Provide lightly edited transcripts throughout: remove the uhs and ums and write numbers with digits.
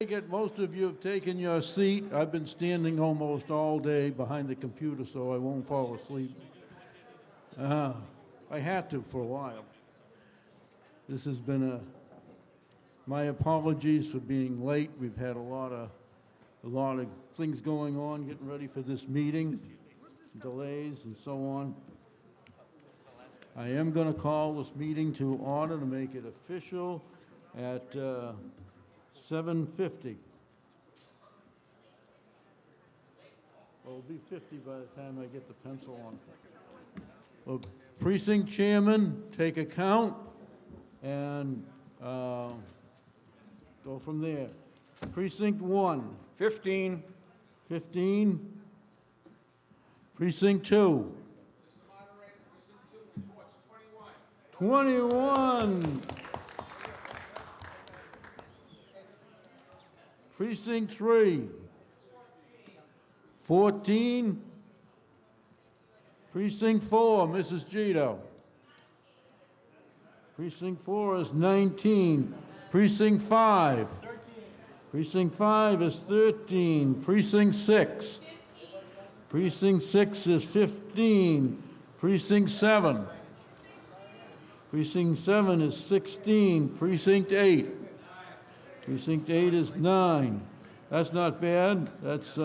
Take it, most of you have taken your seat. I've been standing almost all day behind the computer, so I won't fall asleep. I had to for a while. This has been my apologies for being late. We've had a lot of things going on, getting ready for this meeting, delays and so on. I am going to call this meeting to order to make it official at 7:50. Well, it'll be 50 by the time I get the pencil on. Well, precinct chairman, take a count and go from there. Precinct 1. 15. 15. Precinct 2. 21. Precinct 3. 14. Precinct 4, Mrs. Gito. Precinct 4 is 19. Precinct 5. 13. Precinct 5 is 13. Precinct 6. 15. Precinct 6 is 15. Precinct 7. Precinct 7 is 16. Precinct 8. Precinct 8 is 9. That's not bad. That's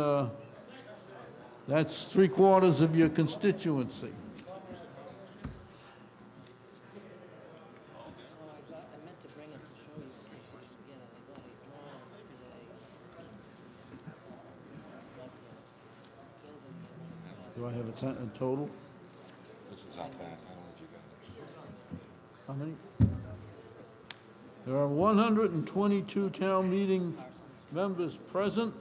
3/4 of your constituency. Do I have a total? This was out back. I don't know if you got it. How many? There are 122 town meeting members present.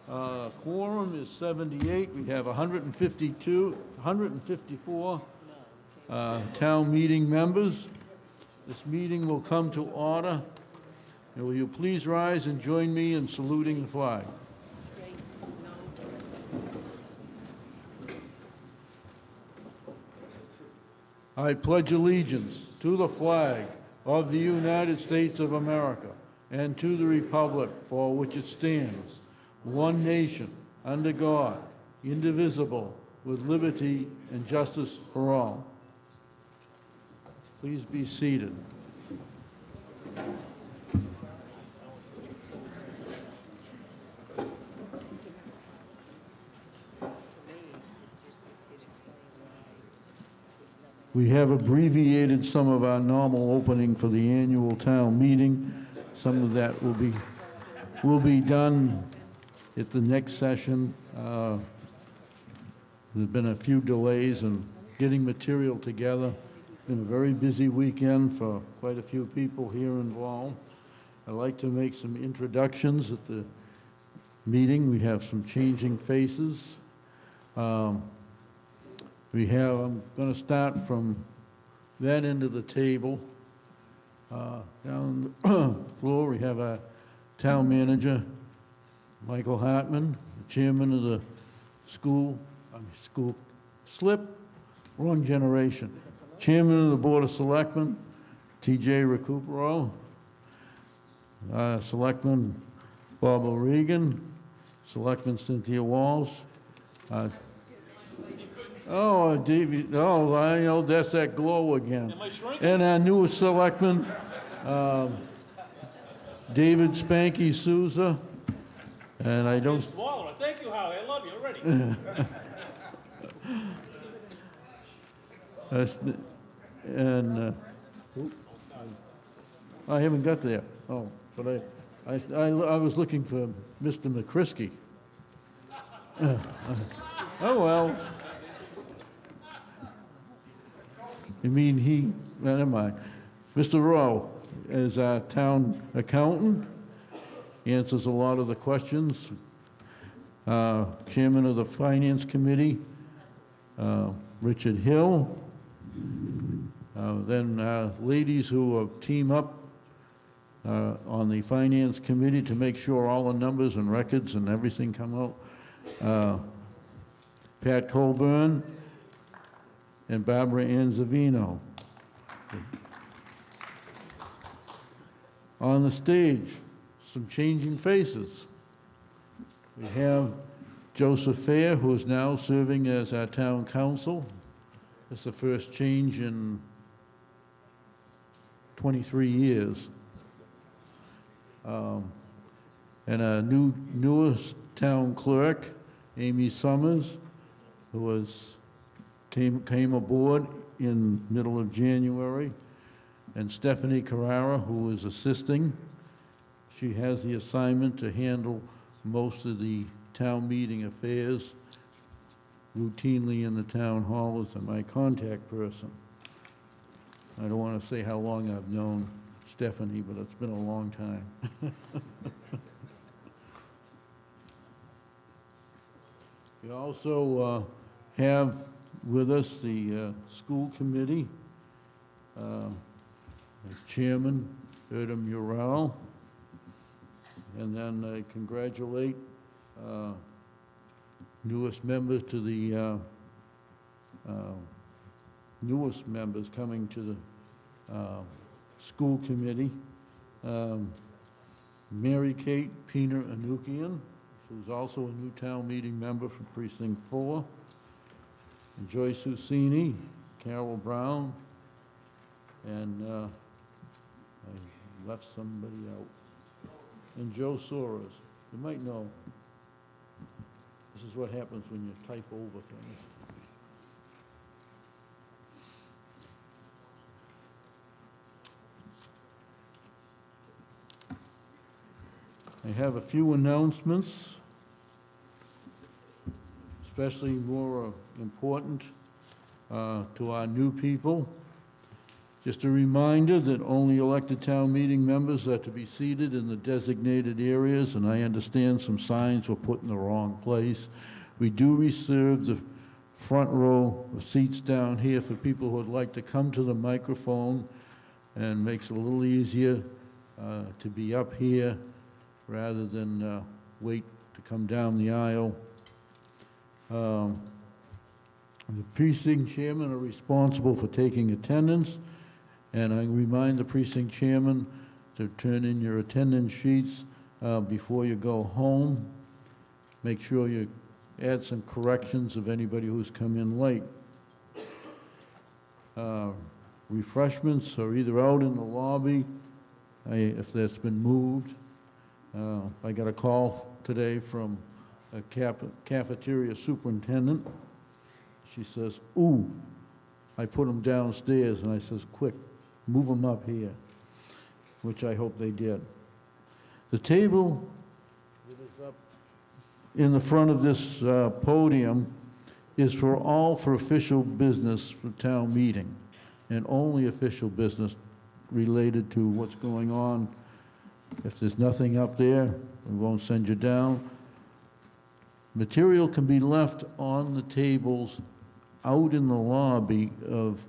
Quorum is 78. We have 154 town meeting members. This meeting will come to order. And will you please rise and join me in saluting the flag? I pledge allegiance to the flag of the United States of America and to the republic for which it stands, one nation, under God, indivisible, with liberty and justice for all. Please be seated. We have abbreviated some of our normal opening for the annual town meeting. Some of that will be done at the next session. There's been a few delays in getting material together. It's been a very busy weekend for quite a few people here involved. I'd like to make some introductions at the meeting. We have some changing faces. I'm going to start from that end of the table. Down the floor, we have our town manager, Michael Hartman, chairman of the school wrong generation. Chairman of the Board of Selectmen, T.J. Recupero. Selectman Bob O'Regan. Selectman Cynthia Walsh. Oh, David, I know, that's that glow again. Am I shrinking? And our newest selectman, David Spanky Souza. And I don't... Smaller. Thank you, Howie. I love you already. I haven't got there. Oh, but I was looking for Mr. McCrisky. Oh, well. You mean never mind. Mr. Rowe is our town accountant. He answers a lot of the questions. Chairman of the Finance Committee, Richard Hill. Then ladies who team up on the Finance Committee to make sure all the numbers and records and everything come out. Pat Colburn and Barbara Ann Zavino. On the stage, some changing faces. We have Joseph Fair, who is now serving as our town council. It's the first change in 23 years. And a newest town clerk, Amy Summers, who came aboard in middle of January, and Stephanie Carrara, who is assisting. She has the assignment to handle most of the town meeting affairs routinely in the town hall as my contact person. I don't want to say how long I've known Stephanie, but it's been a long time. We also have with us the school committee, as chairman, Erdem Ural. And then I congratulate newest members to the newest members coming to the school committee. Mary Kate Pena Anukian, who's also a new town meeting member from Precinct 4. And Joyce Husini, Carol Brown, and I left somebody out. And Joe Soros. You might know. This is what happens when you type over things. I have a few announcements, especially more important to our new people. Just a reminder that only elected town meeting members are to be seated in the designated areas, and I understand some signs were put in the wrong place. We do reserve the front row of seats down here for people who would like to come to the microphone, and makes it a little easier to be up here rather than wait to come down the aisle. The precinct chairmen are responsible for taking attendance, and I remind the precinct chairman to turn in your attendance sheets before you go home. Make sure you add some corrections of anybody who's come in late. Refreshments are either out in the lobby, if that's been moved. I got a call today from a cafeteria superintendent. She says, "Ooh, I put them downstairs," and I says, "Quick, move them up here," which I hope they did. The table that is up in the front of this podium is for official business for town meeting, and only official business related to what's going on. If there's nothing up there, we won't send you down. Material can be left on the tables out in the lobby of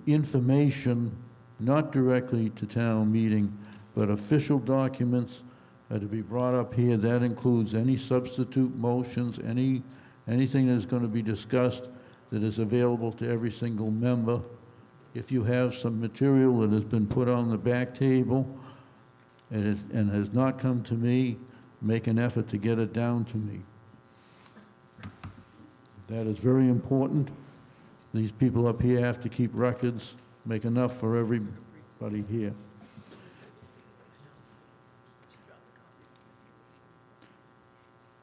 information, not directly to town meeting, but official documents are to be brought up here. That includes any substitute motions, anything that's going to be discussed that is available to every single member. If you have some material that has been put on the back table and has not come to me, make an effort to get it down to me. That is very important. These people up here have to keep records, make enough for everybody here.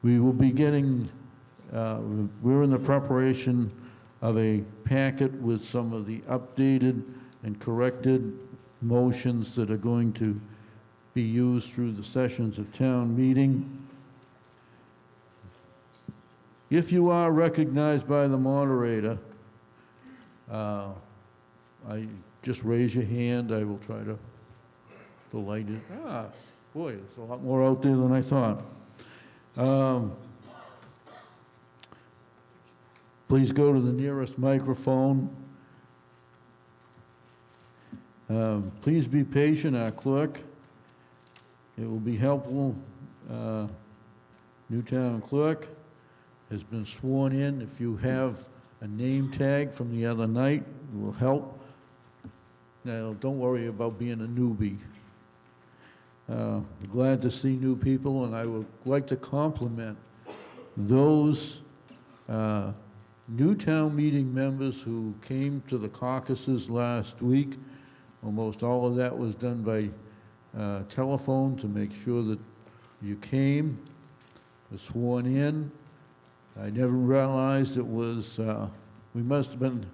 We will be getting, we're in the preparation of a packet with some of the updated and corrected motions that are going to be used through the sessions of town meeting. If you are recognized by the moderator, I just raise your hand. I will try to light it. Ah, boy, there's a lot more out there than I thought. Please go to the nearest microphone. Please be patient, our clerk. It will be helpful. New town clerk has been sworn in. If you have a name tag from the other night, it will help. Now, don't worry about being a newbie. Glad to see new people, and I would like to compliment those new town meeting members who came to the caucuses last week. Almost all of that was done by telephone to make sure that you came, were sworn in. I never realized it was, we must have been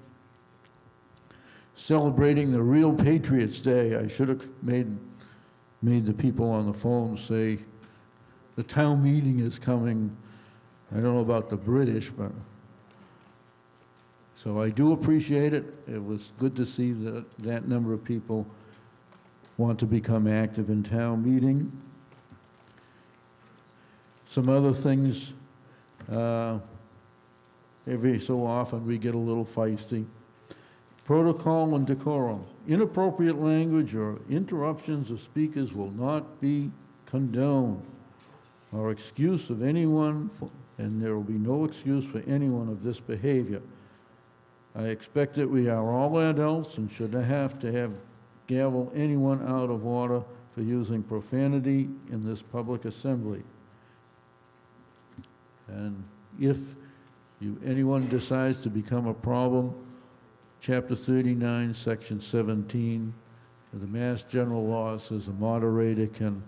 celebrating the real Patriots Day. I should have made the people on the phone say, the town meeting is coming. I don't know about the British, but, so I do appreciate it. It was good to see that number of people want to become active in town meeting. Some other things, every so often we get a little feisty. Protocol and decorum. Inappropriate language or interruptions of speakers will not be condoned or excuse of anyone, and there will be no excuse for anyone of this behavior. I expect that we are all adults and should have to gavel anyone out of order for using profanity in this public assembly. And if anyone decides to become a problem, Chapter 39, Section 17 of the Mass General Law says a moderator can,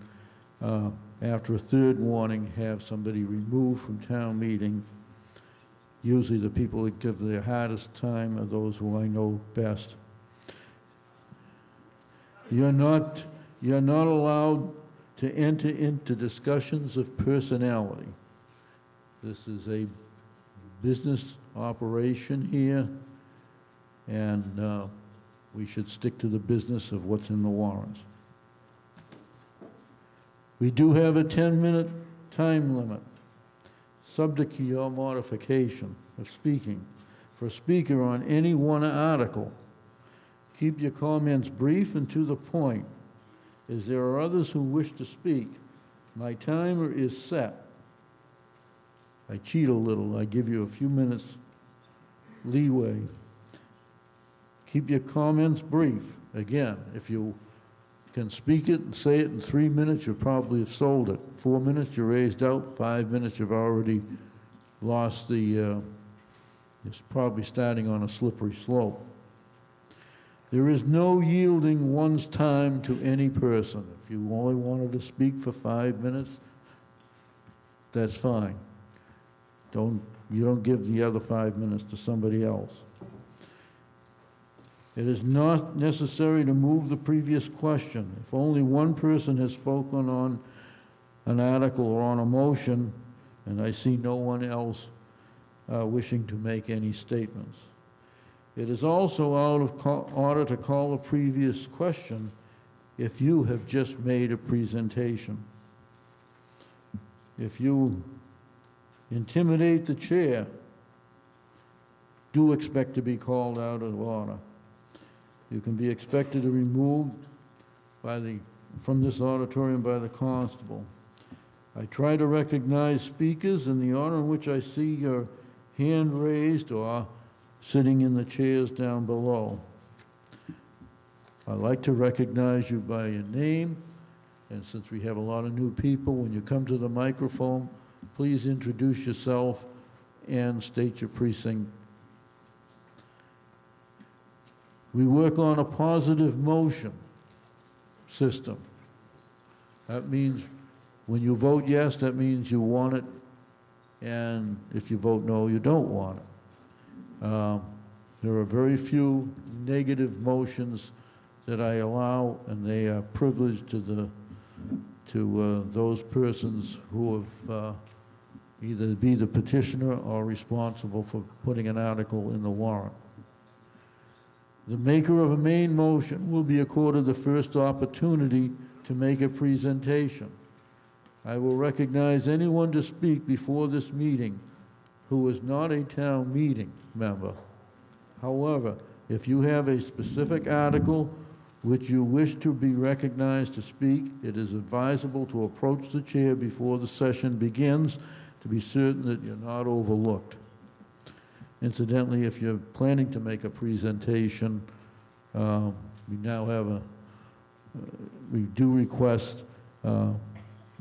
after a third warning, have somebody removed from town meeting. Usually the people that give the hardest time are those who I know best. You're not allowed to enter into discussions of personality. This is a business operation here, and we should stick to the business of what's in the warrants. We do have a 10-minute time limit, subject to your modification of speaking. For a speaker on any one article, keep your comments brief and to the point. As there are others who wish to speak, my timer is set. I cheat a little. I give you a few minutes leeway. Keep your comments brief. Again, if you can speak it and say it in 3 minutes, you probably have sold it. 4 minutes, you're raised out. 5 minutes, you've already lost the, it's probably starting on a slippery slope. There is no yielding one's time to any person. If you only wanted to speak for 5 minutes, that's fine. You don't give the other 5 minutes to somebody else. It is not necessary to move the previous question. If only one person has spoken on an article or on a motion, and I see no one else wishing to make any statements. It is also out of order to call a previous question if you have just made a presentation. If you intimidate the chair, do expect to be called out of order. You can be expected to be removed from this auditorium by the constable. I try to recognize speakers in the order in which I see your hand raised or sitting in the chairs down below. I like to recognize you by your name, and since we have a lot of new people, when you come to the microphone, please introduce yourself and state your precinct. We work on a positive motion system. That means when you vote yes, that means you want it, and if you vote no, you don't want it. There are very few negative motions that I allow, and they are privileged to those persons who have either be the petitioner or responsible for putting an article in the warrant. The maker of a main motion will be accorded the first opportunity to make a presentation. I will recognize anyone to speak before this meeting who is not a town meeting member. However, if you have a specific article which you wish to be recognized to speak, it is advisable to approach the chair before the session begins to be certain that you're not overlooked. Incidentally, if you're planning to make a presentation, we now have we do request a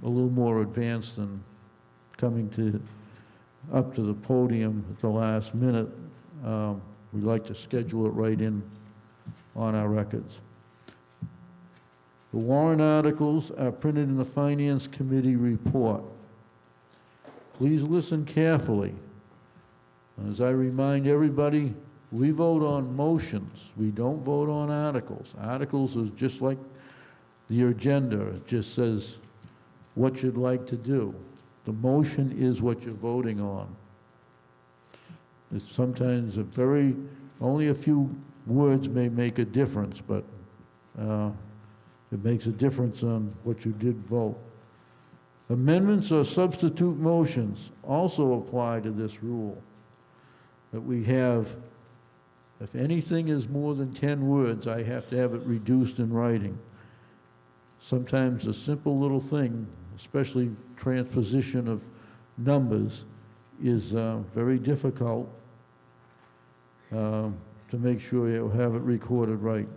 little more advanced than coming up to the podium at the last minute. We'd like to schedule it right in on our records. The warrant articles are printed in the Finance Committee report. Please listen carefully. As I remind everybody, we vote on motions. We don't vote on articles. Articles is just like the agenda. It just says what you'd like to do. The motion is what you're voting on. It's sometimes only a few words may make a difference, but it makes a difference on what you did vote. Amendments or substitute motions also apply to this rule. That we have, if anything is more than 10 words, I have to have it reduced in writing. Sometimes a simple little thing, especially transposition of numbers, is very difficult to make sure you have it recorded right.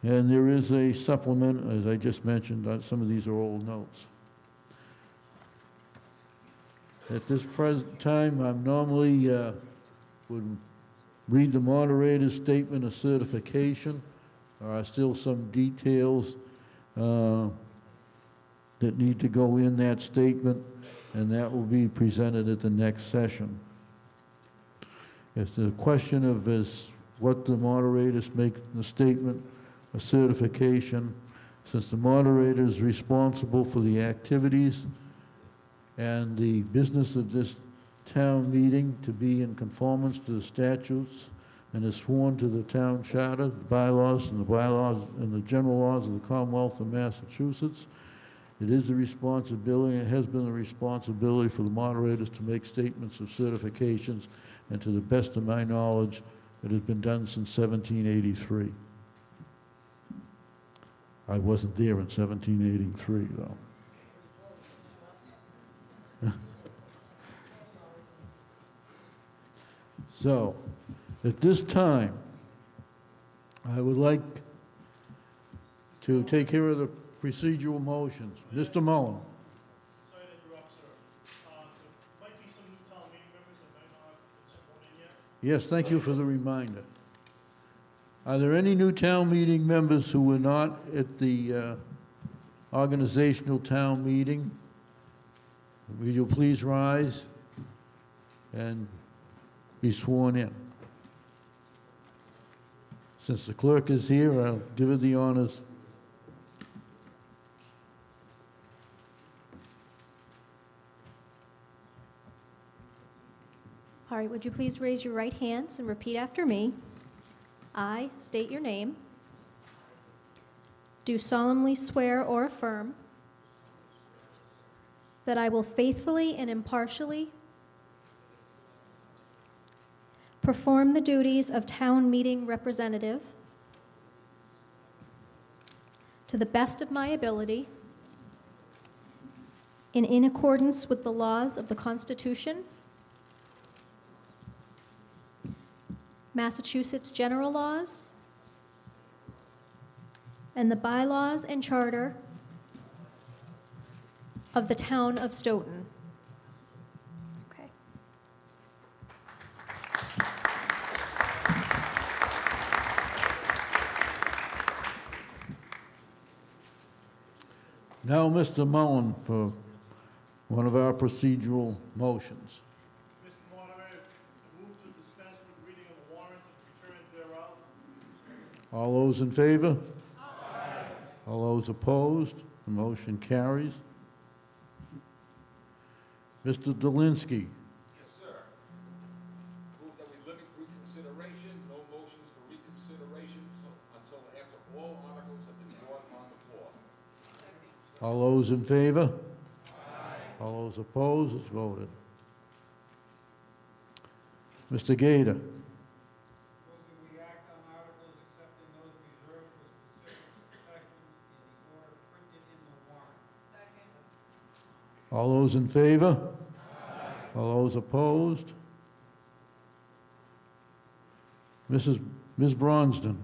And there is a supplement, as I just mentioned, some of these are old notes. At this present time, I'm normally would read the moderator's statement of certification. There are still some details that need to go in that statement, and that will be presented at the next session. It's the question of what the moderators make the statement of certification, since the moderator is responsible for the activities and the business of this town meeting to be in conformance to the statutes and is sworn to the town charter, the bylaws and the general laws of the Commonwealth of Massachusetts. It is the responsibility, and it has been the responsibility for the moderators to make statements of certifications, and to the best of my knowledge, it has been done since 1783. I wasn't there in 1783, though. So, at this time, I would like to take care of the procedural motions. Mr. Mullen. Sorry to interrupt, sir. There might be some new town meeting members that might not have been sworn in yet. Yes, thank you for the reminder. Are there any new town meeting members who were not at the organizational town meeting? Will you please rise and be sworn in? Since the clerk is here, I'll give her the honors. All right, would you please raise your right hands and repeat after me? I state your name. Do solemnly swear or affirm that I will faithfully and impartially perform the duties of town meeting representative to the best of my ability and in accordance with the laws of the Constitution, Massachusetts general laws, and the bylaws and charter of the town of Stoughton. Okay. Now, Mr. Mullen, for one of our procedural motions. Mr. Moderator, I move to dispense with reading of the warrant and return thereof. All those in favor? Aye. All those opposed? The motion carries. Mr. Dolinsky. Yes, sir. Move that we limit reconsideration, no motions for reconsideration until after all articles have been brought on the floor. All those in favor? Aye. All those opposed? It's voted. Mr. Gator. Move that we act on articles accepting those reserved for specific sessions in the order printed in the warrant. Second. All those in favor? Aye. All those opposed? Ms. Bronston.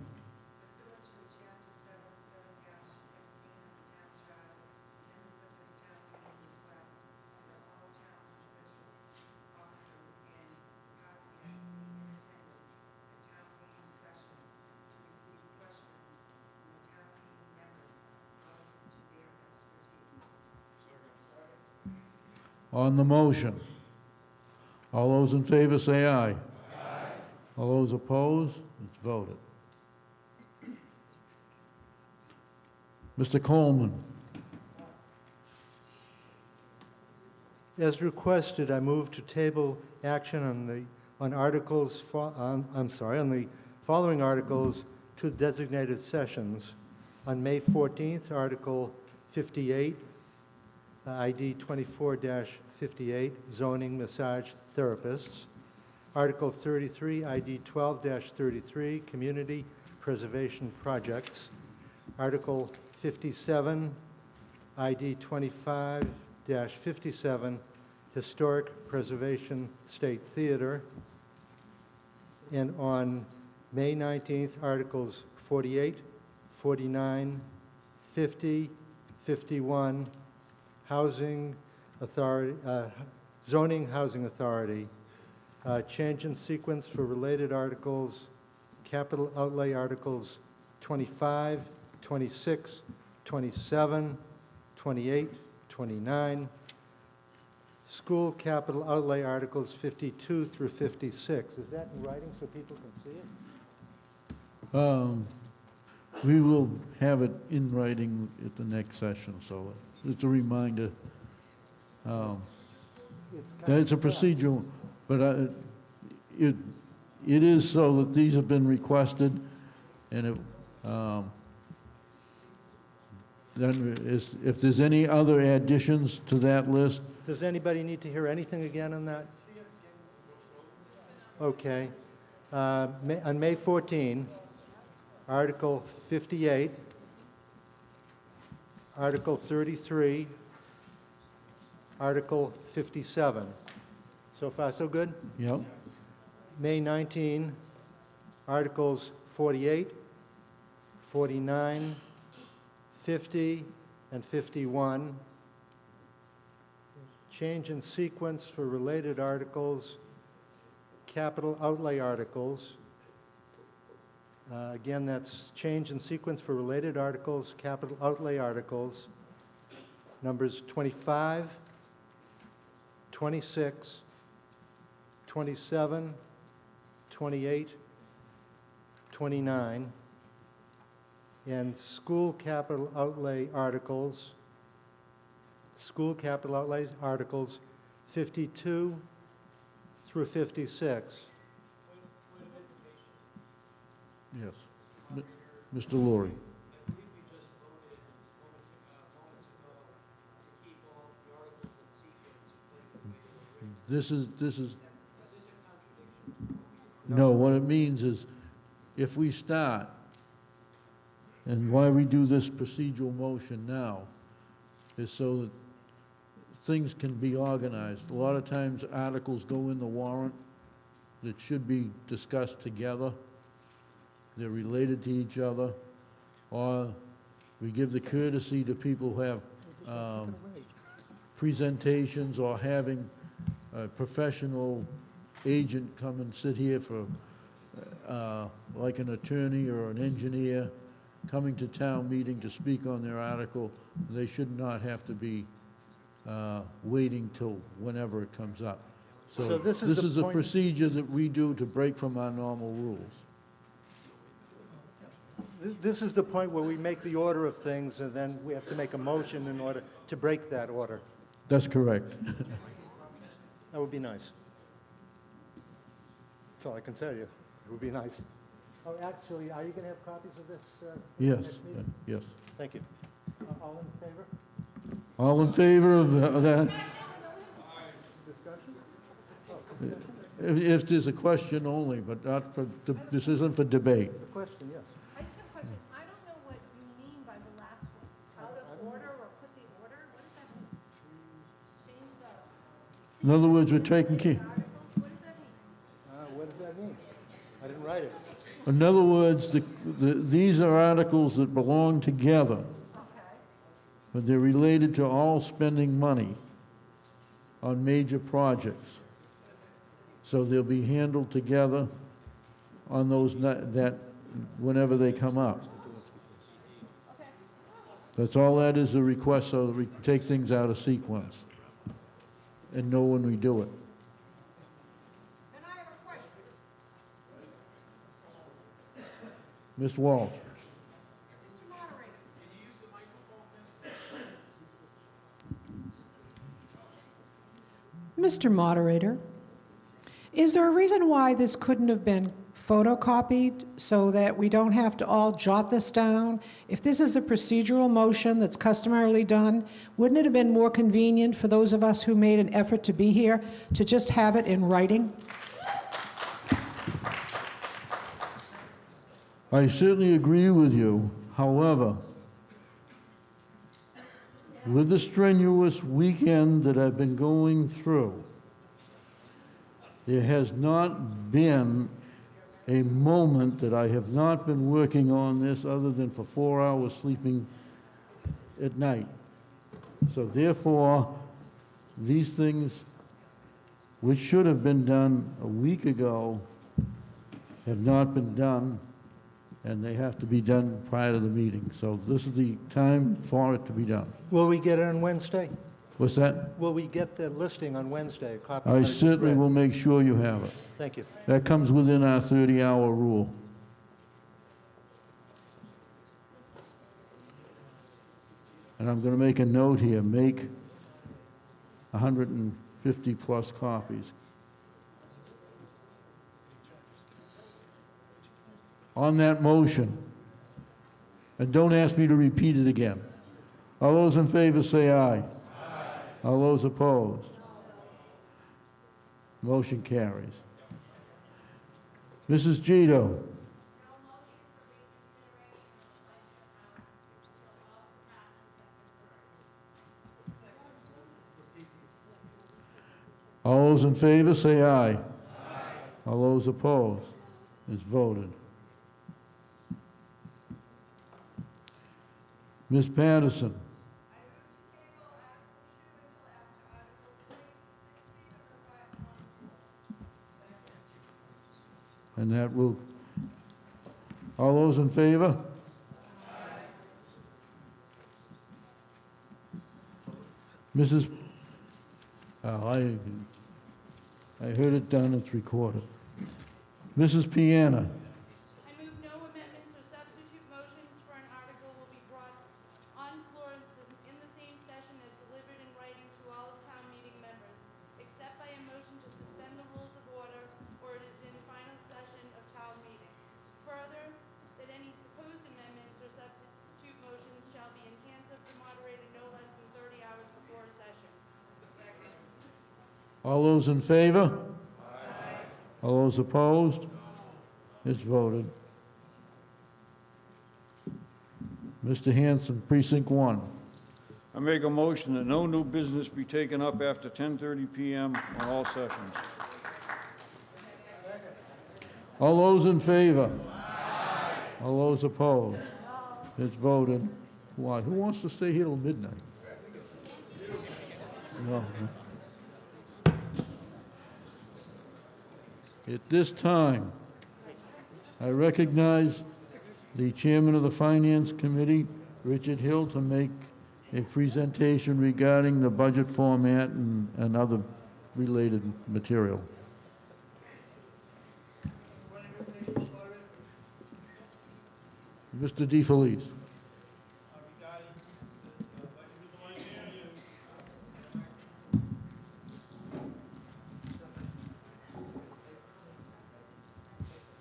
On the motion? All those in favor say aye. Aye. All those opposed? It's voted. Mr. Coleman. As requested, I move to table action on the following articles to designated sessions. On May 14th, Article 58, ID 24-58, zoning massage therapists. Article 33, ID 12-33, community preservation projects. Article 57, ID 25-57, historic preservation state theater. And on May 19th, Articles 48, 49, 50, 51, housing authority, zoning housing authority, change in sequence for related articles, capital outlay articles 25, 26, 27, 28, 29, school capital outlay articles 52 through 56. Is that in writing so people can see it? We will have it in writing at the next session, so it's a reminder. It's a procedural, but it is so that these have been requested, and then if there's any other additions to that list, Does anybody need to hear anything again on that? Okay. On May 14, Article 58, Article 33, Article 57. So far, so good? yep, May 19, Articles 48, 49, 50, and 51. Change in sequence for related articles, capital outlay articles. Again, that's change in sequence for related articles, capital outlay articles, numbers 25, 26, 27, 28, 29, and school capital outlay articles, 52 through 56. yes. Mr. Laurie. This is, no, what it means is, if we start, and why we do this procedural motion now, is so that things can be organized. A lot of times, articles go in the warrant that should be discussed together. They're related to each other, or we give the courtesy to people who have presentations, or having a professional agent come and sit here for, like an attorney or an engineer, coming to town meeting to speak on their article. They should not have to be waiting till whenever it comes up. So this is the a point- procedure that we do to break from our normal rules. This is the point where we make the order of things, and then we have to make a motion in order to break that order. That's correct. That would be nice. That's all I can tell you. It would be nice. Oh, actually, are you going to have copies of this? For the Yes, next meeting? yes. Thank you. All in favor? All in favor of that? Discussion? If there's a question only, but not for, this isn't for debate. The question, yes. I just have a question. I don't know what you mean by the last one. Out of order or put the order? What does that mean? Change the In other words, we're taking care. article? What does that mean? What does that mean? I didn't write it. In other words, these are articles that belong together, Okay. but they're related to all spending money on major projects. So they'll be handled together on those, that, whenever they come up. That's all that is, a request so that we can take things out of sequence. and know when we do it. And I have a question. Ms. Walsh? Mr. Moderator. Mr. Moderator, is there a reason why this couldn't have been photocopied so that we don't have to all jot this down? If this is a procedural motion that's customarily done, wouldn't it have been more convenient for those of us who made an effort to be here to just have it in writing? I certainly agree with you. However, with the strenuous weekend that I've been going through, there has not been a moment that I have not been working on this other than for 4 hours sleeping at night. So therefore, these things, which should have been done a week ago, have not been done, and they have to be done prior to the meeting. So this is the time for it to be done. Will we get it on Wednesday? What's that? Will we get the listing on Wednesday? A copy of I what I just certainly read? will make sure you have it. Thank you. That comes within our 30-hour rule. And I'm going to make a note here, make 150-plus copies. On that motion, and don't ask me to repeat it again. All those in favor say aye. Aye. All those opposed? Motion carries. Mrs. Gito. All those in favor say aye. Aye. All those opposed? It's voted. Ms. Patterson. And that will, all those in favor? Mrs., I heard it done, it's recorded. Mrs. Piana. I move no amendments or substitute motions for an article will be brought on floor in the same session as delivered in writing to all of town meeting members, except by a motion to suspend the rules of order or it is in final session of town meeting. Further, that any proposed amendments or substitute motions shall be in hands of the moderator no less than 30 hours before a session. All those in favor? Aye. All those opposed? It's voted. Mr. Hanson, Precinct 1. I make a motion that no new business be taken up after 10:30 PM on all sessions. All those in favor? Aye. All those opposed? It's voted. Why? Who wants to stay here till midnight? No. At this time, I recognize the chairman of the Finance Committee, Richard Hill, to make a presentation regarding the budget format and other related material. Mr. DeFelice.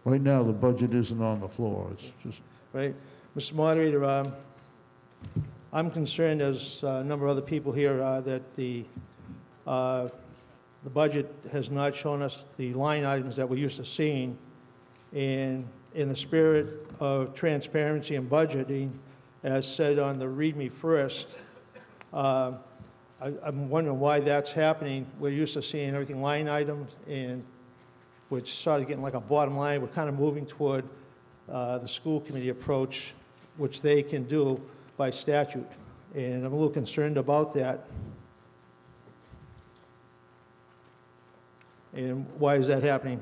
Right now, the budget isn't on the floor. It's just, Right. Mr. Moderator, I'm concerned, as a number of other people here, that the budget has not shown us the line items that we're used to seeing. And in the spirit of transparency and budgeting, as said on the Read Me First, I'm wondering why that's happening. We're used to seeing everything line items, and which started getting like a bottom line. We're kind of moving toward the school committee approach, which they can do by statute. And I'm a little concerned about that. And why is that happening?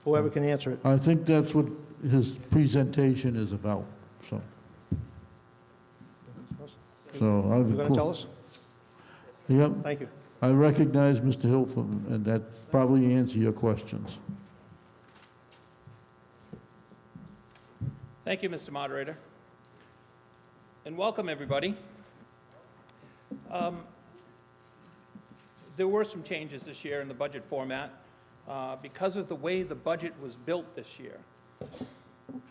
Whoever can answer it. I think that's what his presentation is about, so. so I You going to tell us? Yep, Thank you. I recognize Mr. Hilton, and that probably answer your questions. Thank you, Mr. Moderator. And welcome, everybody. There were some changes this year in the budget format because of the way the budget was built this year.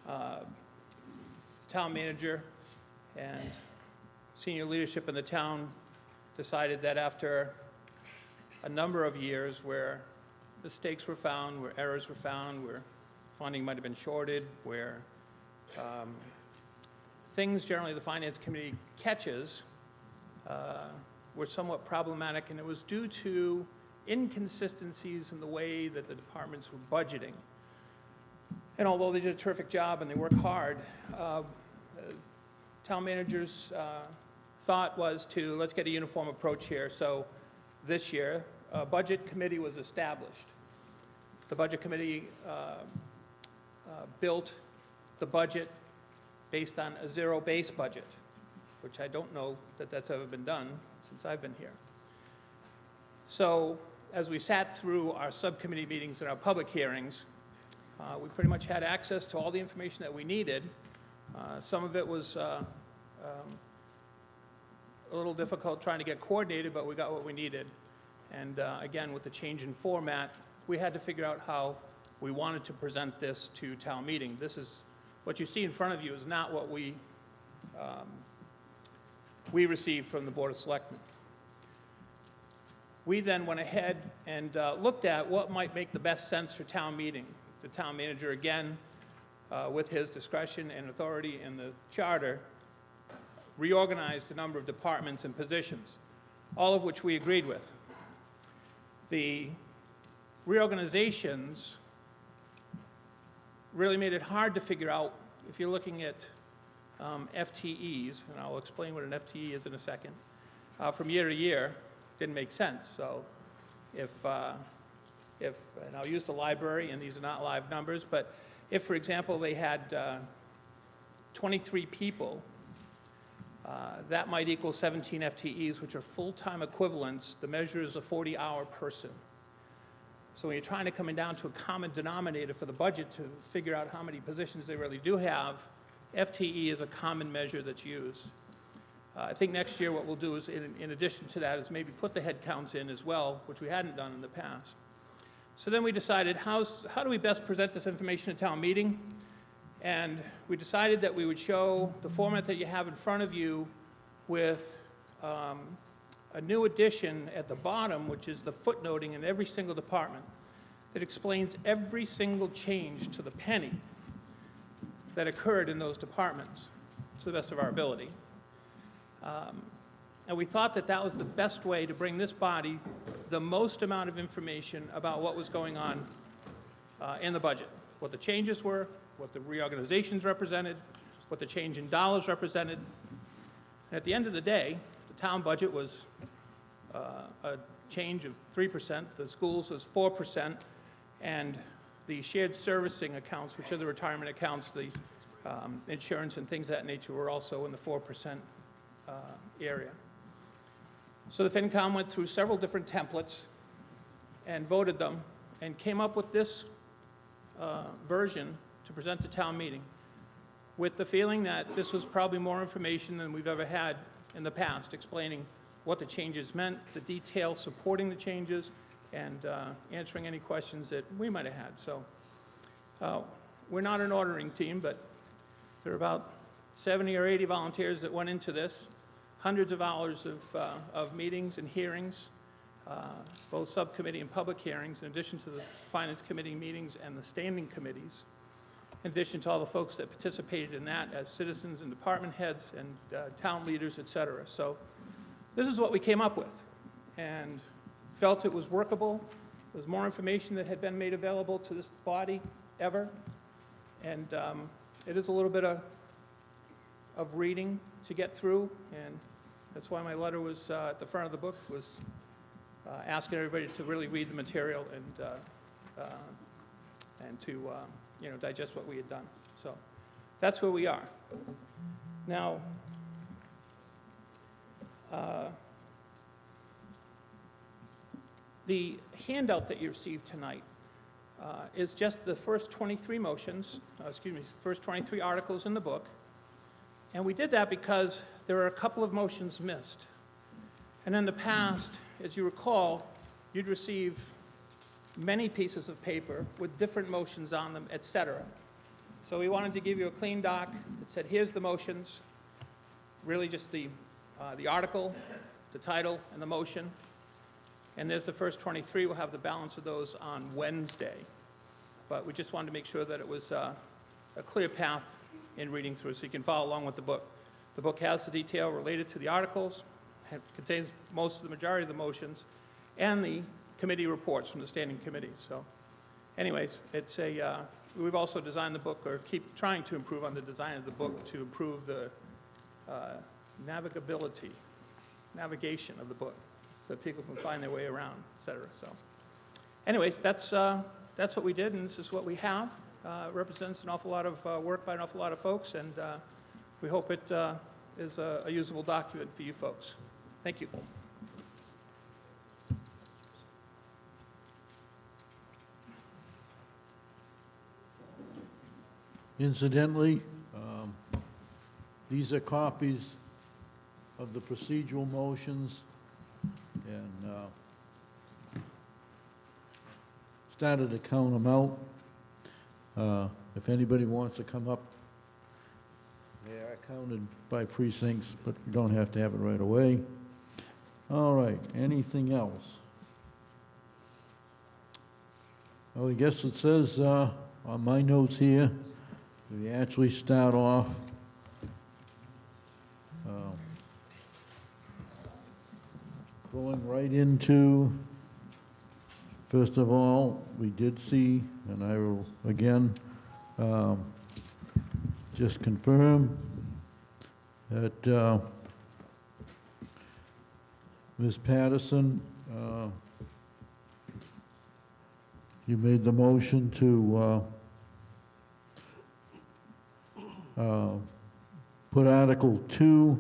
Town manager and senior leadership in the town decided that after a number of years where mistakes were found, where errors were found, where funding might have been shorted, where things generally the Finance Committee catches were somewhat problematic, and it was due to inconsistencies in the way that the departments were budgeting. And although they did a terrific job and they worked hard, town managers' thought was to let's get a uniform approach here. So this year, a budget committee was established. The budget committee built the budget based on a zero-base budget, which I don't know that that's ever been done since I've been here. So as we sat through our subcommittee meetings and our public hearings, we pretty much had access to all the information that we needed. Some of it was a little difficult trying to get coordinated, but we got what we needed. And again, with the change in format, we had to figure out how we wanted to present this to town meeting. This is, what you see in front of you is not what we received from the Board of Selectmen. We then went ahead and looked at what might make the best sense for town meeting. The town manager, again, with his discretion and authority in the charter, reorganized a number of departments and positions, all of which we agreed with. The reorganizations really made it hard to figure out, if you're looking at FTEs, and I'll explain what an FTE is in a second, from year to year, didn't make sense. So if, and I'll use the library, and these are not live numbers, but if, for example, they had 23 people, that might equal 17 FTEs, which are full-time equivalents. The measure is a 40-hour person. So when you're trying to come down to a common denominator for the budget to figure out how many positions they really do have, FTE is a common measure that's used. I think next year what we'll do is, in addition to that, is maybe put the head counts in as well, which we hadn't done in the past. So then we decided, how do we best present this information at town meeting? And we decided that we would show the format that you have in front of you with a new addition at the bottom, which is the footnoting in every single department that explains every single change to the penny that occurred in those departments to the best of our ability. And we thought that that was the best way to bring this body the most amount of information about what was going on in the budget, what the changes were, what the reorganizations represented, what the change in dollars represented. And at the end of the day, the town budget was a change of 3%, the schools was 4%, and the shared servicing accounts, which are the retirement accounts, the insurance and things of that nature, were also in the 4% area. So the FinCom went through several different templates and voted them and came up with this version to present to town meeting, with the feeling that this was probably more information than we've ever had in the past, explaining what the changes meant, the details supporting the changes, and answering any questions that we might have had. So we're not an ordering team, but there are about 70 or 80 volunteers that went into this, hundreds of hours of meetings and hearings, both subcommittee and public hearings, in addition to the Finance Committee meetings and the standing committees, in addition to all the folks that participated in that as citizens and department heads and town leaders, et cetera. So this is what we came up with, and felt it was workable. There was more information that had been made available to this body ever, and it is a little bit of reading to get through, and that's why my letter was at the front of the book, was asking everybody to really read the material and to digest what we had done. So that's where we are. Now, The handout that you received tonight is just the first 23 motions, first 23 articles in the book. And we did that because there are a couple of motions missed. And in the past, as you recall, you'd receive many pieces of paper with different motions on them, et cetera. So we wanted to give you a clean doc that said, here's the motions, really just the article, the title, and the motion. And there's the first 23. We'll have the balance of those on Wednesday. But we just wanted to make sure that it was a clear path in reading through, so you can follow along with the book. The book has the detail related to the articles, contains most of the majority of the motions, and the committee reports from the standing committees. So anyways, it's we've also designed the book, or keep trying to improve on the design of the book to improve the navigation of the book, so people can find their way around, et cetera. So anyways, that's what we did, and this is what we have. It represents an awful lot of work by an awful lot of folks, and we hope it is a usable document for you folks. Thank you. Incidentally, these are copies of the procedural motions, and started to count them out. If anybody wants to come up, they are counted by precincts, but you don't have to have it right away. All right, anything else? Well, I guess it says on my notes here, we actually start off going right into, first of all, we did see, and I will again just confirm that Ms. Patterson, you made the motion to put Article 2,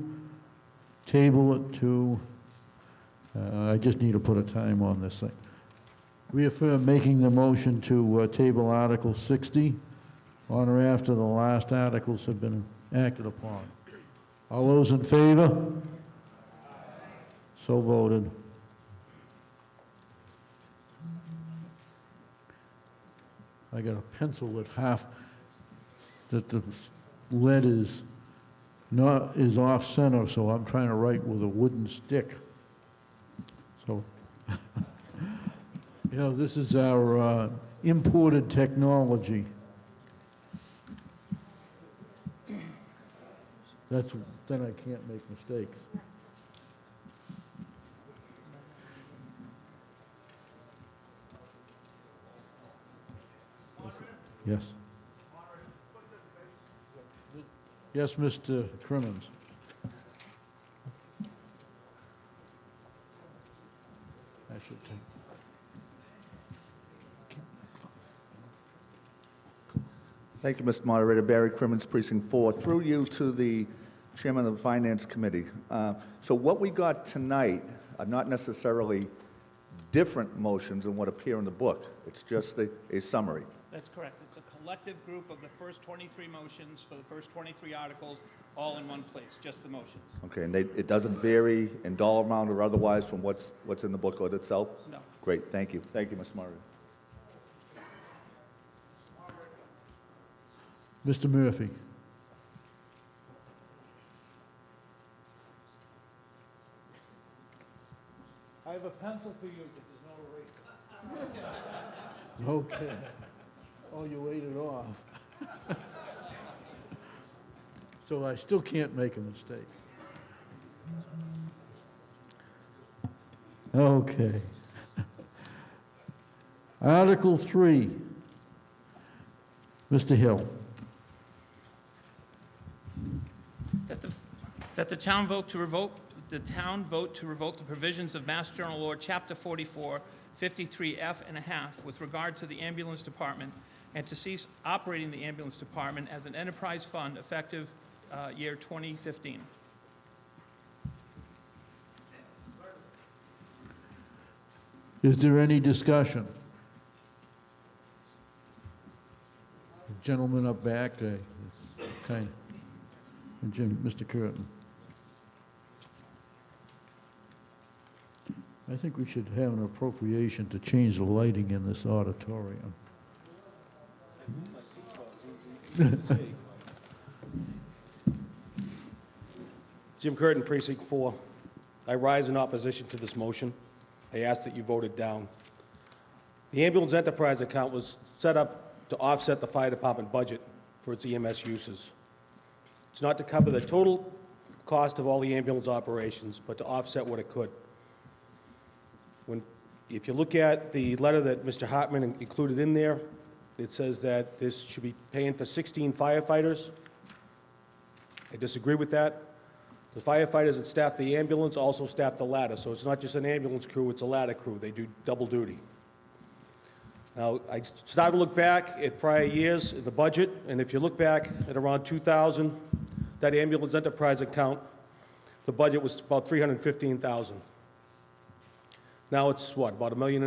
table it to, I just need to put a time on this thing. Reaffirm making the motion to table Article 60 on or after the last articles have been acted upon. All those in favor? So voted. I got a pencil that the lead is off center, so I'm trying to write with a wooden stick. So, you know, this is our imported technology. Then I can't make mistakes. Yes. Yes, Mr. Crimmins. I should take. Thank you, Mr. Moderator. Barry Crimmins, Precinct 4. Through you to the Chairman of the Finance Committee. So what we got tonight are not necessarily different motions than what appear in the book. It's just a summary. That's correct. It's a collective group of the first 23 motions for the first 23 articles, all in one place, just the motions. Okay, and it doesn't vary in dollar amount or otherwise from what's in the booklet itself? No. Great, thank you. Thank you, Mr. Moderator. Mr. Murphy. I have a pencil for you, but there's no eraser. Okay. Oh, you ate it off. So I still can't make a mistake. Okay. Article 3. Mr. Hill. That the town vote to revoke the provisions of Mass General Law, Chapter 44, 53F and a half with regard to the ambulance department, and to cease operating the ambulance department as an enterprise fund effective year 2015. Is there any discussion? The gentleman up back, kind of, Jim, Mr. Curtin. I think we should have an appropriation to change the lighting in this auditorium. Jim Curtin, Precinct 4. I rise in opposition to this motion. I ask that you vote it down. The ambulance enterprise account was set up to offset the fire department budget for its EMS uses. It's not to cover the total cost of all the ambulance operations, but to offset what it could. If you look at the letter that Mr. Hartman included in there, it says that this should be paying for 16 firefighters. I disagree with that. The firefighters that staff the ambulance also staff the ladder, so it's not just an ambulance crew, it's a ladder crew. They do double duty. Now, I started to look back at prior years in the budget, and if you look back at around 2000, that ambulance enterprise account, the budget was about $315,000. Now it's what, about $1.5 million?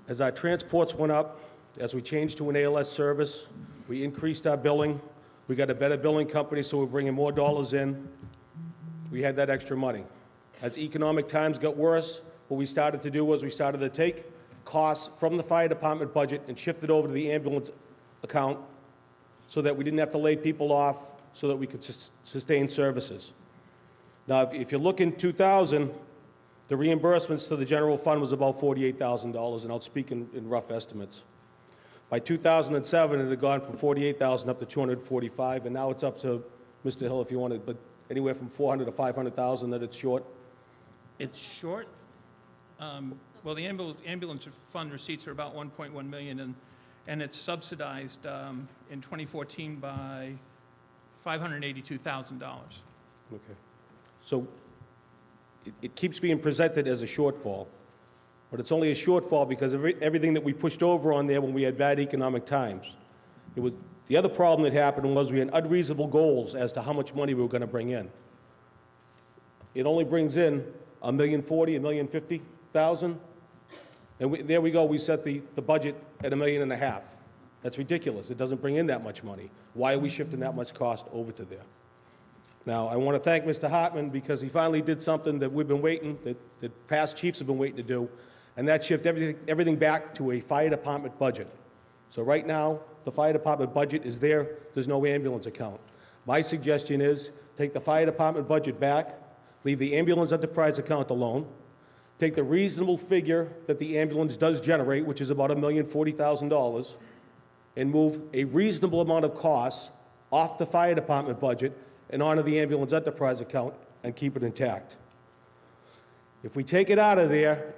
As our transports went up, as we changed to an ALS service, we increased our billing. We got a better billing company, so we're bringing more dollars in. We had that extra money. As economic times got worse, what we started to do was we started to take costs from the fire department budget and shift it over to the ambulance account so that we didn't have to lay people off, so that we could sustain services. Now, if you look in 2000, the reimbursements to the general fund was about $48,000, and I'll speak in rough estimates. By 2007, it had gone from $48,000 up to $245,000, and now it's up to, Mr. Hill, if you wanted, but anywhere from $400,000 to $500,000 that it's short. It's short. Well, the ambulance fund receipts are about $1.1 million, and it's subsidized in 2014 by $582,000. Okay. So it keeps being presented as a shortfall, but it's only a shortfall because of everything that we pushed over on there when we had bad economic times. The other problem that happened was we had unreasonable goals as to how much money we were going to bring in. It only brings in $1,040,000, $1,050,000, and there we go, we set the budget at $1.5 million. That's ridiculous. It doesn't bring in that much money. Why are we shifting that much cost over to there? Now, I want to thank Mr. Hartman because he finally did something that we've been waiting, that past chiefs have been waiting to do, and that shift everything back to a fire department budget. So right now, the fire department budget is there. There's no ambulance account. My suggestion is take the fire department budget back, leave the ambulance enterprise account alone, take the reasonable figure that the ambulance does generate, which is about $1,040,000, and move a reasonable amount of costs off the fire department budget and onto the ambulance enterprise account and keep it intact. If we take it out of there,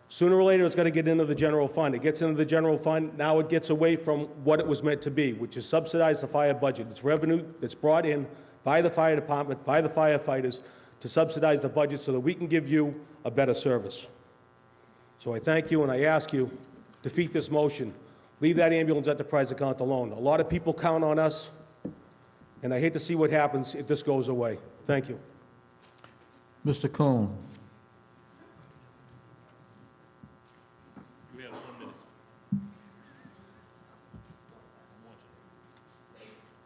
sooner or later it's going to get into the general fund. It gets into the general fund, now it gets away from what it was meant to be, which is subsidize the fire budget. It's revenue that's brought in by the fire department, by the firefighters, to subsidize the budget so that we can give you a better service. So I thank you and I ask you, defeat this motion. Leave that ambulance enterprise account alone. A lot of people count on us, and I hate to see what happens if this goes away. Thank you. Mr. Cohn. You have 1 minute.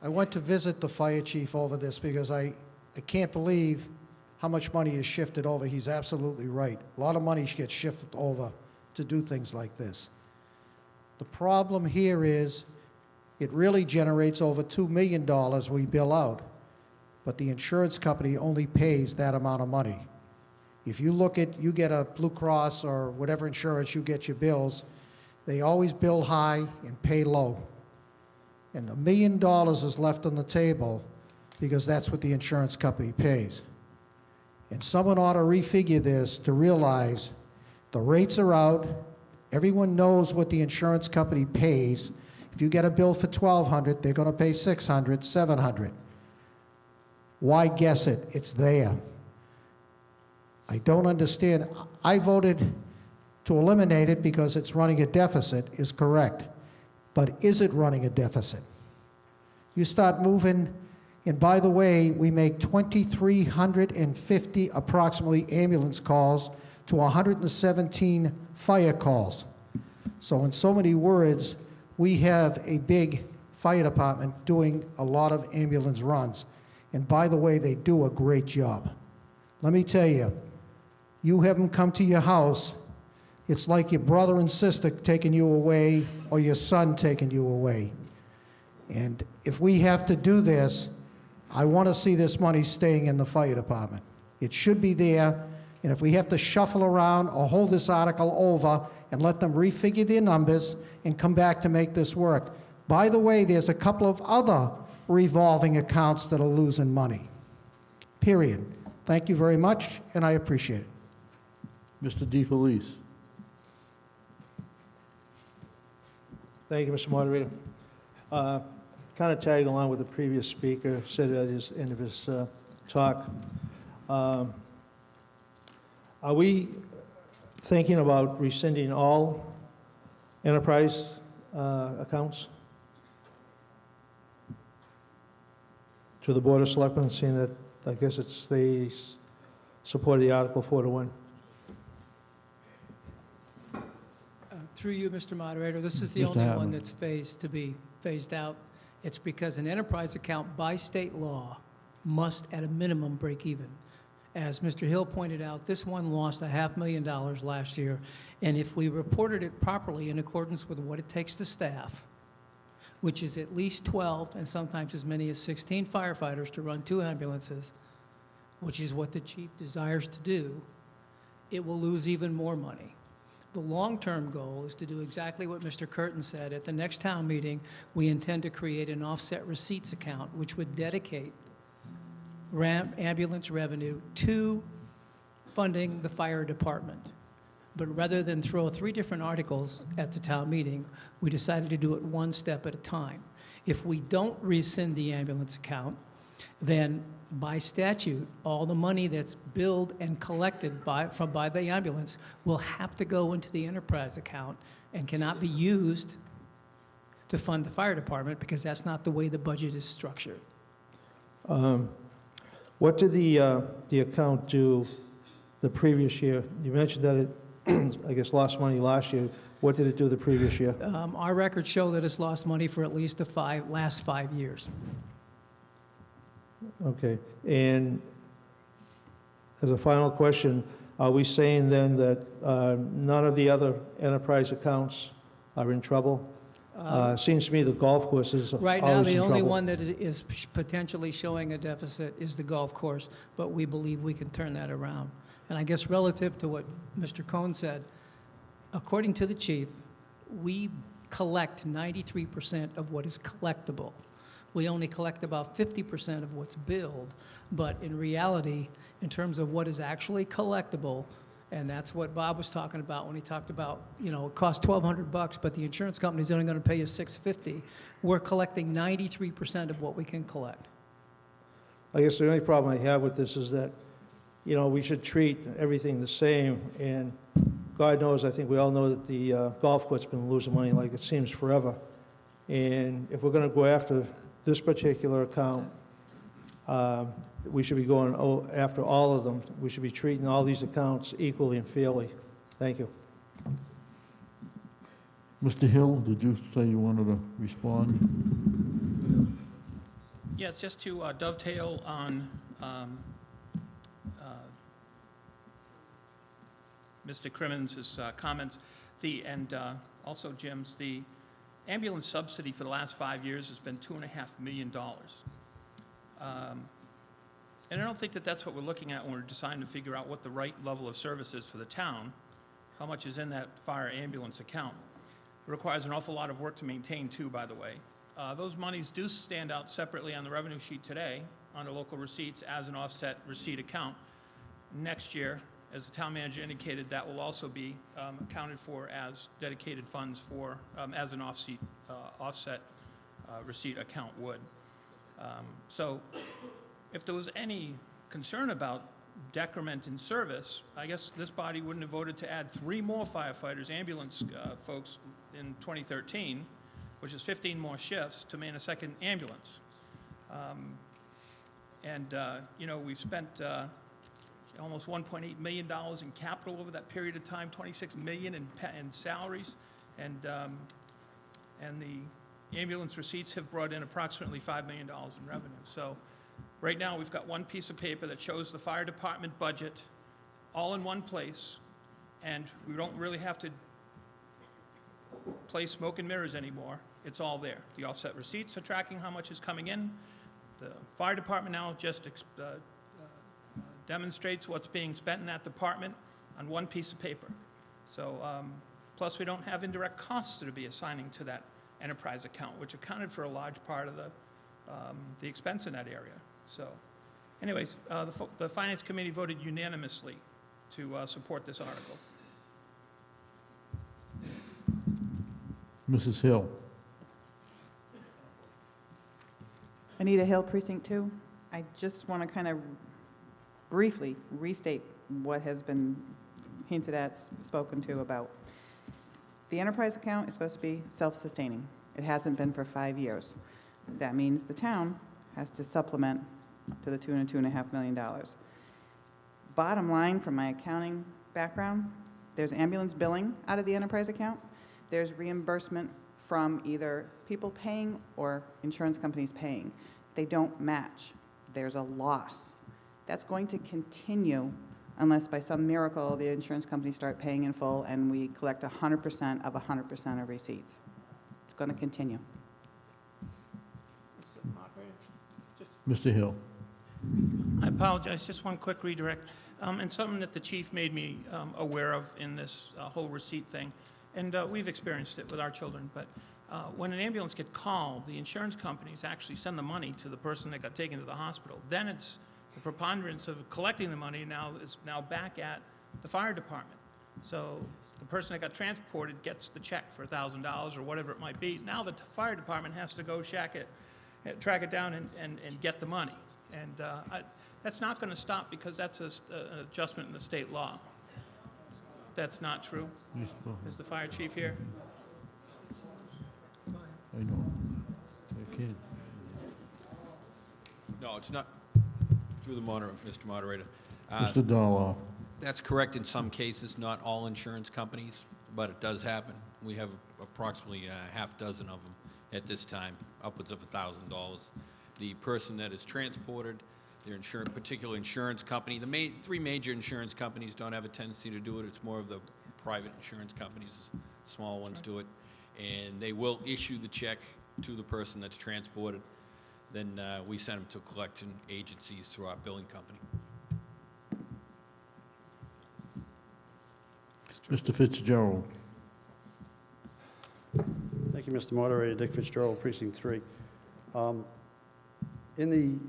I went to visit the fire chief over this because I can't believe how much money is shifted over. He's absolutely right. A lot of money gets shifted over to do things like this. The problem here is it really generates over $2 million we bill out, but the insurance company only pays that amount of money. If you look at, you get a Blue Cross or whatever insurance you get your bills, they always bill high and pay low. And $1 million is left on the table because that's what the insurance company pays. And someone ought to refigure this to realize the rates are out. Everyone knows what the insurance company pays. If you get a bill for $1,200, they're going to pay $600, $700. Why guess it? It's there. I don't understand. I voted to eliminate it because it's running a deficit, is correct. But is it running a deficit? You start moving, and by the way, we make 2,350 approximately ambulance calls to 117 fire calls. So in so many words, we have a big fire department doing a lot of ambulance runs. And by the way, they do a great job. Let me tell you, you have them come to your house, it's like your brother and sister taking you away or your son taking you away. And if we have to do this, I want to see this money staying in the fire department. It should be there, and if we have to shuffle around or hold this article over and let them refigure their numbers and come back to make this work. By the way, there's a couple of other revolving accounts that are losing money. Period. Thank you very much, and I appreciate it. Mr. DeFelice. Thank you, Mr. Moderator. Kind of tagging along with the previous speaker said at his end of his talk. Are we thinking about rescinding all enterprise accounts to the Board of Selectmen, seeing that I guess they support the Article 4-1? Through you, Mr. Moderator, this is the Mr. only Hatman. one that's to be phased out. It's because an enterprise account by state law must at a minimum break even. As Mr. Hill pointed out, this one lost $500,000 last year, and if we reported it properly in accordance with what it takes to staff, which is at least 12 and sometimes as many as 16 firefighters to run 2 ambulances, which is what the chief desires to do, it will lose even more money. The long-term goal is to do exactly what Mr. Curtin said. At the next town meeting, we intend to create an offset receipts account, which would dedicate ambulance revenue to funding the fire department. But rather than throw 3 different articles at the town meeting, we decided to do it one step at a time. If we don't rescind the ambulance account, then by statute, all the money that's billed and collected by the ambulance will have to go into the enterprise account and cannot be used to fund the fire department because that's not the way the budget is structured. What did the account do the previous year? You mentioned that it, I guess, lost money last year. What did it do the previous year? Our records show that it's lost money for at least the last 5 years. Okay. And as a final question, are we saying then that none of the other enterprise accounts are in trouble? Seems to me the golf course is Right now, always the in only trouble. one that is potentially showing a deficit is the golf course, but we believe we can turn that around. And I guess relative to what Mr. Cohn said, according to the chief, we collect 93% of what is collectible. We only collect about 50% of what's billed, but in reality, in terms of what is actually collectible, and that's what Bob was talking about when he talked about, you know, it costs $1,200, but the insurance company's only going to pay you $650. We're collecting 93% of what we can collect. I guess the only problem I have with this is that, you know, we should treat everything the same, and God knows, I think we all know that the golf court's been losing money like it seems forever. And if we're going to go after this particular account, we should be going after all of them. We should be treating all these accounts equally and fairly. Thank you. Mr. Hill, did you say you wanted to respond? Yes, just to dovetail on Mr. Crimmins' comments, and also Jim's, the ambulance subsidy for the last 5 years has been $2.5 million. And I don't think that that's what we're looking at when we're deciding to figure out what the right level of service is for the town, how much is in that fire ambulance account. It requires an awful lot of work to maintain, too, by the way. Those monies do stand out separately on the revenue sheet today under local receipts as an offset receipt account. Next year, as the town manager indicated, that will also be accounted for as dedicated funds for, as an offset receipt account would. So if there was any concern about decrement in service, I guess this body wouldn't have voted to add 3 more firefighters, ambulance folks in 2013, which is 15 more shifts to man a second ambulance. You know, we've spent almost $1.8 million in capital over that period of time, $26 million in salaries, and the ambulance receipts have brought in approximately $5 million in revenue. So right now, we've got one piece of paper that shows the fire department budget all in one place, and we don't really have to play smoke and mirrors anymore. It's all there. The offset receipts are tracking how much is coming in. The fire department now just demonstrates what's being spent in that department on one piece of paper. So, plus we don't have indirect costs to be assigning to that enterprise account, which accounted for a large part of the expense in that area. So, anyways, the Finance Committee voted unanimously to support this article. Mrs. Hill. Anita Hill, Precinct 2. I just want to kind of briefly restate what has been hinted at, spoken to about. The enterprise account is supposed to be self-sustaining. It hasn't been for 5 years. That means the town has to supplement to the tune of $2.5 million. Bottom line, from my accounting background, there's ambulance billing out of the enterprise account. There's reimbursement from either people paying or insurance companies paying. They don't match. There's a loss. That's going to continue unless by some miracle the insurance companies start paying in full and we collect 100% of 100% of receipts. It's going to continue. Mr. Hill. I apologize, just one quick redirect, and something that the chief made me aware of in this whole receipt thing, and we've experienced it with our children, but when an ambulance gets called, the insurance companies actually send the money to the person that got taken to the hospital. Then it's the preponderance of collecting the money is now back at the fire department. So the person that got transported gets the check for $1,000 or whatever it might be. Now the fire department has to go track it down and get the money. And that's not going to stop because that's an adjustment in the state law. That's not true. Is the fire chief here? I know. I can't. No, it's not. Through the Mr. Moderator. Mr. Darlow. That's correct in some cases, not all insurance companies, but it does happen. We have approximately a half dozen of them at this time, upwards of $1,000. The person that is transported, their particular insurance company, the three major insurance companies don't have a tendency to do it. It's more of the private insurance companies, small ones do it. And they will issue the check to the person that's transported. Then we send them to collection agencies through our billing company. Mr. Fitzgerald. Thank you, Mr. Moderator. Dick Fitzgerald, Precinct 3. In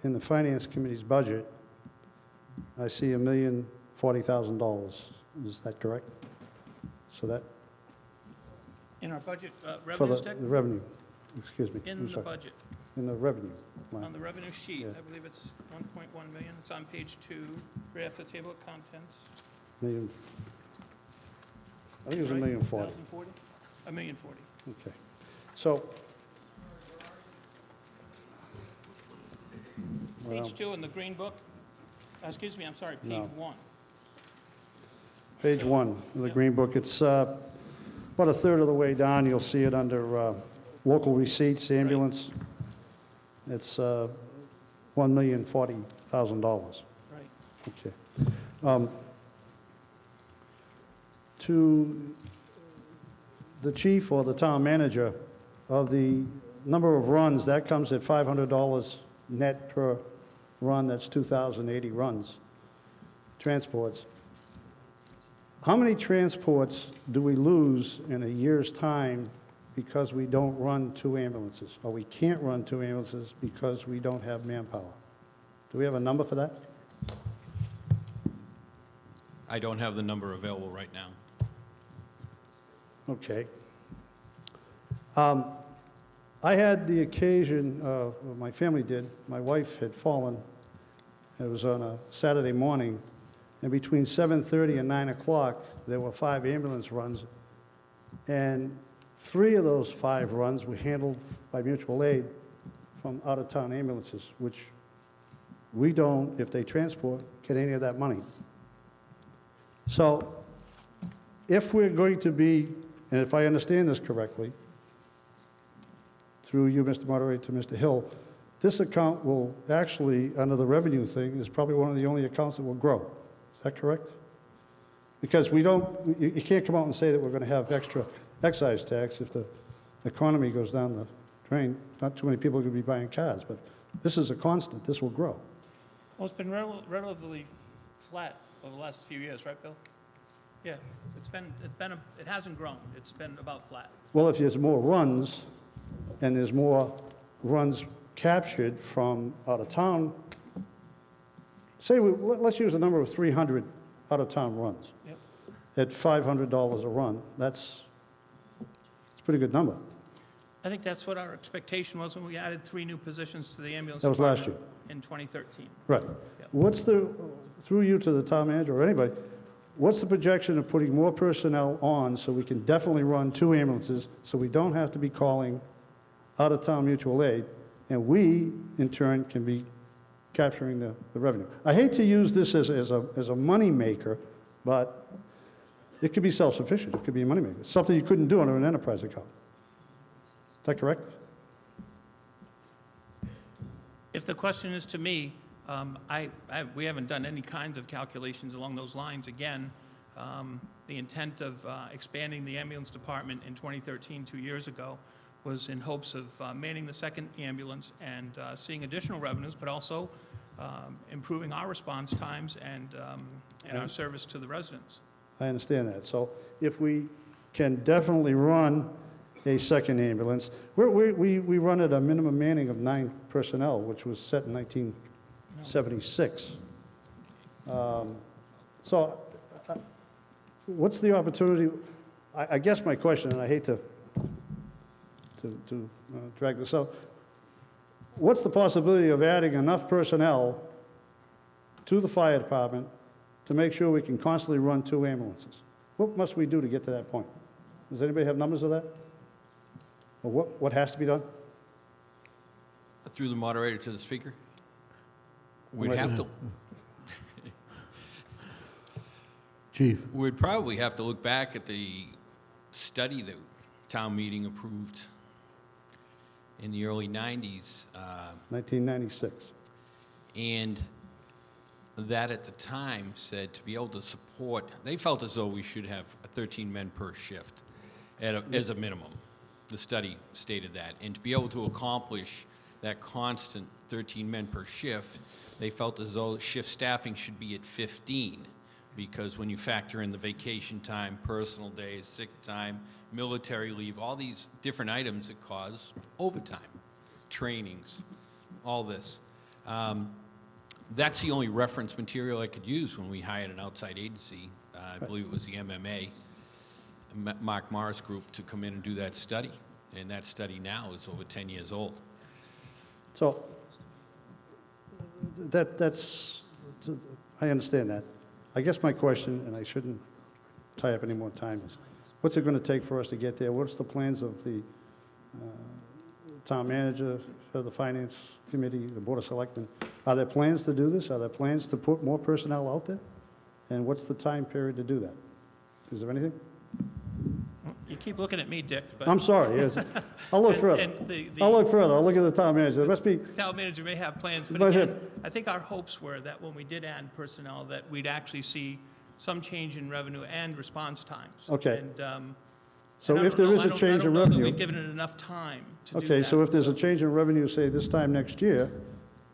the Finance Committee's budget, I see $1,040,000. Is that correct? So that In our budget for revenue the stick? revenue, excuse me. In I'm the sorry. budget. In the revenue line. On the revenue sheet, Yeah. I believe it's 1.1 million. It's on page 2, right after the table of contents. I think it was Right? $1,040,000. 1,040? $1,040,000. Okay. So, well, Page 2 in the green book. Excuse me, I'm sorry, page No. 1. page 1 of the Green Book, it's about a third of the way down. You'll see it under local receipts, ambulance. It's $1,040,000. Right. Okay. To the chief or the town manager, of the number of runs, that comes at $500 net per run. That's 2,080 runs, transports. How many transports do we lose in a year's time because we don't run 2 ambulances? Or we can't run 2 ambulances because we don't have manpower? Do we have a number for that? I don't have the number available right now. Okay. I had the occasion, my family did, my wife had fallen. It was on a Saturday morning, and between 7:30 and 9 o'clock, there were 5 ambulance runs, and 3 of those 5 runs were handled by mutual aid from out-of-town ambulances, which We don't, if they transport, get any of that money. So if we're going to be, and if I understand this correctly, through you, Mr. Moderator, to Mr. Hill, this account will actually, under the revenue thing, is probably one of the only accounts that will grow. Is that correct? Because we don't, you can't come out and say that we're going to have extra excise tax if the economy goes down the drain. Not too many people are going to be buying cars, but this is a constant. This will grow. Well, it's been relatively flat over the last few years, right, Bill? Yeah, it hasn't grown. It's been about flat. Well, if there's more runs, and there's more runs captured from out of town, say, let's use a number of 300 out-of-town runs. Yep. At $500 a run, it's a pretty good number. I think that's what our expectation was when we added 3 new positions to the ambulance That was last department in 2013. Right. Yep. What's through you to the town manager or anybody, what's the projection of putting more personnel on so we can definitely run 2 ambulances so we don't have to be calling out-of-town mutual aid, and we, in turn, can be capturing the revenue? I hate to use this as a money maker, but it could be self-sufficient. It could be a money maker. It's something you couldn't do under an enterprise account. Is that correct? If the question is to me, we haven't done any kinds of calculations along those lines. Again, the intent of expanding the ambulance department in 2013, 2 years ago, was in hopes of manning the second ambulance and seeing additional revenues, but also improving our response times and our service to the residents. I understand that. So if we can definitely run a second ambulance, we run at a minimum manning of 9 personnel, which was set in 1976. So what's the opportunity? I guess my question, and I hate to drag this out, what's the possibility of adding enough personnel to the fire department to make sure we can constantly run 2 ambulances? What must we do to get to that point? Does anybody have numbers of that? Or what has to be done? Through the moderator to the speaker? We'd have to... Chief. We'd probably have to look back at the study that town meeting approved in the early 90s. 1996. And that at the time said to be able to support, they felt as though we should have 13 men per shift as a minimum. The study stated that. And to be able to accomplish that constant 13 men per shift, they felt as though shift staffing should be at 15, because when you factor in the vacation time, personal days, sick time, military leave, all these different items that cause overtime, trainings, all this. That's the only reference material I could use when we hired an outside agency. I believe it was the MMA, Mark Morris Group, to come in and do that study. And that study now is over 10 years old. So I understand that. I guess my question, and I shouldn't tie up any more time, is what's it going to take for us to get there? What's the plans of the town manager, the finance committee, the board of selectmen? Are there plans to do this? Are there plans to put more personnel out there? And what's the time period to do that? Is there anything? You keep looking at me, Dick, but... I'm sorry. Yes. I'll look further. I'll look further. I'll look at the town manager. There must be... Town manager may have plans, but Go again, ahead. I think our hopes were that when we did add personnel, that we'd actually see some change in revenue and response times. Okay. And, So and I if don't there know- is a change in I don't know that revenue... we've given it enough time to do that. Okay, so if there's a change in revenue, say this time next year,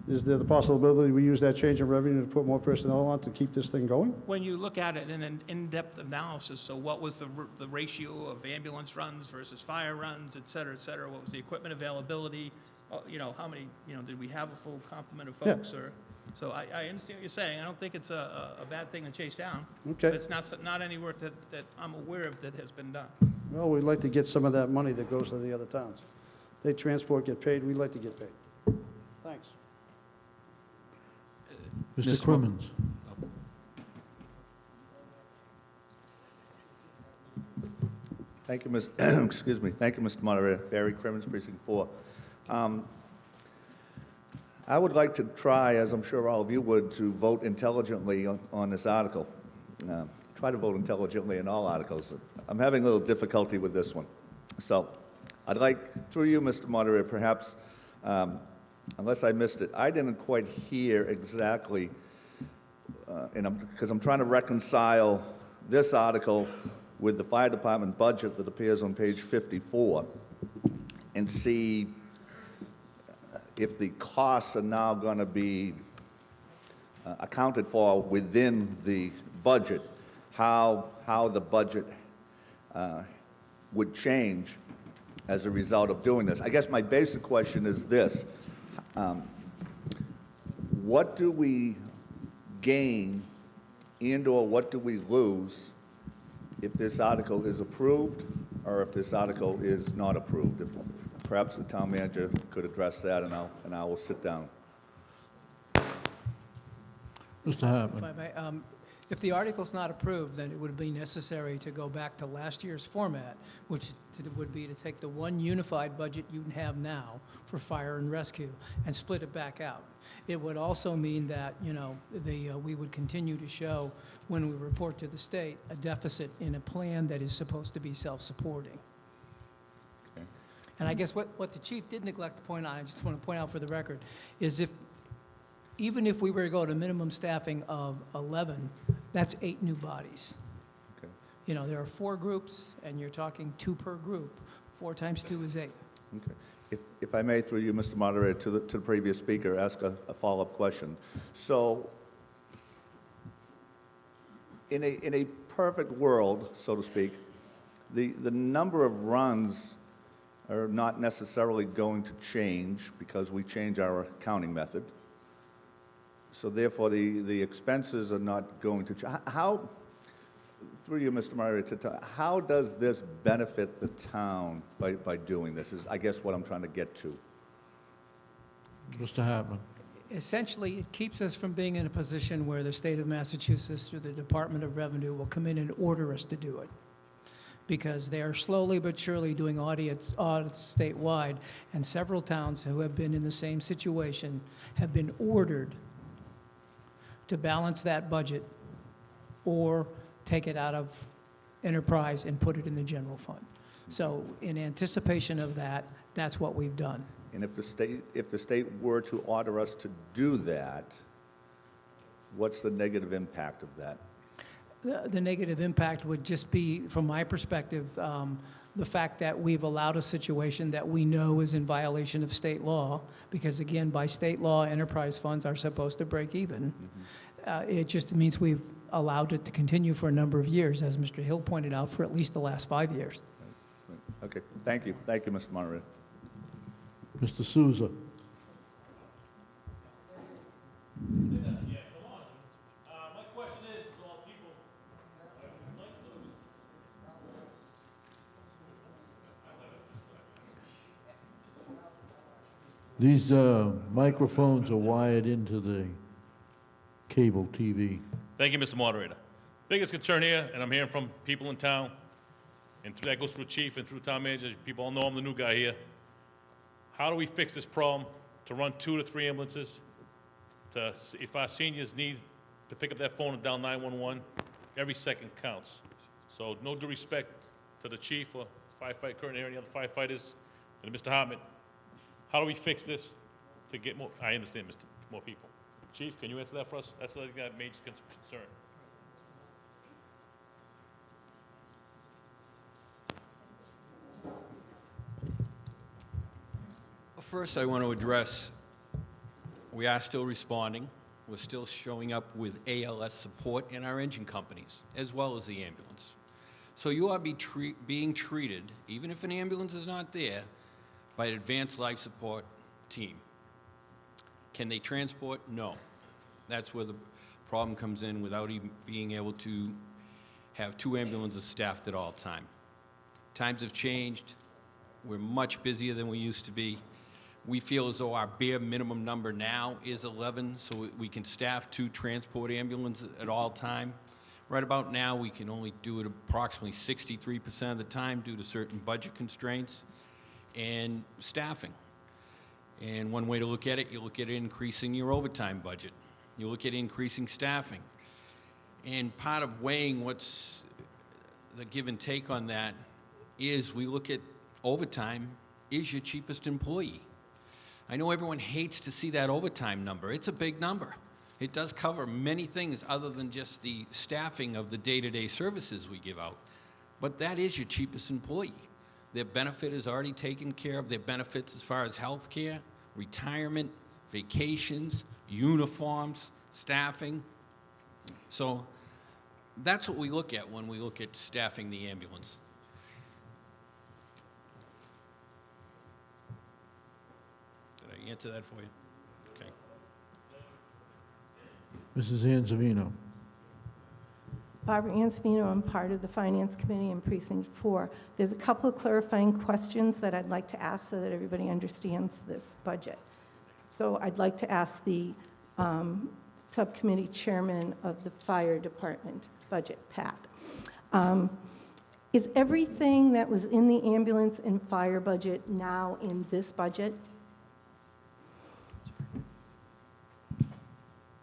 is there the possibility we use that change in revenue to put more personnel on to keep this thing going? When you look at it in an in-depth analysis, so what was the ratio of ambulance runs versus fire runs, et cetera, what was the equipment availability, how many, did we have a full complement of folks? Yeah. Or so I understand what you're saying. I don't think it's a bad thing to chase down. Okay. But it's not any work that I'm aware of that has been done. Well, we'd like to get some of that money that goes to the other towns. They transport, get paid, we'd like to get paid. Thanks. Mr. Crimmins. Thank you, excuse me. Thank you, Mr. Moderator. Barry Crimmins, Precinct 4. I would like to try, as I'm sure all of you would, to vote intelligently on this article. Try to vote intelligently in all articles. I'm having a little difficulty with this one. So I'd like, through you, Mr. Moderator, perhaps, unless I missed it, I didn't quite hear exactly, because I'm trying to reconcile this article with the fire department budget that appears on page 54 and see if the costs are now going to be accounted for within the budget, how the budget would change as a result of doing this. I guess my basic question is this. What do we gain and/or what do we lose if this article is approved or if this article is not approved? If perhaps the town manager could address that, and I will sit down. Mr. Hartman. If I may, if the article's not approved, then it would be necessary to go back to last year's format, which would be to take the one unified budget you have now for fire and rescue and split it back out. It would also mean that, you know, we would continue to show, when we report to the state, a deficit in a plan that is supposed to be self-supporting. Okay. And I guess what the chief did neglect to point out, I just want to point out for the record, is even if we were to go to minimum staffing of 11, that's 8 new bodies. Okay. You know, there are 4 groups, and you're talking 2 per group. 4 times 2 is 8. Okay. If I may, through you, Mr. Moderator, to the previous speaker, ask a follow-up question. So, in a perfect world, so to speak, the number of runs are not necessarily going to change because we change our accounting method. So therefore, the expenses are not going to change. How, through you, Mr. Moderator, how does this benefit the town by doing this, is I guess what I'm trying to get to. Mr. Hartman. Essentially, it keeps us from being in a position where the state of Massachusetts, through the Department of Revenue, will come in and order us to do it. Because they are slowly but surely doing audits statewide, and several towns who have been in the same situation have been ordered to balance that budget or take it out of enterprise and put it in the general fund. So in anticipation of that, that's what we've done. And if the state were to order us to do that, what's the negative impact of that? The negative impact would just be, from my perspective, the fact that we've allowed a situation that we know is in violation of state law, because again, by state law, enterprise funds are supposed to break even. It just means we've allowed it to continue for a number of years, as Mr. Hill pointed out, for at least the last 5 years. Okay, thank you. Thank you, Mr. Moderator. Mr. Souza. These microphones are wired into the cable TV. Thank you, Mr. Moderator. Biggest concern here, and I'm hearing from people in town, and that goes through chief and through town manager, people all know I'm the new guy here. How do we fix this problem to run 2 to 3 ambulances? If our seniors need to pick up that phone and dial 911, every second counts. So no due respect to the chief or firefighter Kurt or any other firefighters, and Mr. Hartman, how do we fix this to get more? I understand, more people. Chief, can you answer that for us? That's a major concern. First, I want to address, we are still responding. We're still showing up with ALS support in our engine companies, as well as the ambulance. So you are being treated, even if an ambulance is not there, by an advanced life support team. Can they transport? No. That's where the problem comes in, without even being able to have 2 ambulances staffed at all time. Times have changed. We're much busier than we used to be. We feel as though our bare minimum number now is 11, so we can staff 2 transport ambulances at all time. Right about now, we can only do it approximately 63% of the time due to certain budget constraints and staffing. And one way to look at it, you look at increasing your overtime budget. You look at increasing staffing. And part of weighing what's the give and take on that is we look at overtime is your cheapest employee. I know everyone hates to see that overtime number. It's a big number. It does cover many things other than just the staffing of the day-to-day services we give out. But that is your cheapest employee. Their benefit is already taken care of. Their benefits as far as health care, retirement, vacations, uniforms, staffing. So that's what we look at when we look at staffing the ambulance. Did I answer that for you? Okay. Mrs. Anzavino. Barbara Anspino, I'm part of the Finance Committee in Precinct 4. There's a couple of clarifying questions that I'd like to ask so that everybody understands this budget. So I'd like to ask the subcommittee chairman of the Fire Department budget, Pat. Is everything that was in the ambulance and fire budget now in this budget?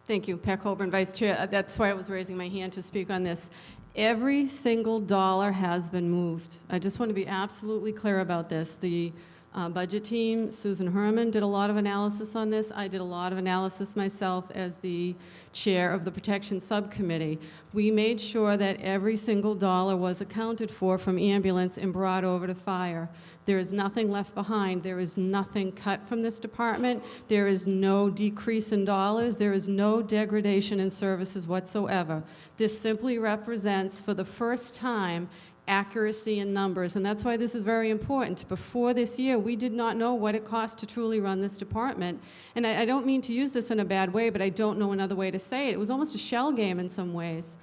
Thank you, Pat Colburn, Vice Chair. That's why I was raising my hand to speak on this. Every single dollar has been moved. I just want to be absolutely clear about this. The budget team, Susan Herman, did a lot of analysis on this. I did a lot of analysis myself as the chair of the Protection Subcommittee. We made sure that every single dollar was accounted for from ambulance and brought over to fire. There is nothing left behind. There is nothing cut from this department. There is no decrease in dollars. There is no degradation in services whatsoever. This simply represents, for the first time, accuracy in numbers, and that's why this is very important. Before this year, we did not know what it cost to truly run this department, and I don't mean to use this in a bad way, but I don't know another way to say it. It was almost a shell game in some ways.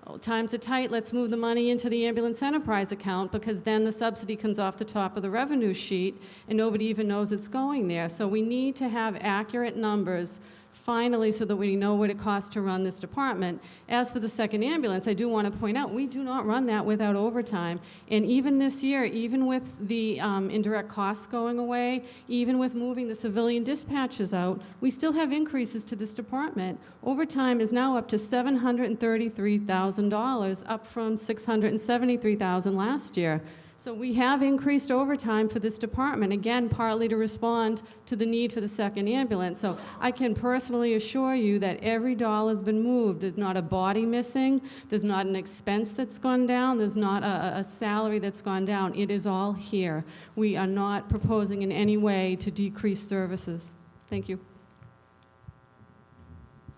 Well, times are tight, let's move the money into the ambulance enterprise account, because then the subsidy comes off the top of the revenue sheet, and nobody even knows it's going there. So we need to have accurate numbers finally, so that we know what it costs to run this department. As for the second ambulance, I do want to point out, we do not run that without overtime. And even this year, even with the indirect costs going away, even with moving the civilian dispatches out, we still have increases to this department. Overtime is now up to $733,000, up from $673,000 last year. So we have increased overtime for this department, again, partly to respond to the need for the second ambulance. So I can personally assure you that every dollar's been moved. There's not a body missing. There's not an expense that's gone down. There's not a salary that's gone down. It is all here. We are not proposing in any way to decrease services. Thank you.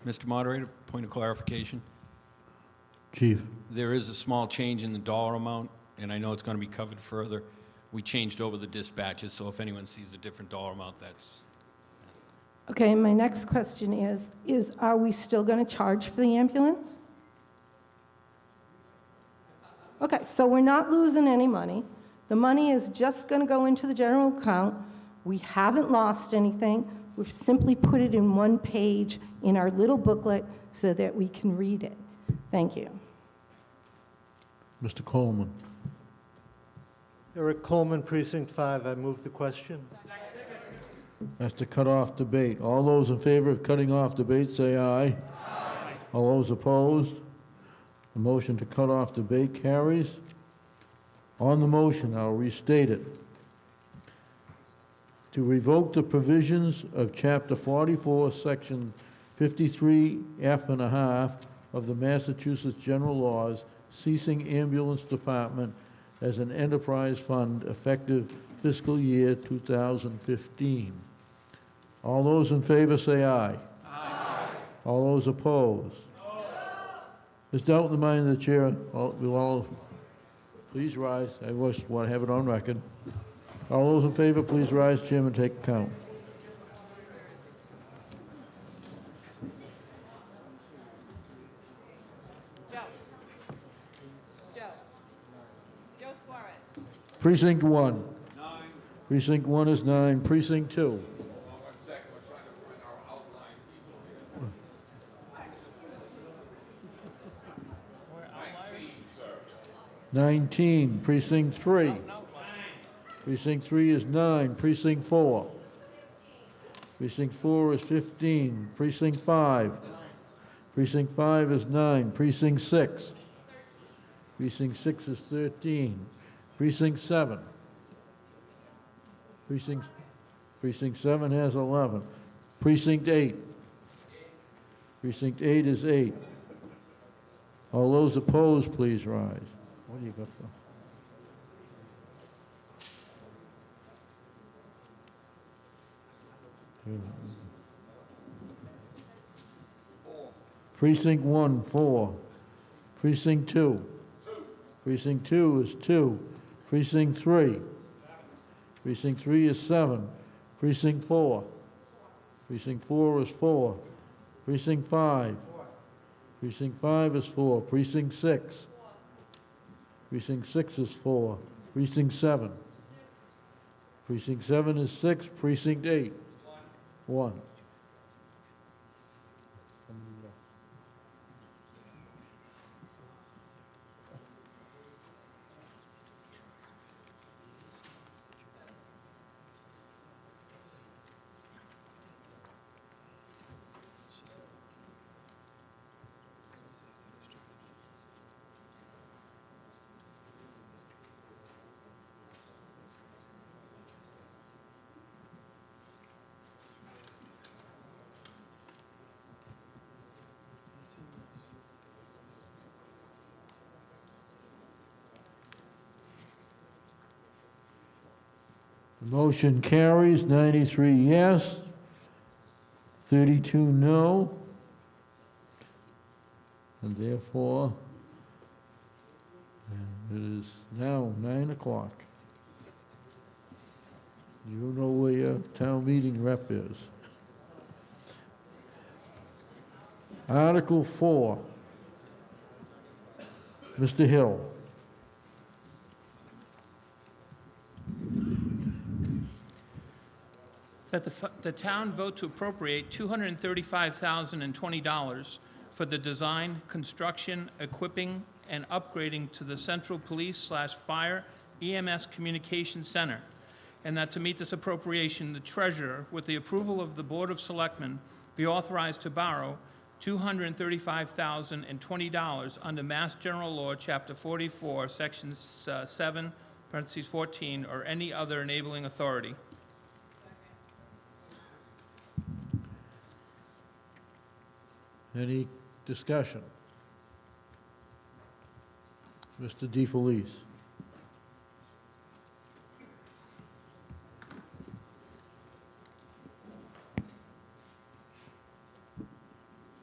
Mr. Moderator, point of clarification. Chief. There is a small change in the dollar amount, and I know it's going to be covered further. We changed over the dispatches, so if anyone sees a different dollar amount, that's... Okay, my next question is are we still going to charge for the ambulance? Okay, so we're not losing any money. The money is just going to go into the general account. We haven't lost anything. We've simply put it in one page in our little booklet so that we can read it. Thank you. Mr. Coleman. Eric Coleman, Precinct 5. I move the question. That's to cut off debate. All those in favor of cutting off debate, say aye. Aye. All those opposed? The motion to cut off debate carries. On the motion, I'll restate it. To revoke the provisions of Chapter 44, Section 53F and a half of the Massachusetts General Laws, ceasing ambulance department as an enterprise fund effective fiscal year 2015. All those in favor say aye. Aye. All those opposed? No. There's doubt in the mind of the chair. We'll all please rise. I want to have it on record. All those in favor, please rise. Chairman, take account. Precinct 1. 9. Precinct 1 is 9. Precinct 2. 19. Precinct 3. Precinct 3 is 9. Precinct 4. Precinct 4 is 15. Precinct 5. Precinct 5 is 9. Precinct 6. Precinct 6 is 13. Precinct 7. Precinct 7 has 11. Precinct 8. Precinct 8 is 8. All those opposed, please rise. What do you got for? Precinct 1, 4. Precinct 2. Precinct 2 is 2. Precinct 3. Precinct 3 is 7. Precinct 4. Precinct 4 is 4. Precinct 5. Precinct 5 is 4. Precinct 6. Precinct 6 is 4. Precinct 7. Precinct 7 is 6. Precinct 8. 1. The motion carries, 93 yes, 32 no, and therefore, it is now 9 o'clock. You know where your town meeting rep is. Article 4. Mr. Hill. That the town vote to appropriate $235,020 for the design, construction, equipping, and upgrading to the Central Police/Fire EMS Communication Center, and that to meet this appropriation, the treasurer, with the approval of the Board of Selectmen, be authorized to borrow $235,020 under Mass General Law, Chapter 44, Section 7, parentheses 14, or any other enabling authority. Any discussion? Mr. DeFelice.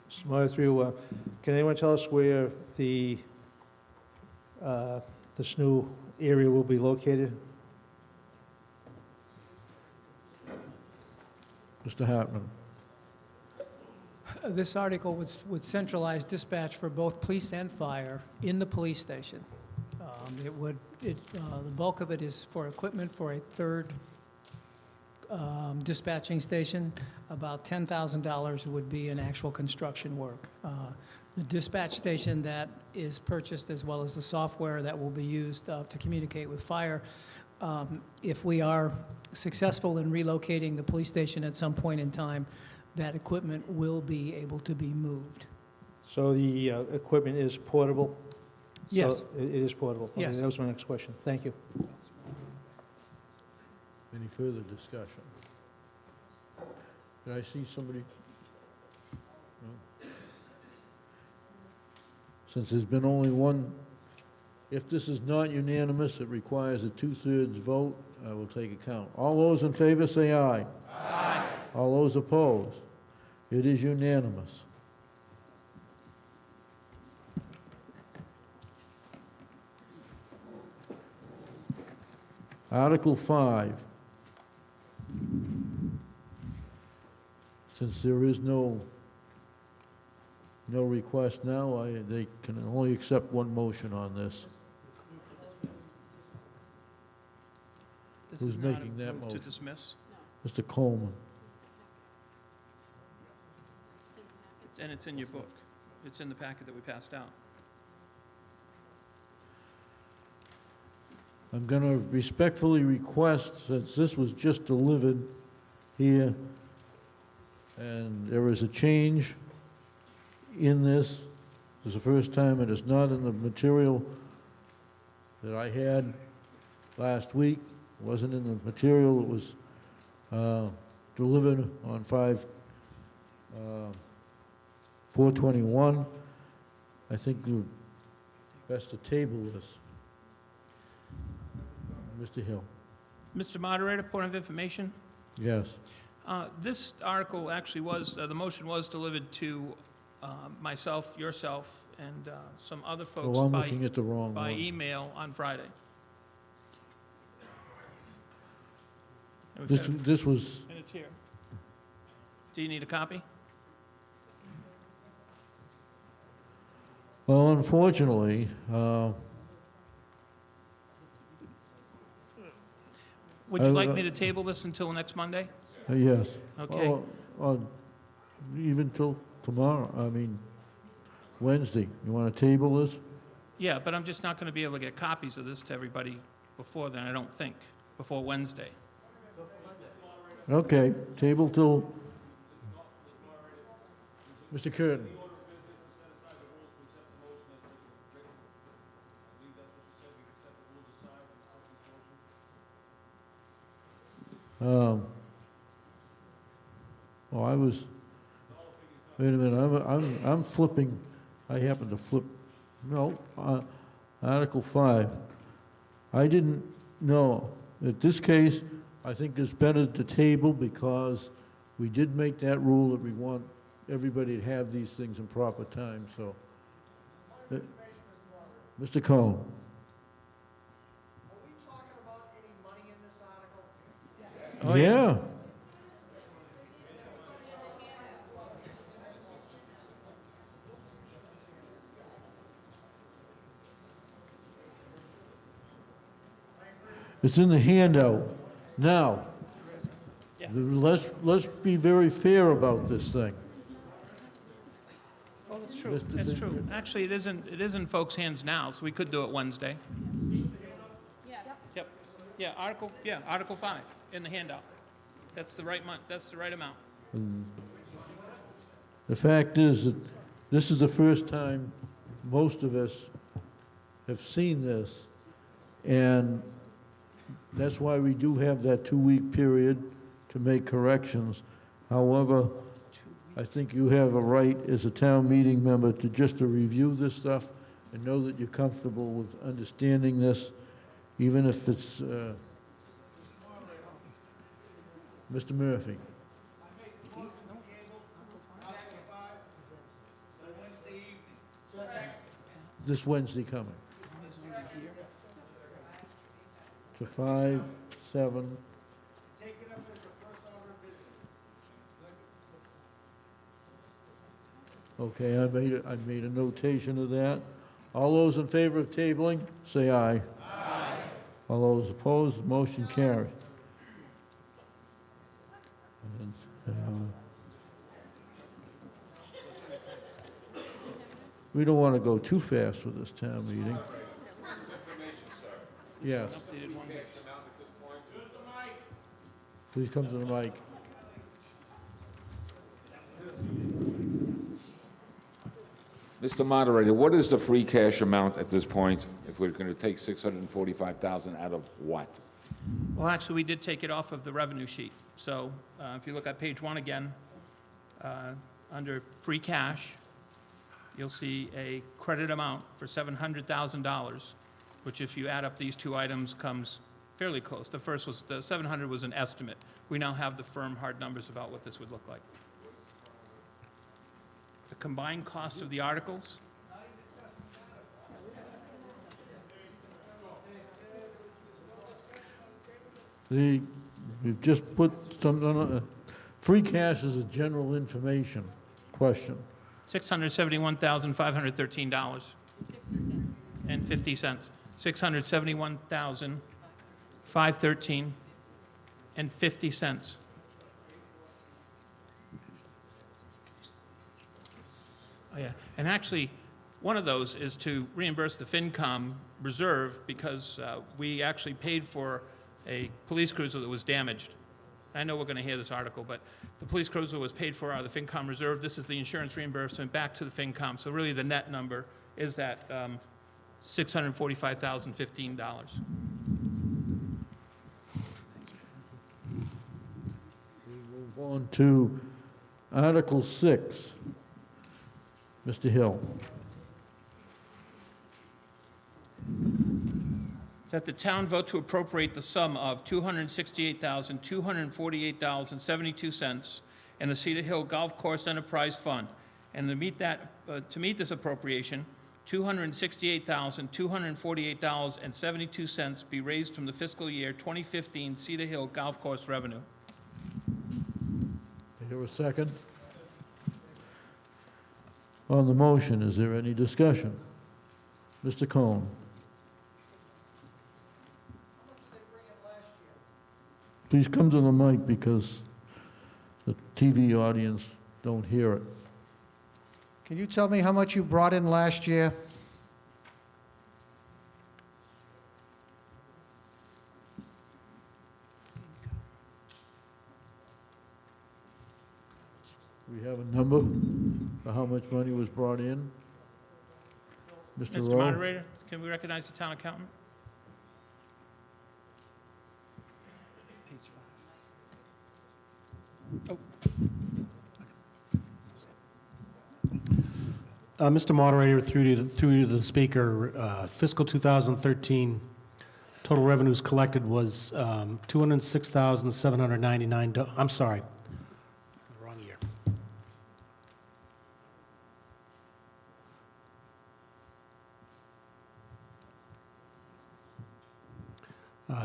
Mr. Meyer, through, can anyone tell us where this new area will be located? Mr. Hartman. This article would centralize dispatch for both police and fire in the police station. The bulk of it is for equipment for a third dispatching station. About $10,000 would be in actual construction work. The dispatch station that is purchased, as well as the software that will be used to communicate with fire, if we are successful in relocating the police station at some point in time, that equipment will be able to be moved. So the equipment is portable? Yes. So it is portable? Okay, Yes. that was my next question. Thank you. Any further discussion? Did I see somebody? No? Since there's been only one, if this is not unanimous, it requires a 2/3 vote. I will take account. All those in favor say aye. Aye. All those opposed? It is unanimous. Article 5. Since there is no request now, they can only accept one motion on this. This Who's is not making a that move motion? to dismiss, Mr. Coleman. and it's in your book. It's in the packet that we passed out. I'm going to respectfully request, since this was just delivered here, And there is a change in this. This is the first time it is not in the material that I had last week. It wasn't in the material that was delivered on 4/21. I think the best to table this. Mr. Hill. Mr. Moderator, point of information. Yes. This article actually was, the motion was delivered to myself, yourself, and some other folks Oh, I'm looking at the wrong by one. email on Friday. And we've got- This was, And it's here. Do you need a copy? well, unfortunately, Would you like me to table this until next Monday? yes. Okay. Or even till tomorrow, I mean, Wednesday. You want to table this? Yeah, but I'm just not going to be able to get copies of this to everybody before then, I don't think, before Wednesday. Okay, table till, Mr. Curtin. Well, I was, wait a minute, I'm flipping, I happen to flip, no, Article 5. I didn't know. In this case, I think it's better to table because we did make that rule that we want everybody to have these things in proper time, so. Mr. Cohen. Oh, Yeah. It's in the handout. Now, let's be very fair about this thing. Oh, that's true, that's true. Actually, it is in folks' hands now, so we could do it Wednesday. Yep, yeah, Article 5, in the handout. That's the right month, that's the right amount. And the fact is that this is the first time most of us have seen this, and that's why we do have that 2-week period to make corrections. However, I think you have a right as a town meeting member to just to review this stuff and know that you're comfortable with understanding this, even if it's, Mr. Murphy. This Wednesday coming. To 5/7. Okay, I made a notation of that. All those in favor of tabling, say aye. Aye. All those opposed, motion carried. And, we don't want to go too fast with this town meeting. Yes. Please come to the mic. Mr. Moderator, what is the free cash amount at this point if we're going to take $645,000 out of what? Well, actually, we did take it off of the revenue sheet. So if you look at page 1 again, under free cash, you'll see a credit amount for $700,000, which if you add up these two items comes fairly close. The first was, the 700 was an estimate. We now have the firm hard numbers about what this would look like. The combined cost of the articles, We've just put some, free cash is a general information question. $671,513.50. $671,513.50. Oh, yeah. And actually, one of those is to reimburse the FinCom reserve because we actually paid for a police cruiser that was damaged. I know we're going to hear this article, but the police cruiser was paid for out of the FinCom reserve. This is the insurance reimbursement back to the FinCom. So really, the net number is that $645,015. We move on to Article 6. Mr. Hill. That the town vote to appropriate the sum of $268,248.72 in the Cedar Hill Golf Course Enterprise Fund, and to meet this appropriation, $268,248.72 be raised from the fiscal year 2015 Cedar Hill Golf Course revenue. I hear a second. On the motion, is there any discussion? Mr. Cohn. Please come to the mic because the TV audience don't hear it. Can you tell me how much you brought in last year? We have a number for how much money was brought in? Mr. Mr. Rowe? Moderator, can we recognize the town accountant? Mr. Moderator, through you to the Speaker, fiscal 2013, total revenues collected was $206,799. I'm sorry, wrong year.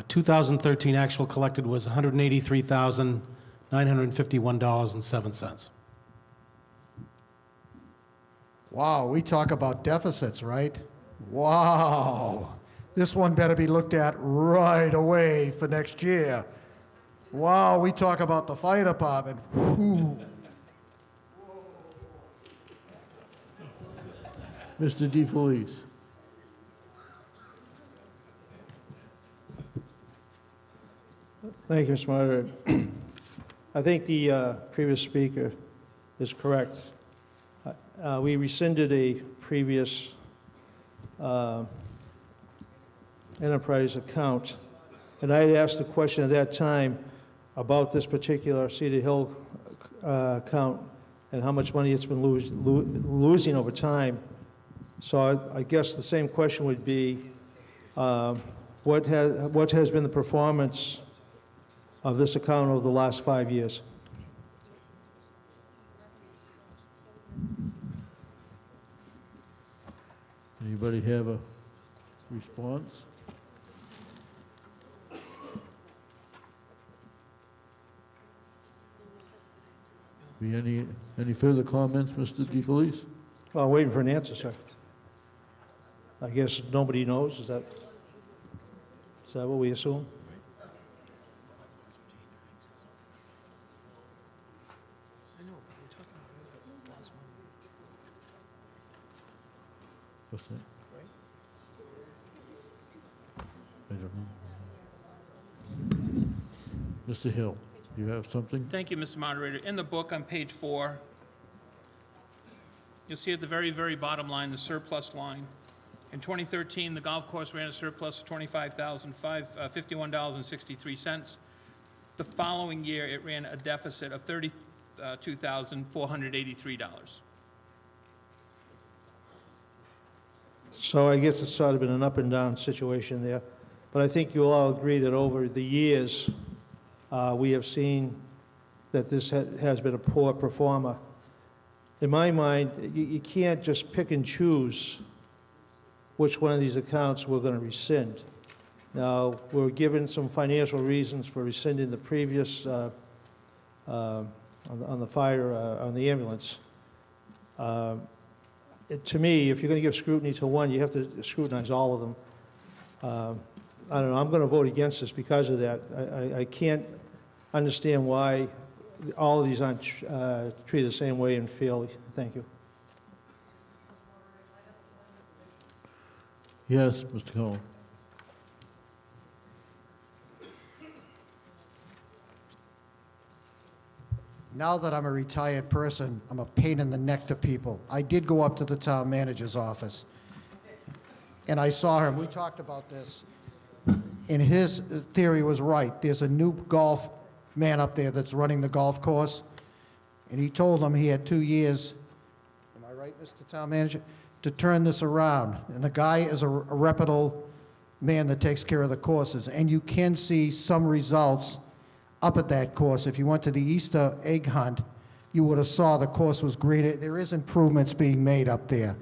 2013 actual collected was $183,951.07. Wow, we talk about deficits, right? Wow. This one better be looked at right away for next year. Wow, we talk about the fire department. Whew. Mr. DeFelice. Thank you, Mr. Moderator. I think the previous speaker is correct. We rescinded a previous enterprise account, and I had asked a question at that time about this particular Cedar Hill account and how much money it's been losing over time. So I guess the same question would be, what has been the performance of this account over the last 5 years? Anybody have a response? Be any further comments, Mr. DeFelice? Well, I'm waiting for an answer, sir. I guess nobody knows. Is that what we assume? What's that? I don't know. Mr. Hill, you have something? Thank you, Mr. Moderator. In the book on page 4, you'll see at the very, very bottom line, the surplus line. In 2013, the golf course ran a surplus of $25,051.63. The following year, it ran a deficit of $32,483. So I guess it's sort of been an up and down situation there. But I think you'll all agree that over the years, we have seen that this has been a poor performer. In my mind, you can't just pick and choose which one of these accounts we're going to rescind. Now, we're given some financial reasons for rescinding the previous, on the fire, on the ambulance. To me, if you're going to give scrutiny to one, you have to scrutinize all of them. I don't know, I'm going to vote against this because of that. I can't understand why all of these aren't treated the same way and fairly. Thank you. Yes, Mr. Cohen. now that I'm a retired person, I'm a pain in the neck to people. I did go up to the town manager's office, and I saw him. We talked about this, and his theory was right. There's a new golf man up there that's running the golf course, and he told him he had 2 years, am I right, Mr. Town Manager, to turn this around. And the guy is a reputable man that takes care of the courses, and you can see some results up at that course. If you went to the Easter egg hunt, you would have saw the course was greener. There is improvements being made up there.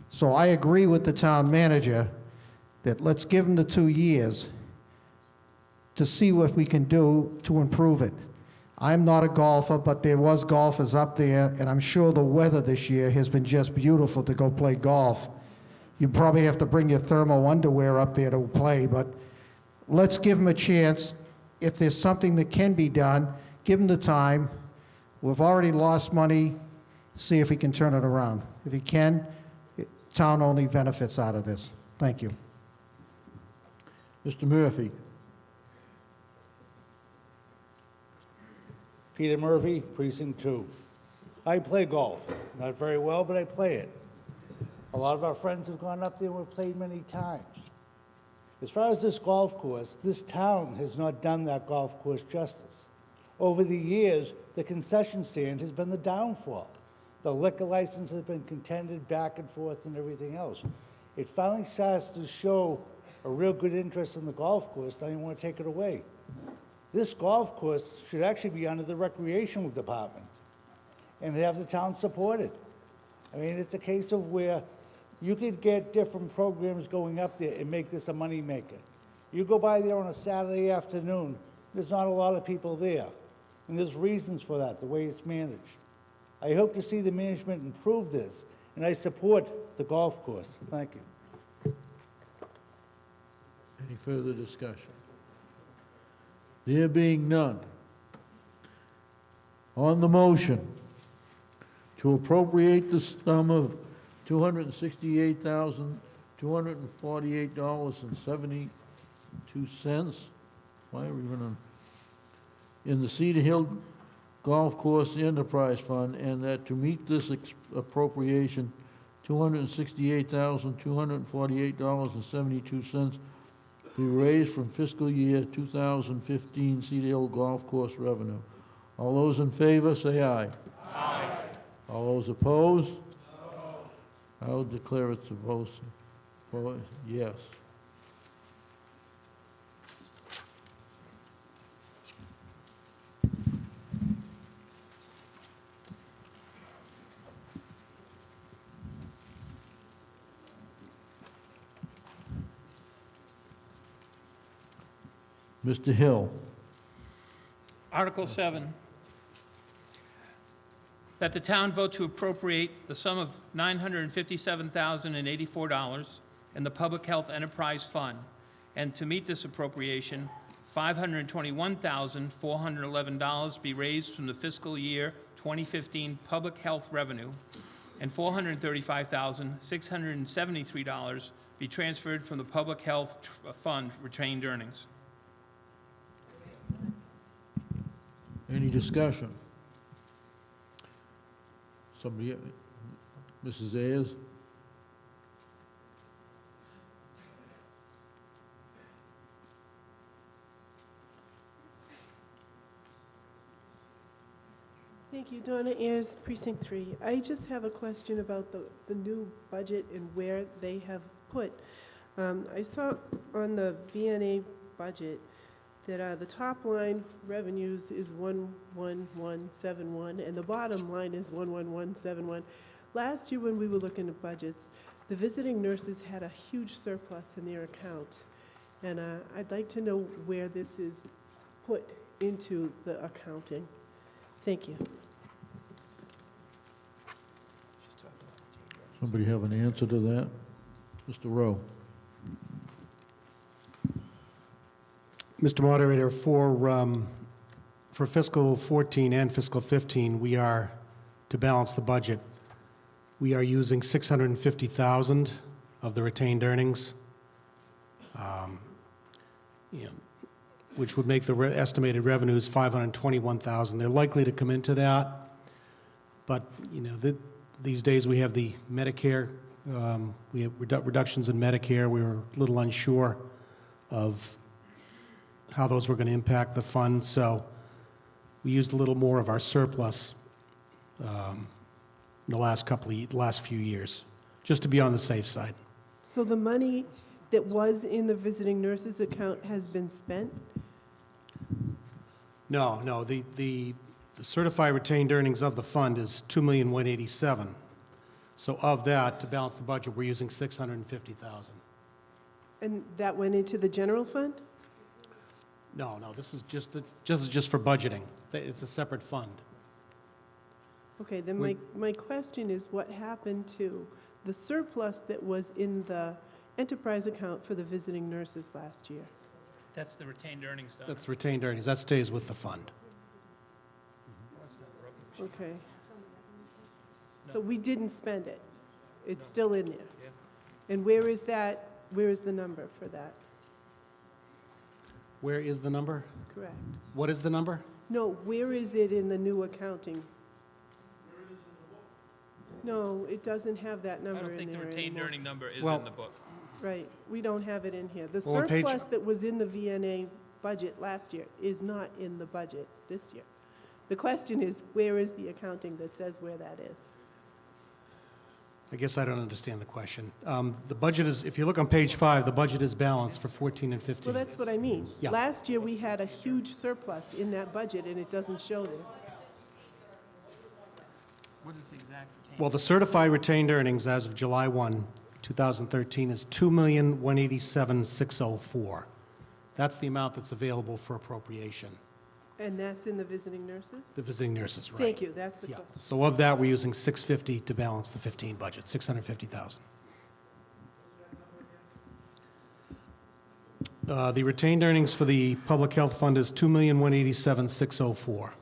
So I agree with the town manager that let's give him the 2 years to see what we can do to improve it. I'm not a golfer, but there was golfers up there, and I'm sure the weather this year has been just beautiful to go play golf. You probably have to bring your thermal underwear up there to play, but let's give him a chance. If there's something that can be done, give him the time. We've already lost money. See if he can turn it around. If he can, town only benefits out of this. Thank you. Mr. Murphy. Peter Murphy, Precinct 2. I play golf. Not very well, but I play it. A lot of our friends have gone up there and we've played many times. As far as this golf course, this town has not done that golf course justice. Over the years, the concession stand has been the downfall. The liquor license has been contended back and forth and everything else. It finally starts to show a real good interest in the golf course. Now you want to take it away. This golf course should actually be under the recreational department and have the town support it. I mean, it's a case of where you could get different programs going up there and make this a moneymaker. You go by there on a Saturday afternoon, there's not a lot of people there. And there's reasons for that, the way it's managed. I hope to see the management improve this, and I support the golf course. Thank you. Any further discussion? There being none. On the motion to appropriate the sum of $268,248.72. Why are we running? In the Cedar Hill Golf Course Enterprise Fund, and that to meet this appropriation, $268,248.72 be raised from fiscal year 2015 Cedar Hill Golf Course revenue. All those in favor, say aye. Aye. All those opposed? No. I'll declare it's a vote for yes. Mr. Hill. Article 7, that the town vote to appropriate the sum of $957,084 in the Public Health Enterprise Fund, and to meet this appropriation, $521,411 be raised from the fiscal year 2015 public health revenue, and $435,673 be transferred from the Public Health Fund retained earnings. Any discussion? Somebody, Mrs. Ayers? Thank you, Donna Ayers, Precinct 3. I just have a question about the new budget and where they have put. I saw on the VNA budget that the top line revenues is 11171 and the bottom line is 11171. Last year when we were looking at budgets, the visiting nurses had a huge surplus in their account. And I'd like to know where this is put into the accounting. Thank you. Somebody have an answer to that? Mr. Rowe. Mr. Moderator, for fiscal 14 and fiscal 15, we are, to balance the budget, we are using $650,000 of the retained earnings. You know, which would make the estimated revenues $521,000. They're likely to come into that, but, you know, these days we have the Medicare, we have reductions in Medicare. We were a little unsure of how those were going to impact the fund, so we used a little more of our surplus in the last few years, just to be on the safe side. So the money that was in the visiting nurses account has been spent? No, the certified retained earnings of the fund is $2,187,000. So of that, to balance the budget, we're using $650,000. And that went into the general fund? No, this is just for budgeting. It's a separate fund. Okay, then my question is, what happened to the surplus that was in the enterprise account for the visiting nurses last year? That's the retained earnings, Donna. That's retained earnings. That stays with the fund. Okay. So we didn't spend it? It's still in there? And where is that, where is the number for that? Where is the number? Correct. What is the number? No, where is it in the new accounting? No, it doesn't have that I number don't in think the there retained anymore. earning number is Well- in the book. Right, we don't have it in here. The Well, on page- surplus that was in the VNA budget last year is not in the budget this year. The question is, where is the accounting that says where that is? I guess I don't understand the question. The budget is, if you look on page 5, the budget is balanced for 14 and 15. Well, that's what I mean. Yeah. Last year, we had a huge surplus in that budget, and it doesn't show there. What is the exact retained? Well, the certified retained earnings as of July 1, 2013 is $2,187,604. That's the amount that's available for appropriation. And that's in the visiting nurses? The visiting nurses, right? Thank you, that's the Yeah. question. So of that, we're using 650 to balance the 15 budget, 650,000. The retained earnings for the public health fund is $2,187,604.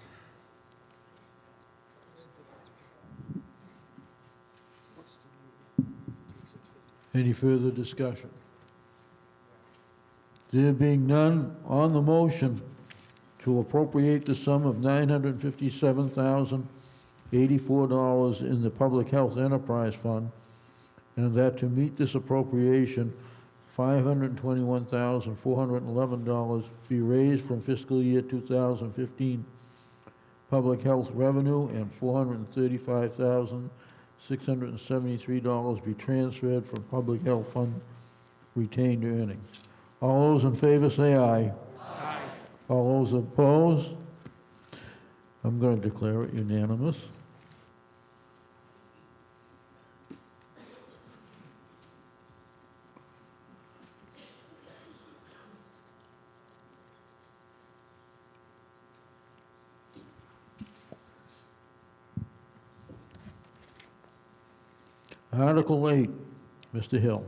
Any further discussion? There being none, on the motion to appropriate the sum of $957,084 in the Public Health Enterprise Fund, and that to meet this appropriation, $521,411 be raised from fiscal year 2015 public health revenue, and $435,673 be transferred from public health fund retained earnings. All those in favor say aye. Aye. All those opposed? I'm going to declare it unanimous. Article 8, Mr. Hill.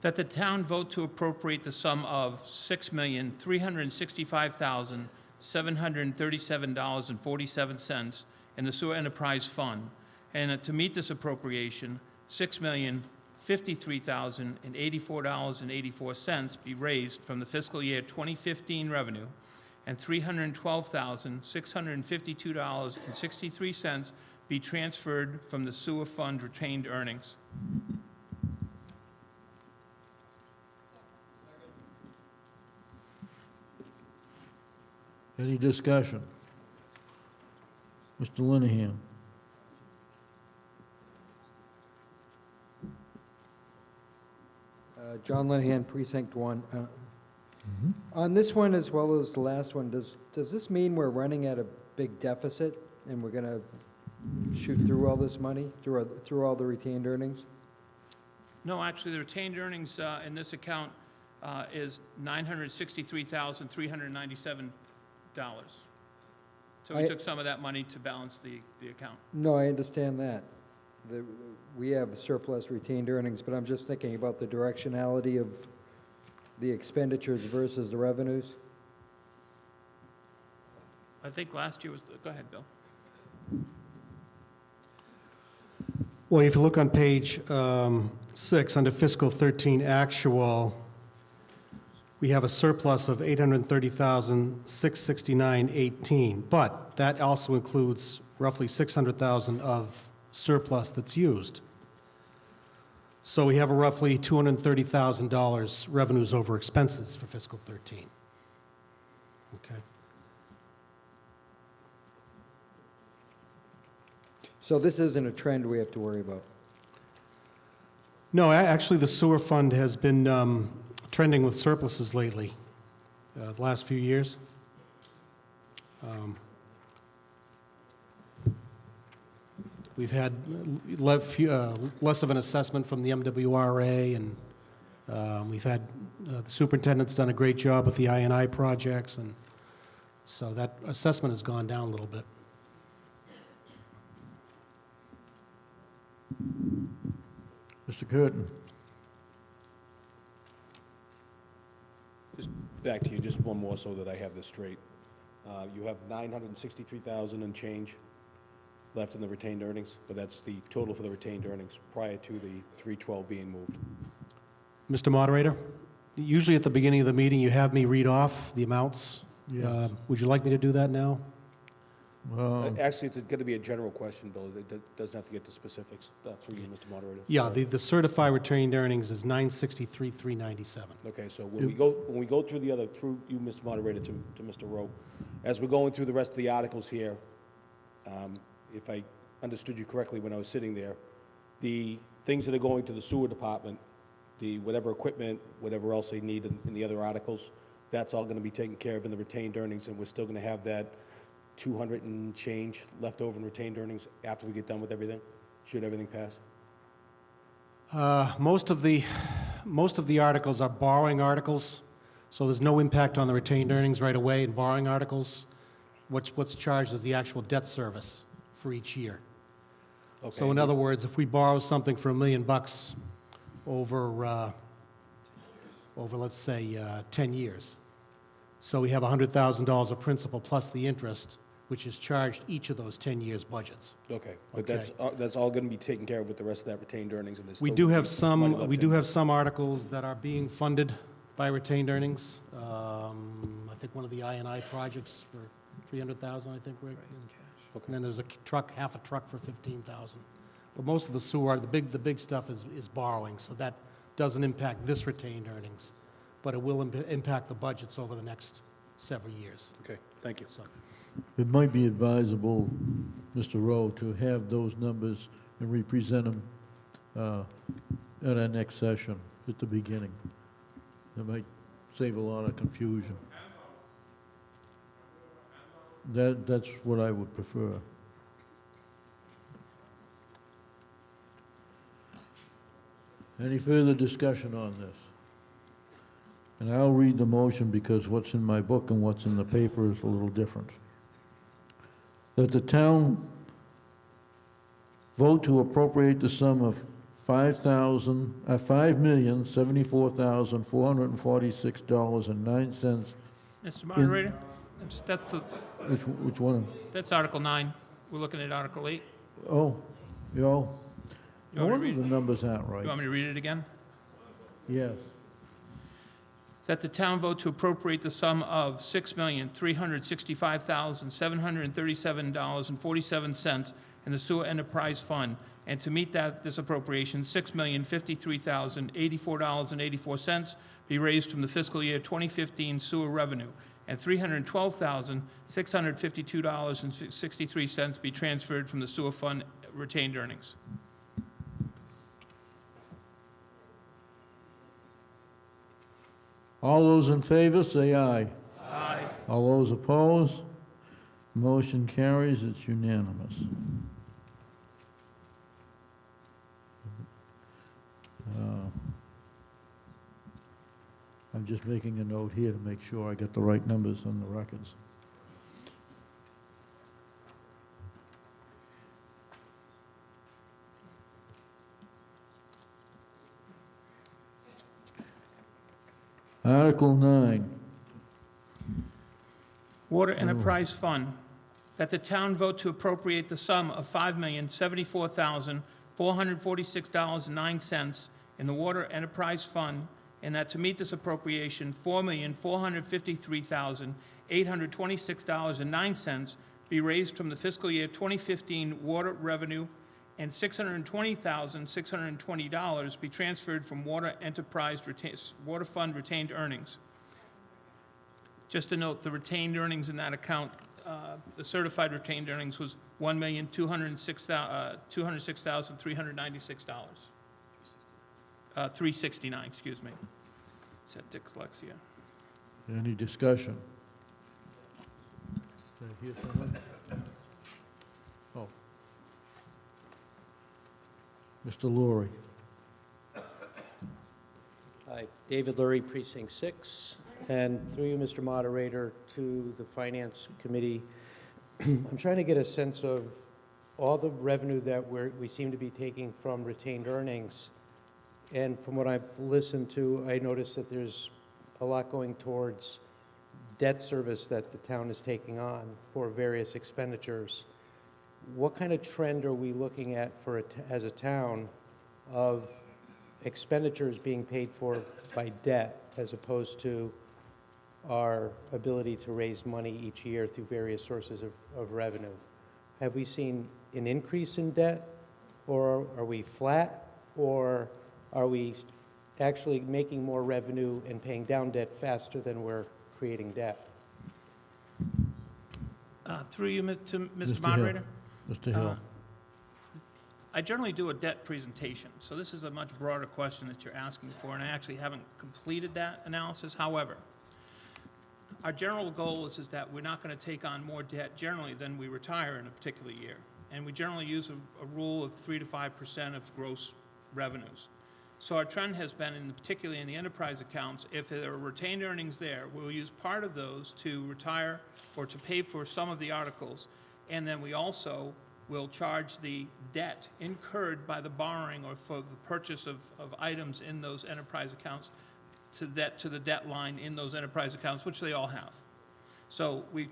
That the town vote to appropriate the sum of $6,365,737.47 in the Sewer Enterprise Fund, and to meet this appropriation, $6,053,084.84 be raised from the fiscal year 2015 revenue, and $312,652.63 be transferred from the sewer fund retained earnings. Any discussion? Mr. Linehan. John Linehan, Precinct 1. On this one, as well as the last one, does this mean we're running at a big deficit and we're going to shoot through all this money, through all the retained earnings? No, actually, the retained earnings in this account is $963,397. So we took some of that money to balance the account. No, I understand that. We have surplus retained earnings, but I'm just thinking about the directionality of the expenditures versus the revenues. I think last year was, go ahead, Bill. Well, if you look on page 6, under fiscal 13 actual, we have a surplus of $830,669.18, but that also includes roughly $600,000 of surplus that's used. So we have a roughly $230,000 revenues over expenses for fiscal 13. Okay. So this isn't a trend we have to worry about? No, actually, the sewer fund has been trending with surpluses lately, the last few years. We've had less of an assessment from the MWRA, and we've had, the superintendent's done a great job with the I&I projects, and so that assessment has gone down a little bit. Mr. Curtin? Just back to you, just one more so that I have this straight. You have 963,000 and change left in the retained earnings, but that's the total for the retained earnings prior to the 312 being moved. Mr. Moderator, usually at the beginning of the meeting, you have me read off the amounts. Yes. Would you like me to do that now? Actually, it's going to be a general question, Bill. It doesn't have to get to specifics. Through you, Mr. Moderator. Yeah, the certified retained earnings is 963,397. Okay, so when we go through the other, through you, Mr. Moderator, to Mr. Rowe, as we're going through the rest of the articles here, if I understood you correctly when I was sitting there, the things that are going to the sewer department, the whatever equipment, whatever else they need in the other articles, that's all going to be taken care of in the retained earnings, and we're still going to have that 200 and change left over in retained earnings after we get done with everything, should everything pass? Most of the articles are borrowing articles, so there's no impact on the retained earnings right away in borrowing articles. What's charged is the actual debt service for each year. Okay. So in other words, if we borrow something for $1 million over let's say 10 years, so we have $100,000 of principal plus the interest, which is charged each of those 10 years' budgets. Okay, but Okay. that's all going to be taken care of with the rest of that retained earnings, and there's We still do have money left in. some articles that are being funded by retained earnings. I think one of the I&I projects for $300,000, I think, Rick. Okay. And then there's a truck, half a truck for $15,000. But most of the sewer, the big stuff is borrowing, so that doesn't impact this retained earnings, but it will impact the budgets over the next several years. Okay, thank you. So, It might be advisable, Mr. Rowe, to have those numbers and represent them at our next session at the beginning. That might save a lot of confusion. That's what I would prefer. Any further discussion on this? And I'll read the motion because what's in my book and what's in the paper is a little different. That the town vote to appropriate the sum of $5,074,446.09. Mr. Moderator, that's the, Which one? that's Article 9. We're looking at Article 8. Oh, You no want me to wonder read the numbers aren't right. You want me to read it again? Yes. That the town vote to appropriate the sum of $6,365,737.47 in the Sewer Enterprise Fund, and to meet this appropriation, $6,053,084.84 be raised from the fiscal year 2015 sewer revenue, and $312,652.63 be transferred from the sewer fund retained earnings. All those in favor, say aye. Aye. All those opposed? Motion carries, it's unanimous. I'm just making a note here to make sure I get the right numbers on the records. Article 9. Water Enterprise Fund, that the town vote to appropriate the sum of $5,074,446.09 in the Water Enterprise Fund and that to meet this appropriation, $4,453,826.09 be raised from the fiscal year 2015 water revenue, and $620,620 be transferred from water fund retained earnings. Just to note, the retained earnings in that account, the certified retained earnings was $1,206,396. $369, excuse me. Said dyslexia. Any discussion? Did I hear someone? Oh. Mr. Laurie. Hi, David Lurie, Precinct 6, and through you, Mr. Moderator, to the Finance Committee. I'm trying to get a sense of all the revenue that we seem to be taking from retained earnings. And from what I've listened to, I noticed that there's a lot going towards debt service that the town is taking on for various expenditures. What kind of trend are we looking at as a town of expenditures being paid for by debt as opposed to our ability to raise money each year through various sources of revenue? Have we seen an increase in debt, or are we flat, or are we actually making more revenue and paying down debt faster than we're creating debt? Through you, to Mr. Mr. Moderator. Hill. Mr. Hill. I generally do a debt presentation, so this is a much broader question that you're asking for, and I actually haven't completed that analysis. However, our general goal is that we're not going to take on more debt generally than we retire in a particular year. And we generally use a rule of 3 to 5% of gross revenues. So our trend has been, particularly in the enterprise accounts, if there are retained earnings there, we'll use part of those to retire or to pay for some of the articles. And then we also will charge the debt incurred by the borrowing or for the purchase of items in those enterprise accounts to the debt line in those enterprise accounts, which they all have. So we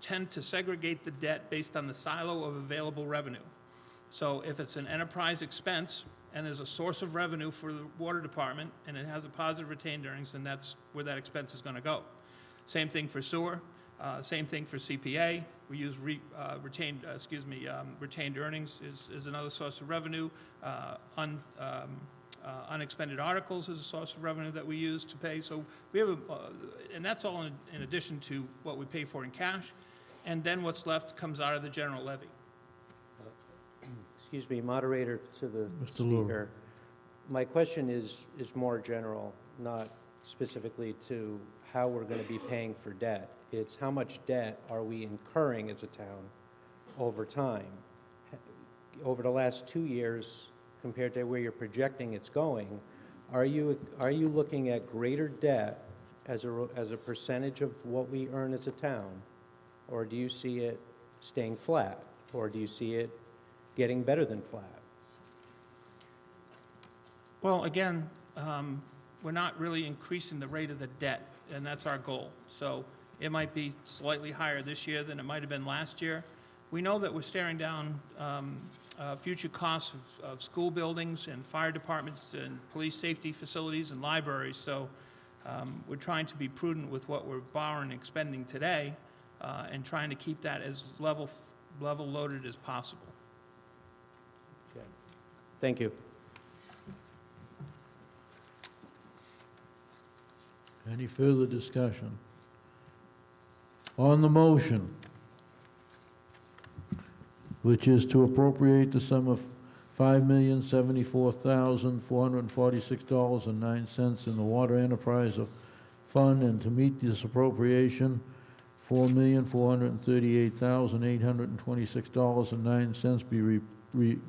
tend to segregate the debt based on the silo of available revenue. So if it's an enterprise expense and there's a source of revenue for the water department and it has a positive retained earnings, then that's where that expense is going to go. Same thing for sewer, same thing for CPA. We use retained earnings is another source of revenue. Unexpended articles is a source of revenue that we use to pay. So we have, and that's all in addition to what we pay for in cash, and then what's left comes out of the general levy. Excuse me, moderator to the Mr. Lurie. speaker. My question is more general, not specifically to how we're going to be paying for debt. It's how much debt are we incurring as a town over time? Over the last 2 years, compared to where you're projecting it's going, are you looking at greater debt as a percentage of what we earn as a town, or do you see it staying flat, or do you see it getting better than flat? Well, again, we're not really increasing the rate of the debt, and that's our goal. So it might be slightly higher this year than it might have been last year. We know that we're staring down future costs of school buildings and fire departments and police safety facilities and libraries. So we're trying to be prudent with what we're borrowing and expending today and trying to keep that as level loaded as possible. Okay. Thank you. Any further discussion? On the motion, which is to appropriate the sum of $5,074,446.09 in the Water Enterprise Fund, and to meet this appropriation, $4,438,826.09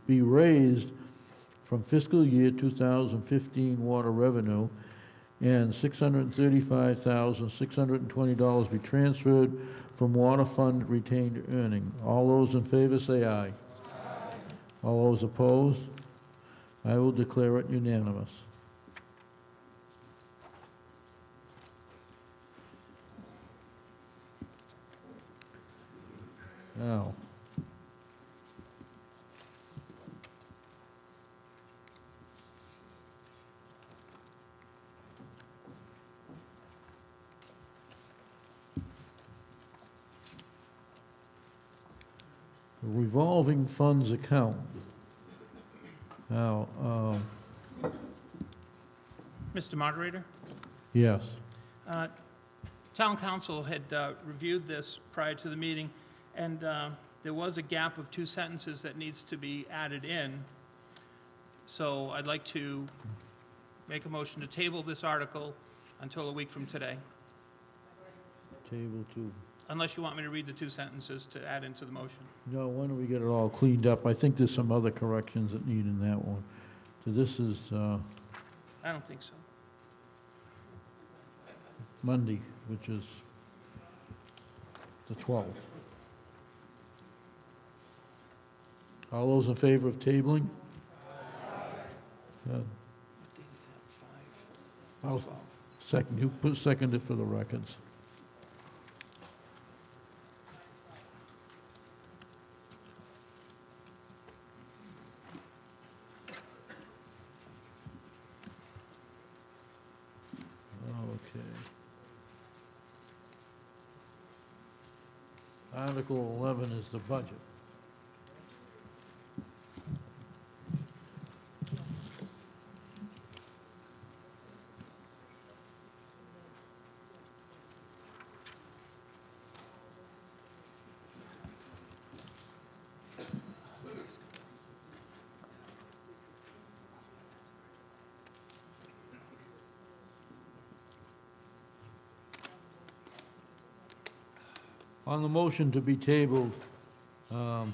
be raised from fiscal year 2015 water revenue, and $635,620 be transferred from water fund retained earning. All those in favor say aye. Aye. All those opposed? I will declare it unanimous. Now, revolving funds account. Now, Mr. Moderator? yes. Town council had reviewed this prior to the meeting, and there was a gap of 2 sentences that needs to be added in. So I'd like to make a motion to table this article until a week from today, Table 2. unless you want me to read the 2 sentences to add into the motion. No, why don't we get it all cleaned up? I think there's some other corrections that need in that one. So this is I don't think so. Monday, which is the 12th. All those in favor of tabling? Good. I'll second, you put seconded for the records. Okay. Article 11 is the budget. On the motion to be tabled, wants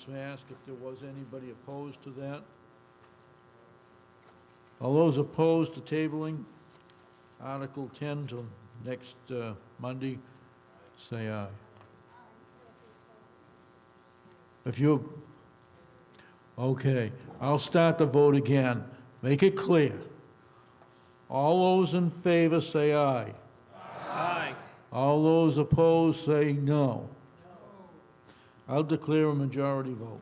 to ask if there was anybody opposed to that? All those opposed to tabling Article 10 till next Monday, say aye. If you, okay, I'll start the vote again. Make it clear. All those in favor say aye. Aye. All those opposed say no. I'll declare a majority vote.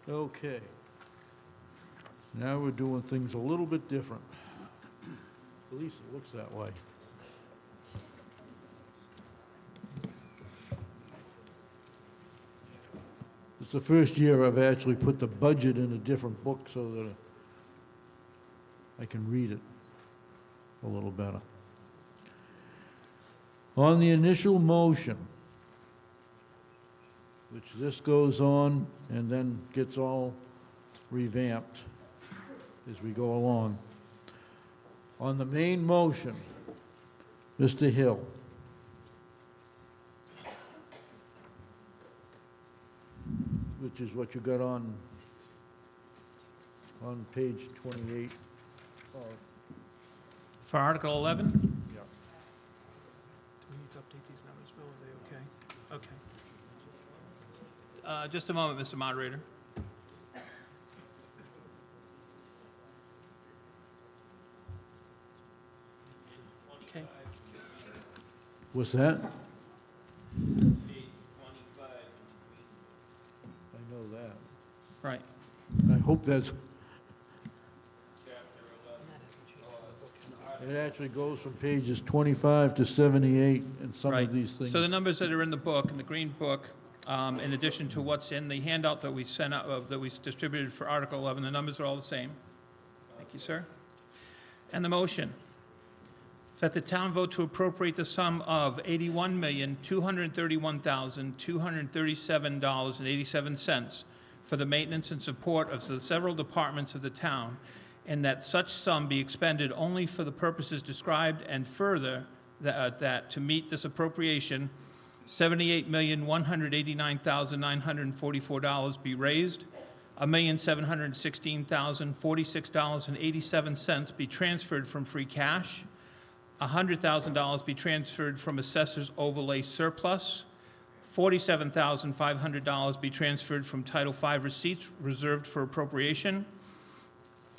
Okay. Now we're doing things a little bit different. At least it looks that way. It's the first year I've actually put the budget in a different book so that I can read it a little better. On the initial motion, which this goes on and then gets all revamped as we go along. On the main motion, Mr. Hill. Which is what you got on page 28. For Article 11? Yeah. Do we need to update these numbers, Bill? Are they okay? Okay. Just a moment, Mr. Moderator. Okay. What's that? I know that. Right. I hope that's... It actually goes from pages 25 to 78 and some Right. of these things. So the numbers that are in the book, in the green book, in addition to what's in the handout that we sent out, that we distributed for Article 11, the numbers are all the same. Thank you, sir. And the motion, that the town vote to appropriate the sum of $81,231,237.87 for the maintenance and support of the several departments of the town, and that such sum be expended only for the purposes described, and further, that to meet this appropriation, $78,189,944 be raised, $1,716,046.87 be transferred from free cash, $100,000 be transferred from assessor's overlay surplus, $47,500 be transferred from Title V receipts reserved for appropriation,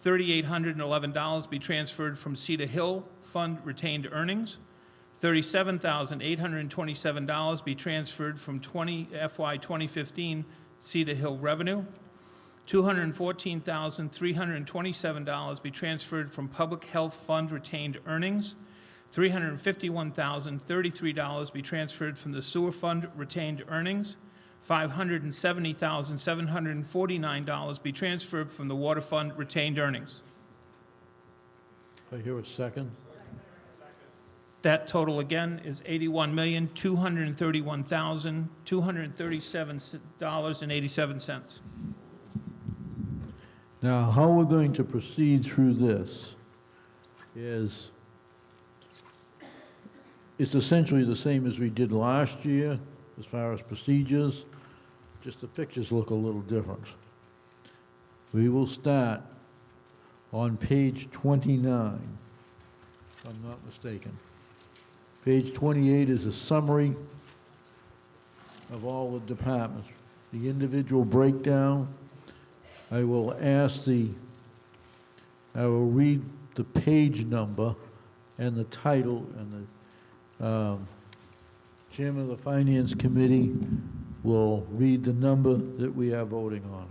$3,811 be transferred from Cedar Hill Fund retained earnings, $37,827 be transferred from FY 2015 Cedar Hill revenue. $214,327 be transferred from Public Health Fund retained earnings. $351,033 be transferred from the Sewer Fund retained earnings. $570,749 be transferred from the Water Fund retained earnings. I hear a second. That total again is $81,231,237.87. Now, how we're going to proceed through this is, it's essentially the same as we did last year as far as procedures, just the pictures look a little different. We will start on page 29, if I'm not mistaken. Page 28 is a summary of all the departments. The individual breakdown, I will read the page number and the title, and the chairman of the Finance Committee will read the number that we are voting on.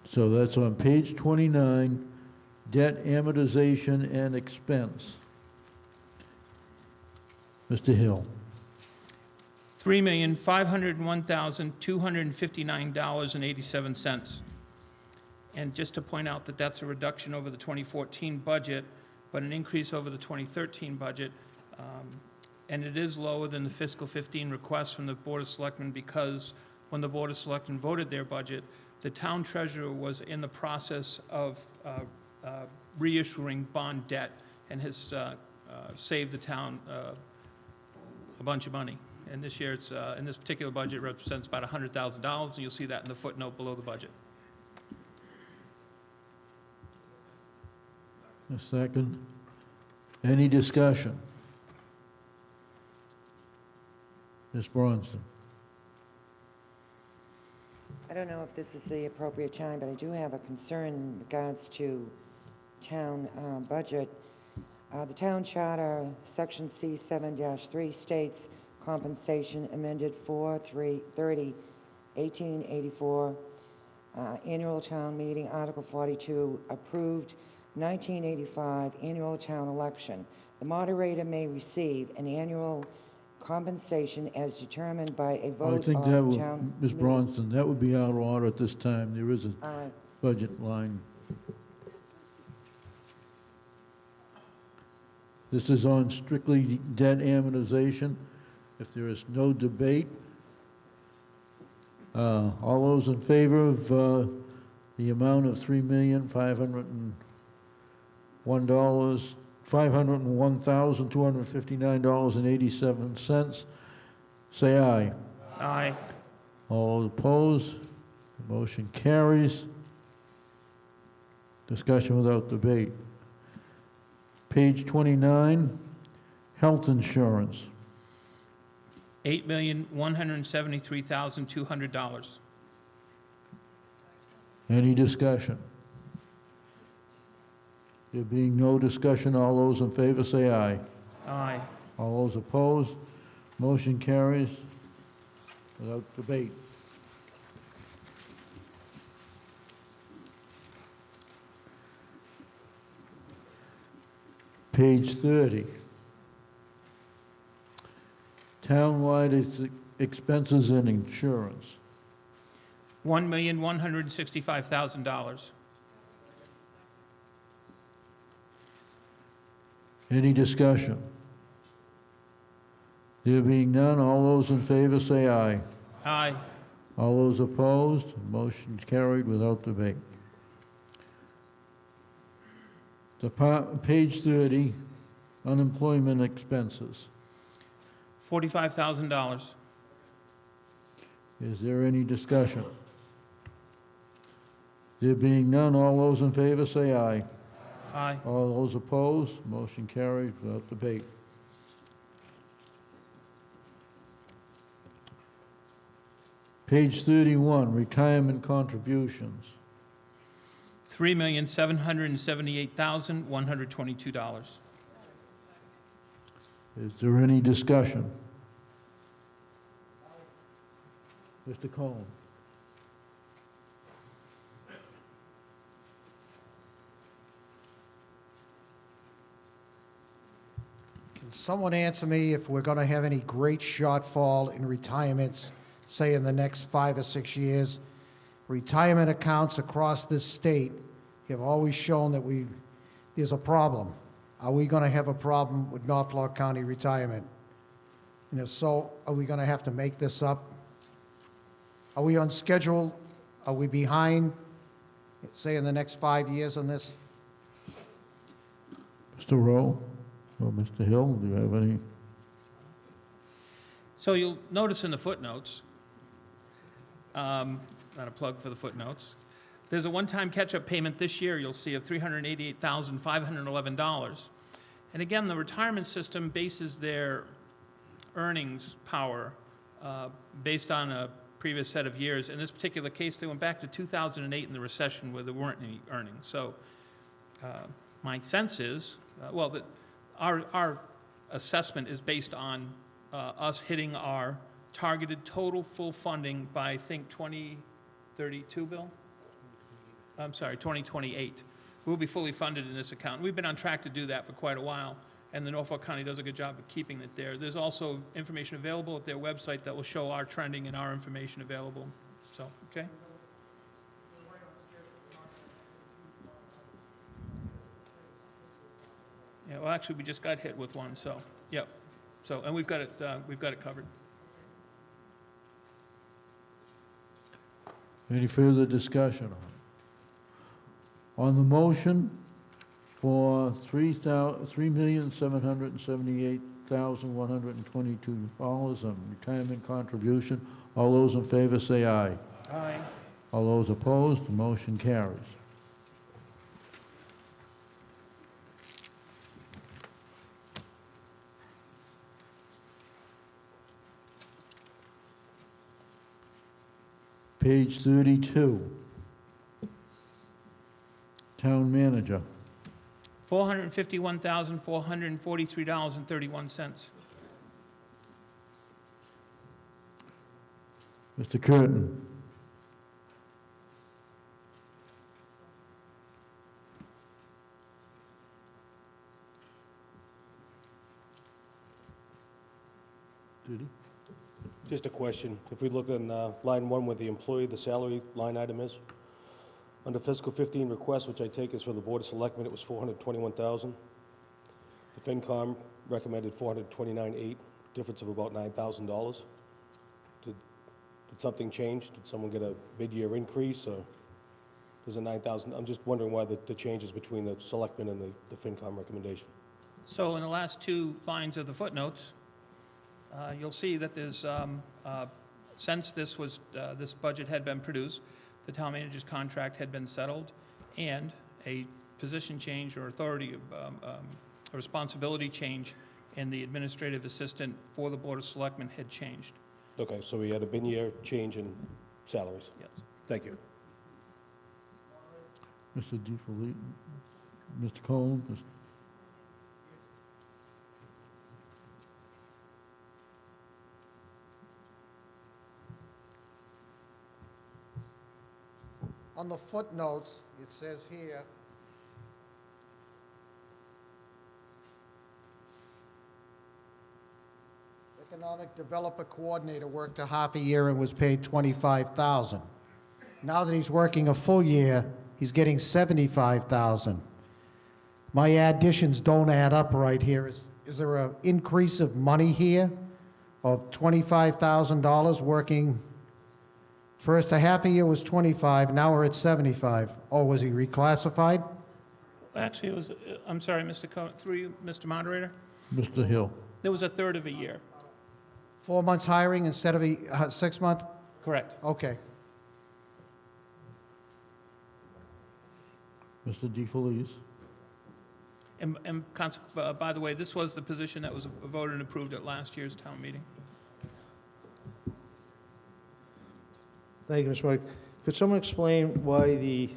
So that's on page 29, debt amortization and expense. Mr. Hill. $3,501,259.87. And just to point out that that's a reduction over the 2014 budget, but an increase over the 2013 budget. And it is lower than the fiscal 15 request from the Board of Selectmen, because when the Board of Selectmen voted their budget, the town treasurer was in the process of reissuing bond debt and has saved the town a bunch of money. And this year, it's in this particular budget, represents about $100,000, and you'll see that in the footnote below the budget. A second. Any discussion? Ms. Bronston. I don't know if this is the appropriate time, but I do have a concern in regards to town budget. The town charter, section C7-3 states compensation amended 4/3/1884. Annual town meeting, Article 42, approved 1985 annual town election. The moderator may receive an annual compensation as determined by a I vote think of that town would, Ms. meeting. Bronston, that would be out of order at this time. There is a All right. budget line. This is on strictly debt amortization. If there is no debate, all those in favor of the amount of $501,259.87, say aye. Aye. All opposed? The motion carries. Discussion without debate. Page 29, health insurance. $8,173,200. Any discussion? There being no discussion, all those in favor say aye. Aye. All those opposed? Motion carries without debate. Page 30. Townwide expenses and insurance. $1,165,000. Any discussion? There being none, all those in favor say aye. Aye. All those opposed, motion carried without debate. Page 30, unemployment expenses. $45,000. Is there any discussion? There being none, all those in favor say aye. Aye. All those opposed, motion carried without debate. Page 31, retirement contributions. $3,778,122. Is there any discussion? Mr. Cohen? Can someone answer me if we're going to have any great shortfall in retirements, say in the next 5 or 6 years? Retirement accounts across this state have always shown that there's a problem. Are we going to have a problem with Norfolk County retirement? And if so, are we going to have to make this up? Are we on schedule? Are we behind, say, in the next 5 years on this? Mr. Rowe or Mr. Hill, do you have any? So you'll notice in the footnotes, not a plug for the footnotes, there's a one-time catch-up payment this year, you'll see, of $388,511. And again, the retirement system bases their earnings power based on a previous set of years. In this particular case, they went back to 2008 in the recession where there weren't any earnings. So my sense is, our assessment is based on us hitting our targeted total full funding by, I think, 2032, Bill? I'm sorry, 2028. We'll be fully funded in this account. We've been on track to do that for quite a while, and the Norfolk County does a good job of keeping it there. There's also information available at their website that will show our trending and our information available. So, okay? Yeah, well, actually, we just got hit with one, so, yep. So, and we've got it covered. Any further discussion on it? On the motion for $3,778,122 of retirement contribution, all those in favor say aye. Aye. All those opposed, the motion carries. Page 32. Town manager. $451,443.31. Mr. Curtin. Did he? Just a question. If we look on line 1 where the employee, the salary line item is, under fiscal 15 request, which I take is for the Board of Selectmen, it was $421,000. The FinCom recommended $429,800, difference of about $9,000. Did something change? Did someone get a mid-year increase, or there's a $9,000? I'm just wondering why the changes between the Selectmen and the FinCom recommendation. So in the last 2 lines of the footnotes, you'll see that there's, since this budget had been produced, the town manager's contract had been settled, and a position change or authority, a responsibility change in the administrative assistant for the Board of Selectmen had changed. Okay, so we had a mid-year change in salaries. Yes. Thank you. Mr. DeFelice, Mr. Cohen, On the footnotes, it says here, Economic Developer Coordinator worked a half a year and was paid $25,000. Now that he's working a full year, he's getting $75,000. My additions don't add up right here. Is there an increase of money here of $25,000 working? First, a half a year was 25, now we're at 75. Oh, was he reclassified? Actually, it was, I'm sorry, Mr. Cohen, through you, Mr. Moderator, Mr. Hill. there was a third of a year. 4 months hiring instead of a 6 month? Correct. Okay. Mr. DeFelice. And by the way, this was the position that was voted and approved at last year's town meeting. Thank you, Mr. Mike. Could someone explain why the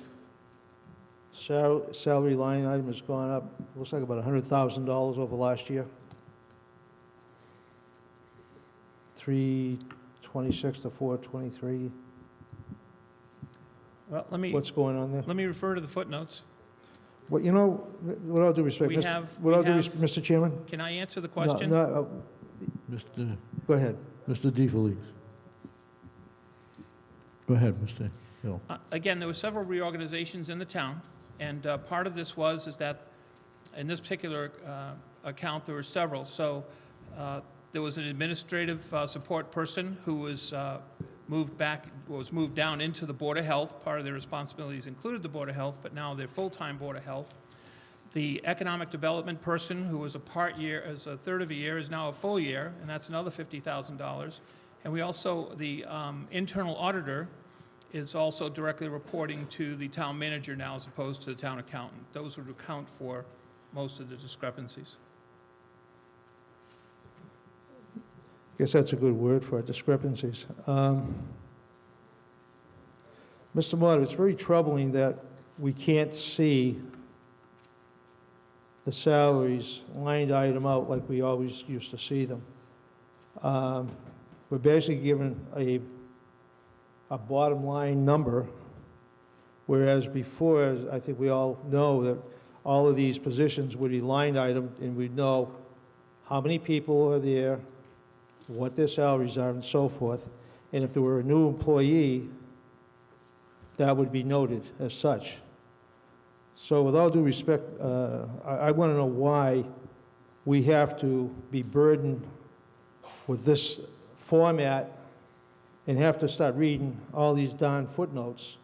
salary line item has gone up, looks like about $100,000 over last year? 326 to 423. Well, let me, What's going on there? let me refer to the footnotes. Well, you know, with all due respect, We have- Mr. Chairman? Can I answer the No, question? no, Mr. go ahead. Mr. DeFelice. Go ahead, Mr. Hill. Again, there were several reorganizations in the town, and part of this is that in this particular account, there were several. So there was an administrative support person who was moved down into the Board of Health. Part of their responsibilities included the Board of Health, but now they're full-time Board of Health. The economic development person, who was a part year, as a third of a year, is now a full year, and that's another $50,000. And we also, the internal auditor is also directly reporting to the town manager now as opposed to the town accountant. Those would account for most of the discrepancies. Guess that's a good word for it, discrepancies. Mr. Motter, it's very troubling that we can't see the salaries lined item out like we always used to see them. We're basically given a bottom line number, whereas before, as I think we all know, that all of these positions would be line item, and we'd know how many people are there, what their salaries are, and so forth. And if there were a new employee, that would be noted as such. So with all due respect, I want to know why we have to be burdened with this format and have to start reading all these darn footnotes.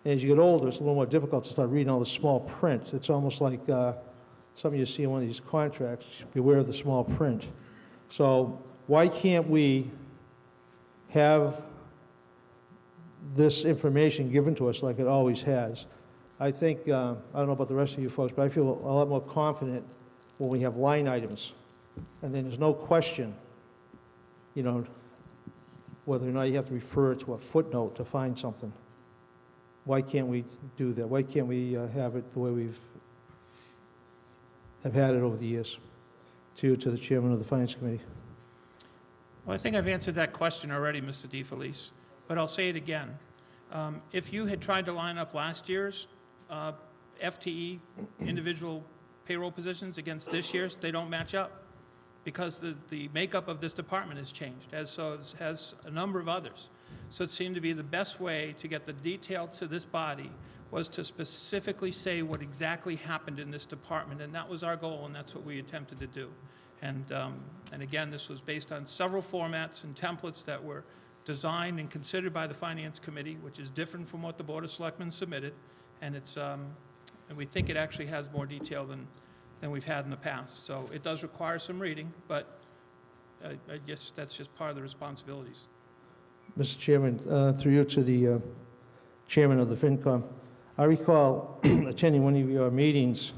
And as you get older, it's a little more difficult to start reading all the small print. It's almost like something you see in one of these contracts, beware of the small print. So why can't we have this information given to us like it always has? I think, I don't know about the rest of you folks, but I feel a lot more confident when we have line items. And then there's no question, you know, whether or not you have to refer to a footnote to find something. Why can't we do that? Why can't we have it the way have had it over the years? To the chairman of the Finance Committee. Well, I think I've answered that question already, Mr. DeFelice, but I'll say it again. If you had tried to line up last year's FTE individual payroll positions against this year's, they don't match up because the makeup of this department has changed, as has a number of others. So it seemed to be the best way to get the detail to this body was to specifically say what exactly happened in this department, and that was our goal, and that's what we attempted to do. And again, this was based on several formats and templates that were designed and considered by the Finance Committee, which is different from what the Board of Selectmen submitted, and it's and we think it actually has more detail than we've had in the past. So it does require some reading, but I guess that's just part of the responsibilities. Mr. Chairman, through you to the chairman of the FinCom, I recall attending one of your meetings,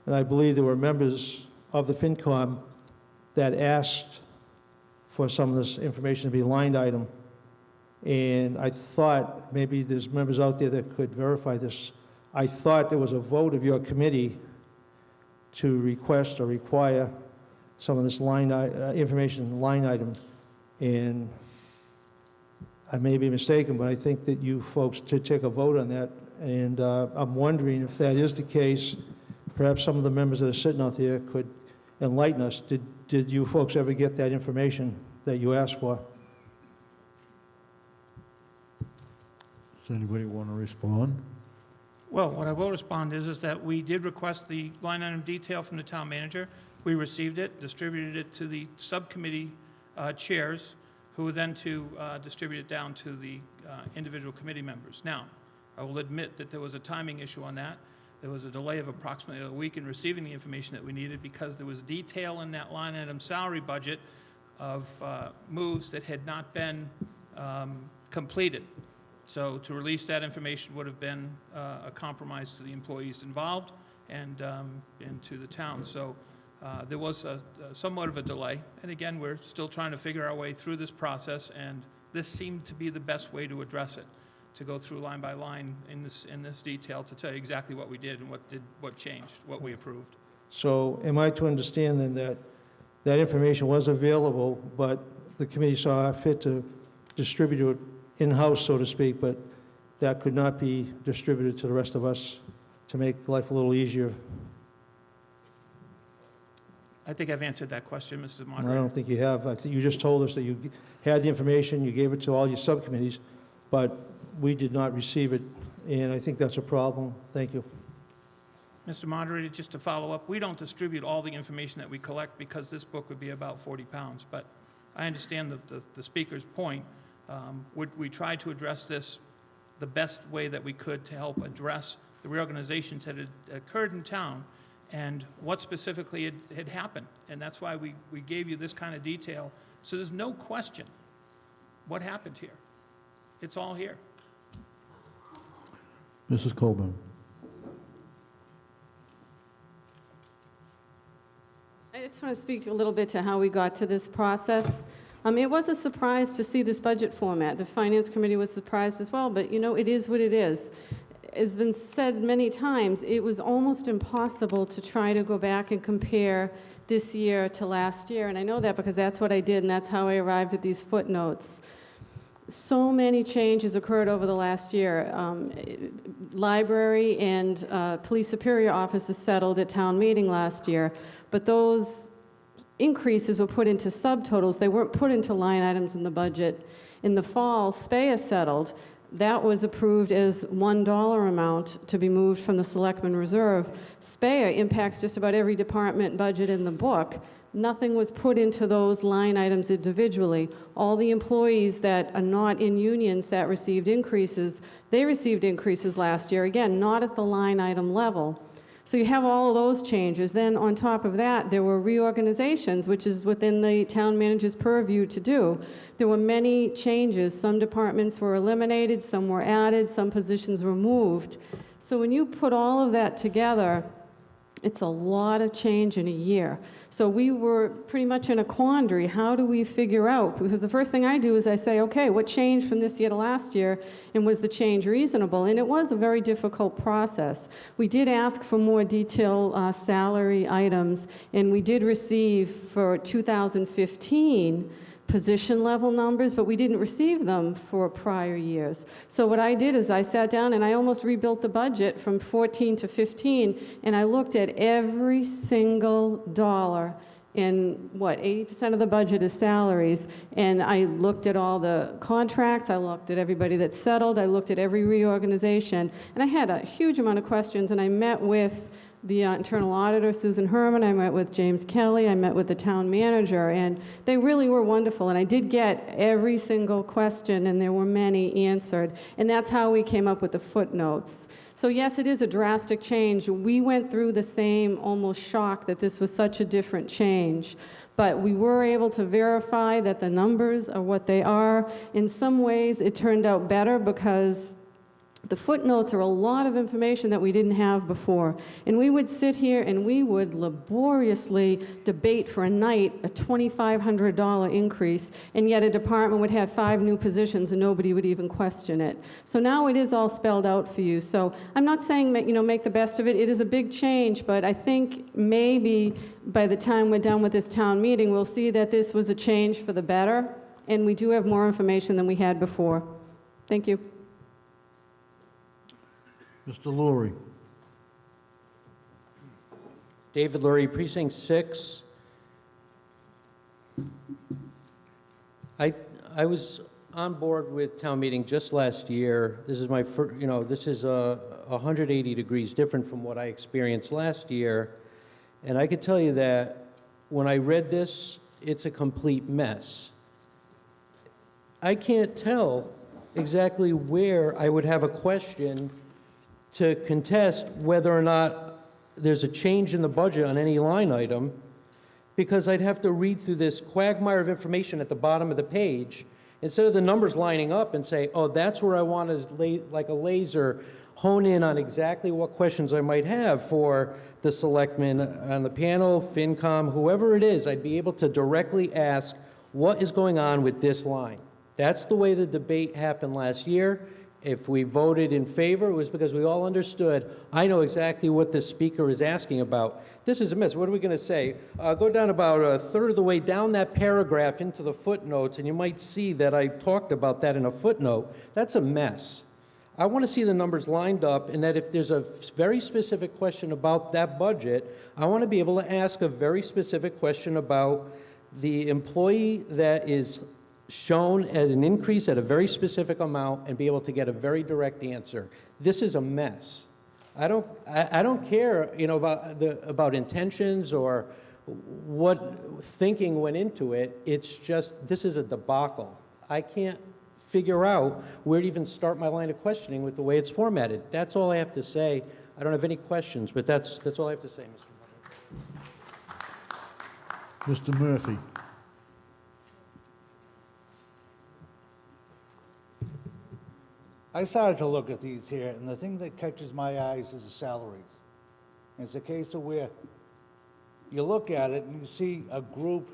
and I believe there were members of the FinCom that asked for some of this information to be lined item. And I thought, maybe there's members out there that could verify this, I thought there was a vote of your committee to request or require some of this information line item. And I may be mistaken, but I think that you folks did take a vote on that. And I'm wondering if that is the case, perhaps some of the members that are sitting out there could enlighten us. Did you folks ever get that information that you asked for? Does anybody want to respond? Well, what I will respond is that we did request the line item detail from the town manager. We received it, distributed it to the subcommittee chairs, who were then to distribute it down to the individual committee members. Now, I will admit that there was a timing issue on that. There was a delay of approximately a week in receiving the information that we needed because there was detail in that line item salary budget of moves that had not been completed. So to release that information would have been a compromise to the employees involved and to the town. So there was somewhat of a delay. And again, we're still trying to figure our way through this process, and this seemed to be the best way to address it, to go through line by line in this detail to tell you exactly what we did and what changed, what we approved. So am I to understand then that that information was available, but the committee saw fit to distribute it in-house, so to speak, but that could not be distributed to the rest of us to make life a little easier. I think I've answered that question, Mr. And Moderator. I don't think you have. I think you just told us that you had the information, you gave it to all your subcommittees, but we did not receive it, and I think that's a problem. Thank you. Mr. Moderator, just to follow up, we don't distribute all the information that we collect because this book would be about 40 pounds. But I understand the speaker's point. We tried to address this the best way that we could to help address the reorganizations that had occurred in town and what specifically had happened. And that's why we gave you this kind of detail. So there's no question what happened here. It's all here. Mrs. Colburn. I just want to speak a little bit to how we got to this process. It was a surprise to see this budget format. The Finance Committee was surprised as well, but it is what it is. It's been said many times, it was almost impossible to try to go back and compare this year to last year, and I know that because that's what I did, and that's how I arrived at these footnotes. So many changes occurred over the last year. Library and Police Superior Offices settled at town meeting last year, but those increases were put into subtotals. They weren't put into line items in the budget. In the fall, SPAEA settled. That was approved as $1 amount to be moved from the Selectmen Reserve. SPAEA impacts just about every department budget in the book. Nothing was put into those line items individually. All the employees that are not in unions that received increases, they received increases last year, again, not at the line item level. So you have all of those changes. Then on top of that, there were reorganizations, which is within the town manager's purview to do. There were many changes. Some departments were eliminated, some were added, some positions were moved. So when you put all of that together, it's a lot of change in a year. So we were pretty much in a quandary. How do we figure out? Because the first thing I do is I say, okay, what changed from this year to last year, and was the change reasonable? And it was a very difficult process. We did ask for more detailed salary items, and we did receive for 2015 position level numbers, but we didn't receive them for prior years. So what I did is I sat down and I almost rebuilt the budget from 14 to 15, and I looked at every single dollar. And 80% of the budget is salaries. And I looked at all the contracts, I looked at everybody that settled, I looked at every reorganization, and I had a huge amount of questions, and I met with the internal auditor, Susan Herman, I met with James Kelly, I met with the town manager, and they really were wonderful. And I did get every single question, and there were many answered. And that's how we came up with the footnotes. So yes, it is a drastic change. We went through the same almost shock that this was such a different change. But we were able to verify that the numbers are what they are. In some ways, it turned out better because the footnotes are a lot of information that we didn't have before. And we would sit here and we would laboriously debate for a night a $2,500 increase, and yet a department would have 5 new positions and nobody would even question it. So now it is all spelled out for you. So I'm not saying, make the best of it. It is a big change, but I think maybe by the time we're done with this town meeting, we'll see that this was a change for the better, and we do have more information than we had before. Thank you. Mr. Lurie. David Lurie, Precinct 6. I was on board with town meeting just last year. This is my first, this is 180 degrees different from what I experienced last year. And I could tell you that when I read this, it's a complete mess. I can't tell exactly where I would have a question to contest whether or not there's a change in the budget on any line item, because I'd have to read through this quagmire of information at the bottom of the page instead of the numbers lining up and say, oh, that's where I want to, like a laser, hone in on exactly what questions I might have for the selectmen on the panel, FinCom, whoever it is. I'd be able to directly ask, what is going on with this line? That's the way the debate happened last year. If we voted in favor, it was because we all understood, I know exactly what the speaker is asking about. This is a mess. What are we going to say? Go down about a third of the way down that paragraph into the footnotes, and you might see that I talked about that in a footnote. That's a mess. I want to see the numbers lined up, and that if there's a very specific question about that budget, I want to be able to ask a very specific question about the employee that is shown at an increase at a very specific amount and be able to get a very direct answer. This is a mess. I don't care, you know, about intentions or what thinking went into it. It's just, this is a debacle. I can't figure out where to even start my line of questioning with the way it's formatted. That's all I have to say. I don't have any questions, but that's all I have to say, Mr. Murphy. Mr. Murphy. I started to look at these here, and the thing that catches my eyes is the salaries. And it's a case of where you look at it and you see a group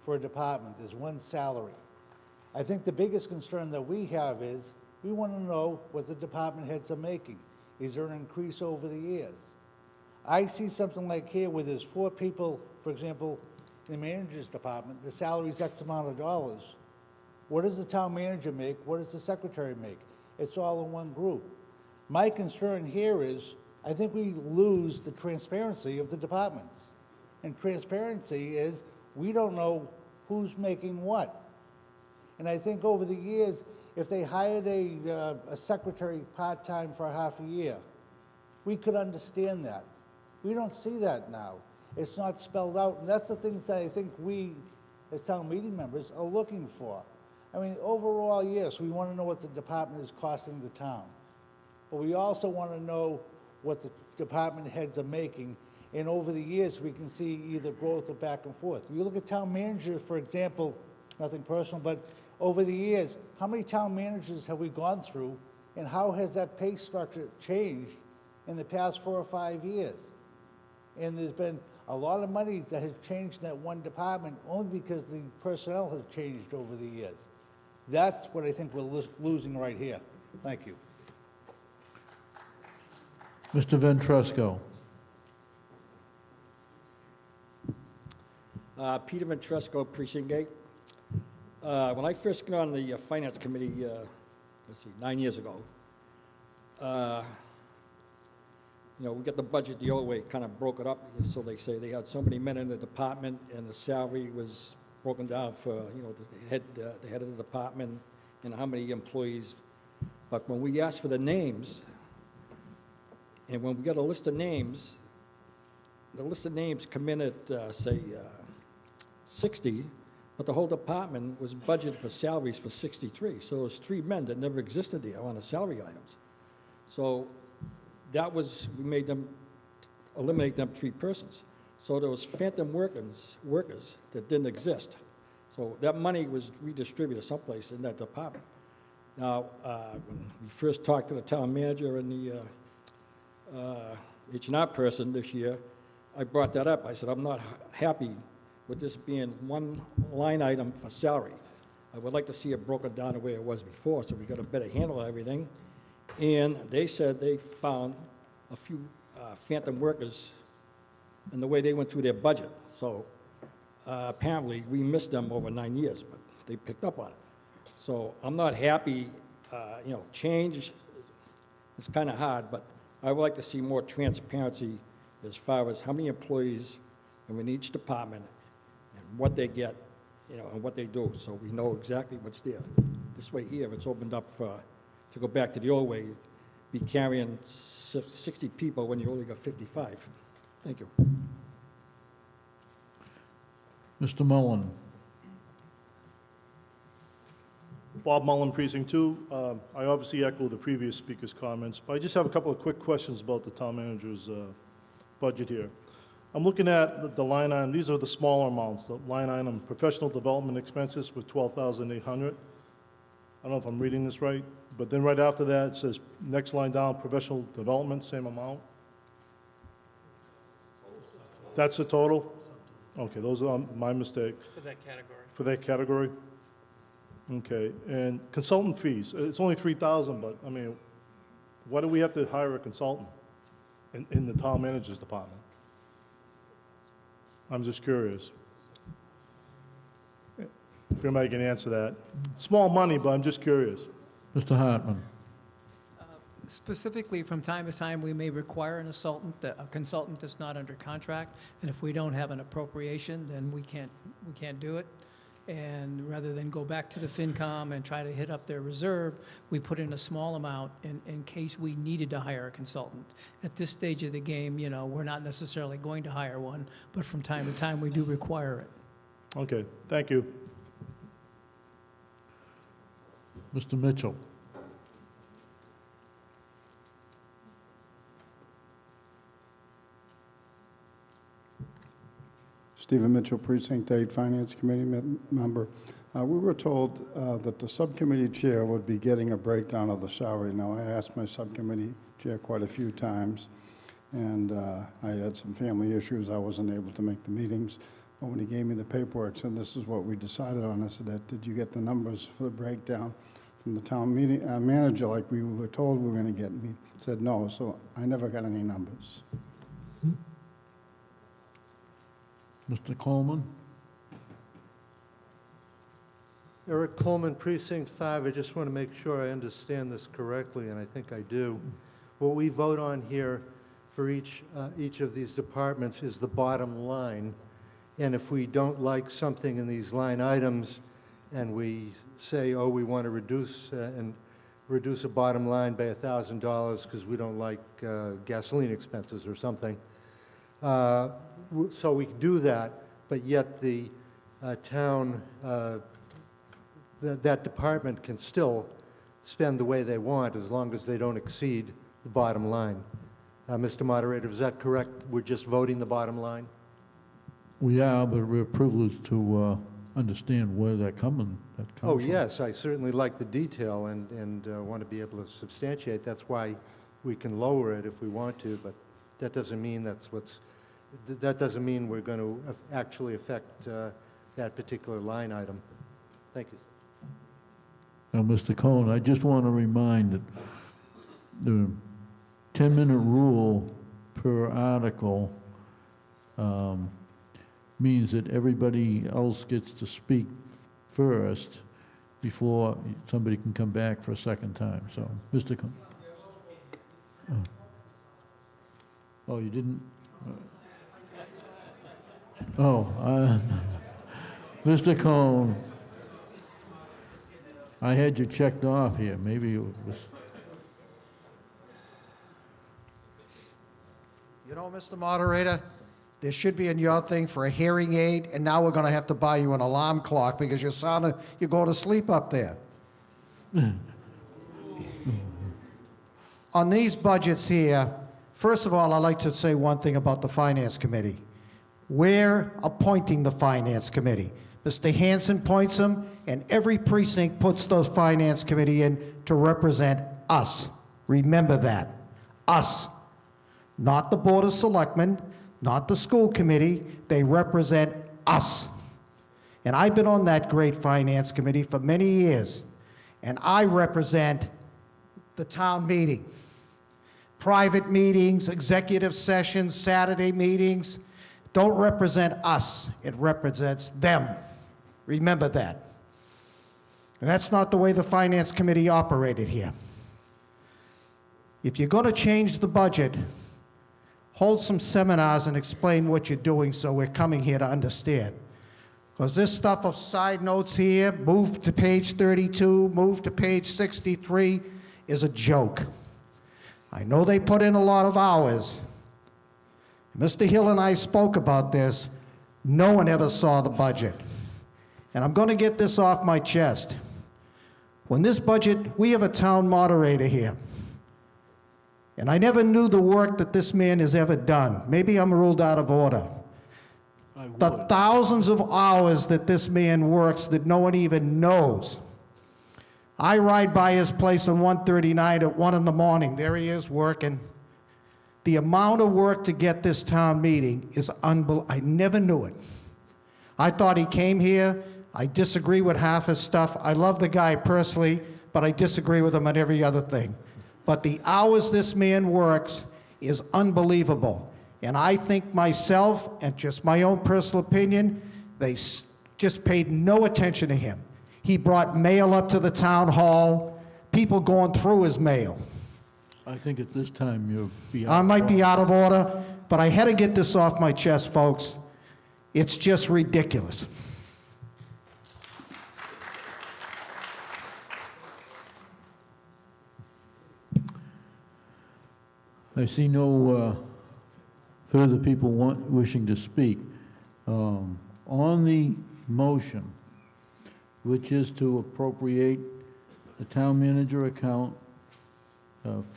for a department, there's one salary. I think the biggest concern that we have is we want to know what the department heads are making. Is there an increase over the years? I see something like here where there's 4 people, for example, in the manager's department, the salary's X amount of dollars. What does the town manager make? What does the secretary make? It's all in one group. My concern here is, I think we lose the transparency of the departments. And transparency is, we don't know who's making what. And I think over the years, if they hired a secretary part-time for half a year, we could understand that. We don't see that now. It's not spelled out, and that's the things that I think we, as town meeting members, are looking for. I mean, overall, yes, we want to know what the department is costing the town. But we also want to know what the department heads are making. And over the years, we can see either growth or back and forth. You look at town manager, for example, nothing personal, but over the years, how many town managers have we gone through, and how has that pay structure changed in the past 4 or 5 years? And there's been a lot of money that has changed in that one department only because the personnel has changed over the years. That's what I think we're losing right here. Thank you. Mr. Ventresco. Peter Ventresco, Precinct 8. When I first got on the Finance Committee, 9 years ago, you know, we got the budget the old way, kind of broke it up. So they say they had so many men in the department, and the salary was broken down for, you know, the head of the department and how many employees. But when we asked for the names, and when we got a list of names, the list of names come in at, say, 60, but the whole department was budgeted for salaries for 63. So there's 3 men that never existed there on the salary items. So that was, we made them, eliminate them 3 persons. So there was phantom workers that didn't exist. So that money was redistributed someplace in that department. Now, when we first talked to the town manager and the H&R person this year, I brought that up. I said, I'm not happy with this being one line item for salary. I would like to see it broken down the way it was before, so we got a better handle on everything. And they said they found a few phantom workers in the way they went through their budget. So apparently we missed them over 9 years, but they picked up on it. So I'm not happy, you know, change is kind of hard, but I would like to see more transparency as far as how many employees are in each department and what they get, you know, and what they do, so we know exactly what's there. This way here, it's opened up for, to go back to the old way, be carrying 60 people when you only got 55. Thank you. Mr. Mullen. Bob Mullen, Precinct 2. I obviously echo the previous speaker's comments, but I just have a couple of quick questions about the town manager's budget here. I'm looking at the line item, these are the smaller amounts, the line item professional development expenses for $12,800. I don't know if I'm reading this right, but then right after that, it says, next line down, professional development, same amount. That's the total? Okay, those are my mistake. For that category. For that category? Okay, and consultant fees, it's only 3,000, but, I mean, why do we have to hire a consultant in the town manager's department? I'm just curious. If anybody can answer that. Small money, but I'm just curious. Mr. Hartman. Specifically, from time to time, we may require a consultant that's not under contract, and if we don't have an appropriation, then we can't do it. And rather than go back to the FinCom and try to hit up their reserve, we put in a small amount in case we needed to hire a consultant. At this stage of the game, you know, we're not necessarily going to hire one, but from time to time, we do require it. Okay, thank you. Mr. Mitchell. Stephen Mitchell, Precinct 8 Finance Committee member. We were told that the subcommittee chair would be getting a breakdown of the salary. Now, I asked my subcommittee chair quite a few times, and I had some family issues. I wasn't able to make the meetings. But when he gave me the paperwork, said this is what we decided on, I said, did you get the numbers for the breakdown from the town meeting manager like we were told we were going to get? And he said no, so I never got any numbers. Mr. Coleman? Eric Coleman, Precinct 5. I just want to make sure I understand this correctly, and I think I do. What we vote on here for each of these departments is the bottom line. And if we don't like something in these line items and we say, oh, we want to reduce a bottom line by $1,000 because we don't like gasoline expenses or something, so we do that, but yet the town, that department can still spend the way they want as long as they don't exceed the bottom line. Mr. Moderator, is that correct? We're just voting the bottom line? We are, but we're privileged to understand where that comes Oh, from. yes, I certainly like the detail and want to be able to substantiate. That's why we can lower it if we want to, but that doesn't mean that doesn't mean we're going to actually affect that particular line item. Thank you. Now, Mr. Cohen, I just want to remind that the 10-minute rule per article means that everybody else gets to speak first before somebody can come back for a second time. So, Mr. Cohen. Oh, you didn't? Mr. Cohen, I had you checked off here. Maybe it was. You know, Mr. Moderator, there should be in your thing for a hearing aid, and now we're going to have to buy you an alarm clock because you're going to sleep up there. On these budgets here, first of all, I'd like to say one thing about the Finance Committee. We're appointing the Finance Committee. Mr. Hanson appoints them, and every precinct puts the Finance Committee in to represent us. Remember that. Us. Not the Board of Selectmen, not the school committee. They represent us. And I've been on that great Finance Committee for many years, and I represent the town meeting. Private meetings, executive sessions, Saturday meetings don't represent us. It represents them. Remember that. And that's not the way the Finance Committee operated here. If you're going to change the budget, hold some seminars and explain what you're doing so we're coming here to understand. Because this stuff of side notes here, move to page 32, move to page 63, is a joke. I know they put in a lot of hours. Mr. Hill and I spoke about this. No one ever saw the budget. And I'm going to get this off my chest. When this budget, we have a town moderator here. And I never knew the work that this man has ever done. Maybe I'm ruled out of order. The thousands of hours that this man works that no one even knows. I ride by his place on 139 at 1 in the morning. There he is working. The amount of work to get this town meeting is unbelievable. I never knew it. I thought he came here I disagree with half his stuff. I love the guy personally, but I disagree with him on every other thing. But the hours this man works is unbelievable. And I think myself, and just my own personal opinion, they just paid no attention to him. He brought mail up to the town hall, people going through his mail. I think at this time you'll be out I of might be order. out of order, but I had to get this off my chest, folks. It's just ridiculous. I see no further people wishing to speak. On the motion, which is to appropriate the town manager account,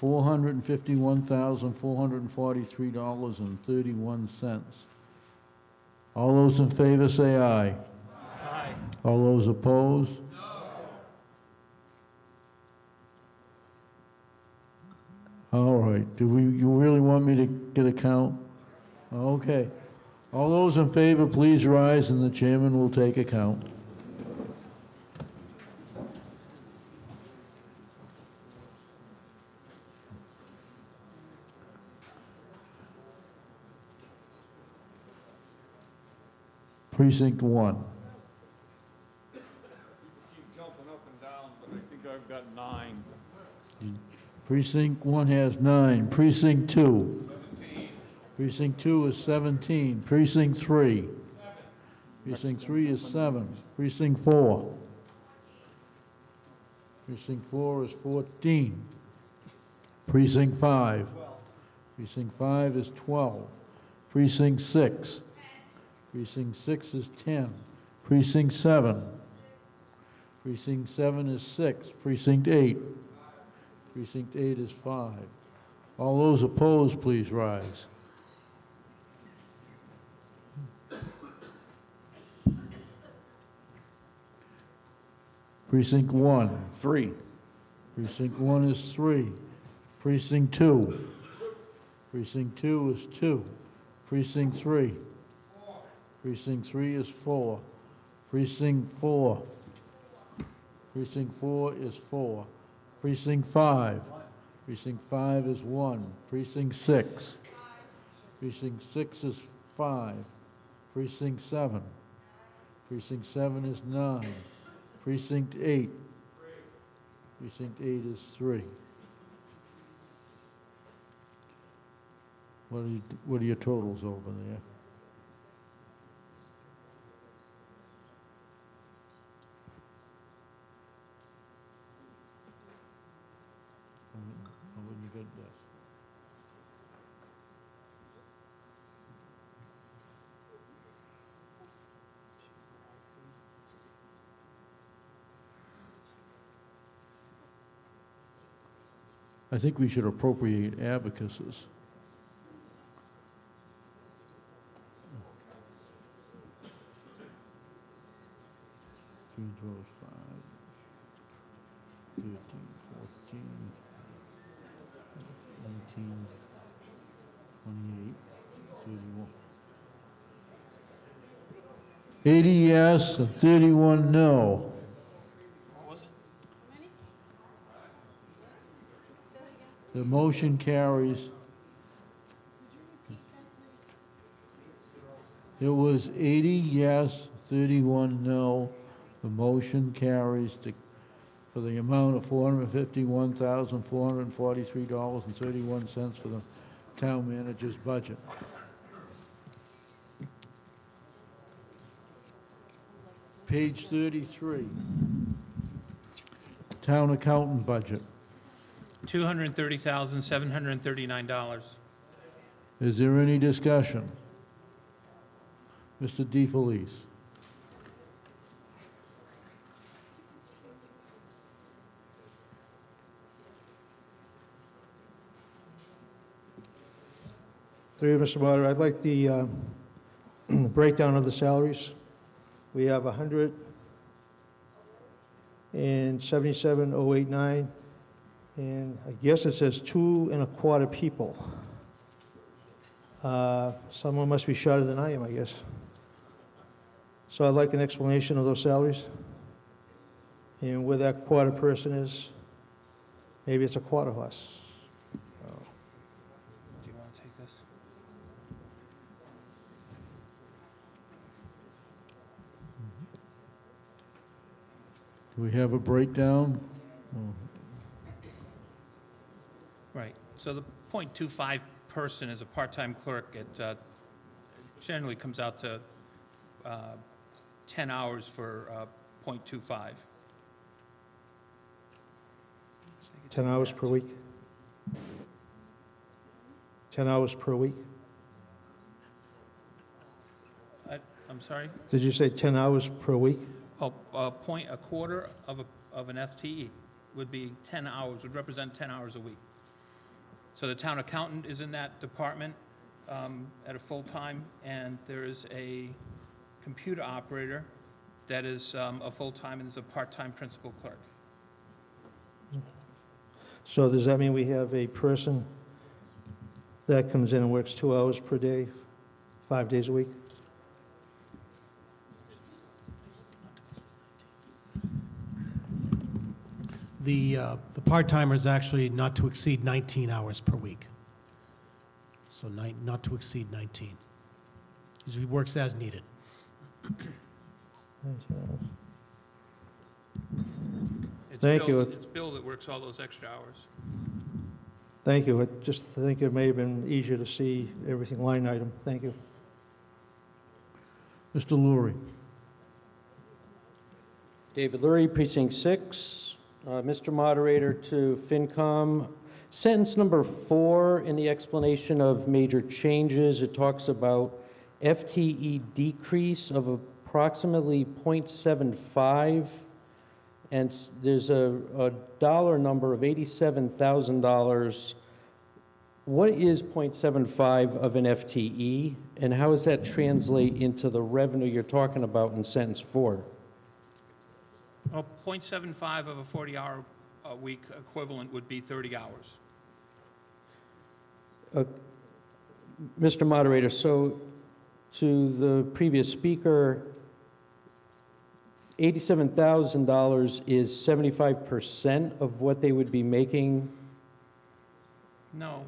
$451,443.31. All those in favor say aye. Aye. All those opposed? All right, you really want me to get a count? Okay. All those in favor, please rise, and the chairman will take a count. Precinct 1. Keep jumping up and down, but I think I've got 9. Precinct 1 has 9. Precinct 2. 17. Precinct 2 is 17. Precinct 3. 7. Precinct 3 is 7. Precinct 4. Precinct 4 is 14. Precinct 5. 12. Precinct 5 is 12. Precinct 6. Precinct 6 is 10. Precinct 7. Precinct 7 is 6. Precinct 8. Precinct 8 is 5. All those opposed, please rise. Precinct 1. 3. Precinct 1 is 3. Precinct 2. Precinct 2 is 2. Precinct 3. Precinct 3 is 4. Precinct 4. Precinct 4 is 4. Precinct 5. Precinct 5 is 1. Precinct 6. Precinct 6 is 5. Precinct 7. Precinct 7 is 9. Precinct 8. Precinct 8 is 3. What are your totals over there? When you get this. I think we should appropriate abacuses. Three, 12, 5, 13, 14, 19, 28, 31. 80 yes, and 31 no. The motion carries. It was 80 yes, 31 no. The motion carries for the amount of $451,443.31 for the town manager's budget. Page 33, town accountant budget. $230,739. Is there any discussion? Mr. DeFelice. Through you, Mr. Moderator, I'd like the breakdown of the salaries. We have 177,089, and I guess it says 2.25 people. Someone must be shorter than I am, I guess. So I'd like an explanation of those salaries and where that quarter person is. Maybe it's a quarter horse. Do you want to take this? Do we have a breakdown? Right. So the .25 person is a part-time clerk. It generally comes out to 10 hours for .25. 10 hours per week? 10 hours per week? I'm sorry? Did you say 10 hours per week? Oh, a quarter of an FTE would be 10 hours, would represent 10 hours a week. So the town accountant is in that department at a full-time, and there is a computer operator that is a full-time, and is a part-time principal clerk. So does that mean we have a person that comes in and works 2 hours per day, 5 days a week? The part-timer is actually not to exceed 19 hours per week. So not to exceed 19. He works as needed. Thank you. It's Bill that works all those extra hours. Thank you. I just think it may have been easier to see everything line item. Thank you. Mr. Lurie. David Lurie, Precinct 6. Mr. Moderator, to FinCom, sentence number 4 in the explanation of major changes, it talks about FTE decrease of approximately 0.75, and there's a dollar number of $87,000. What is 0.75 of an FTE, and how does that translate into the revenue you're talking about in sentence 4? Well, 0.75 of a 40-hour a week equivalent would be 30 hours. Mr. Moderator, so to the previous speaker, $87,000 is 75% of what they would be making? No.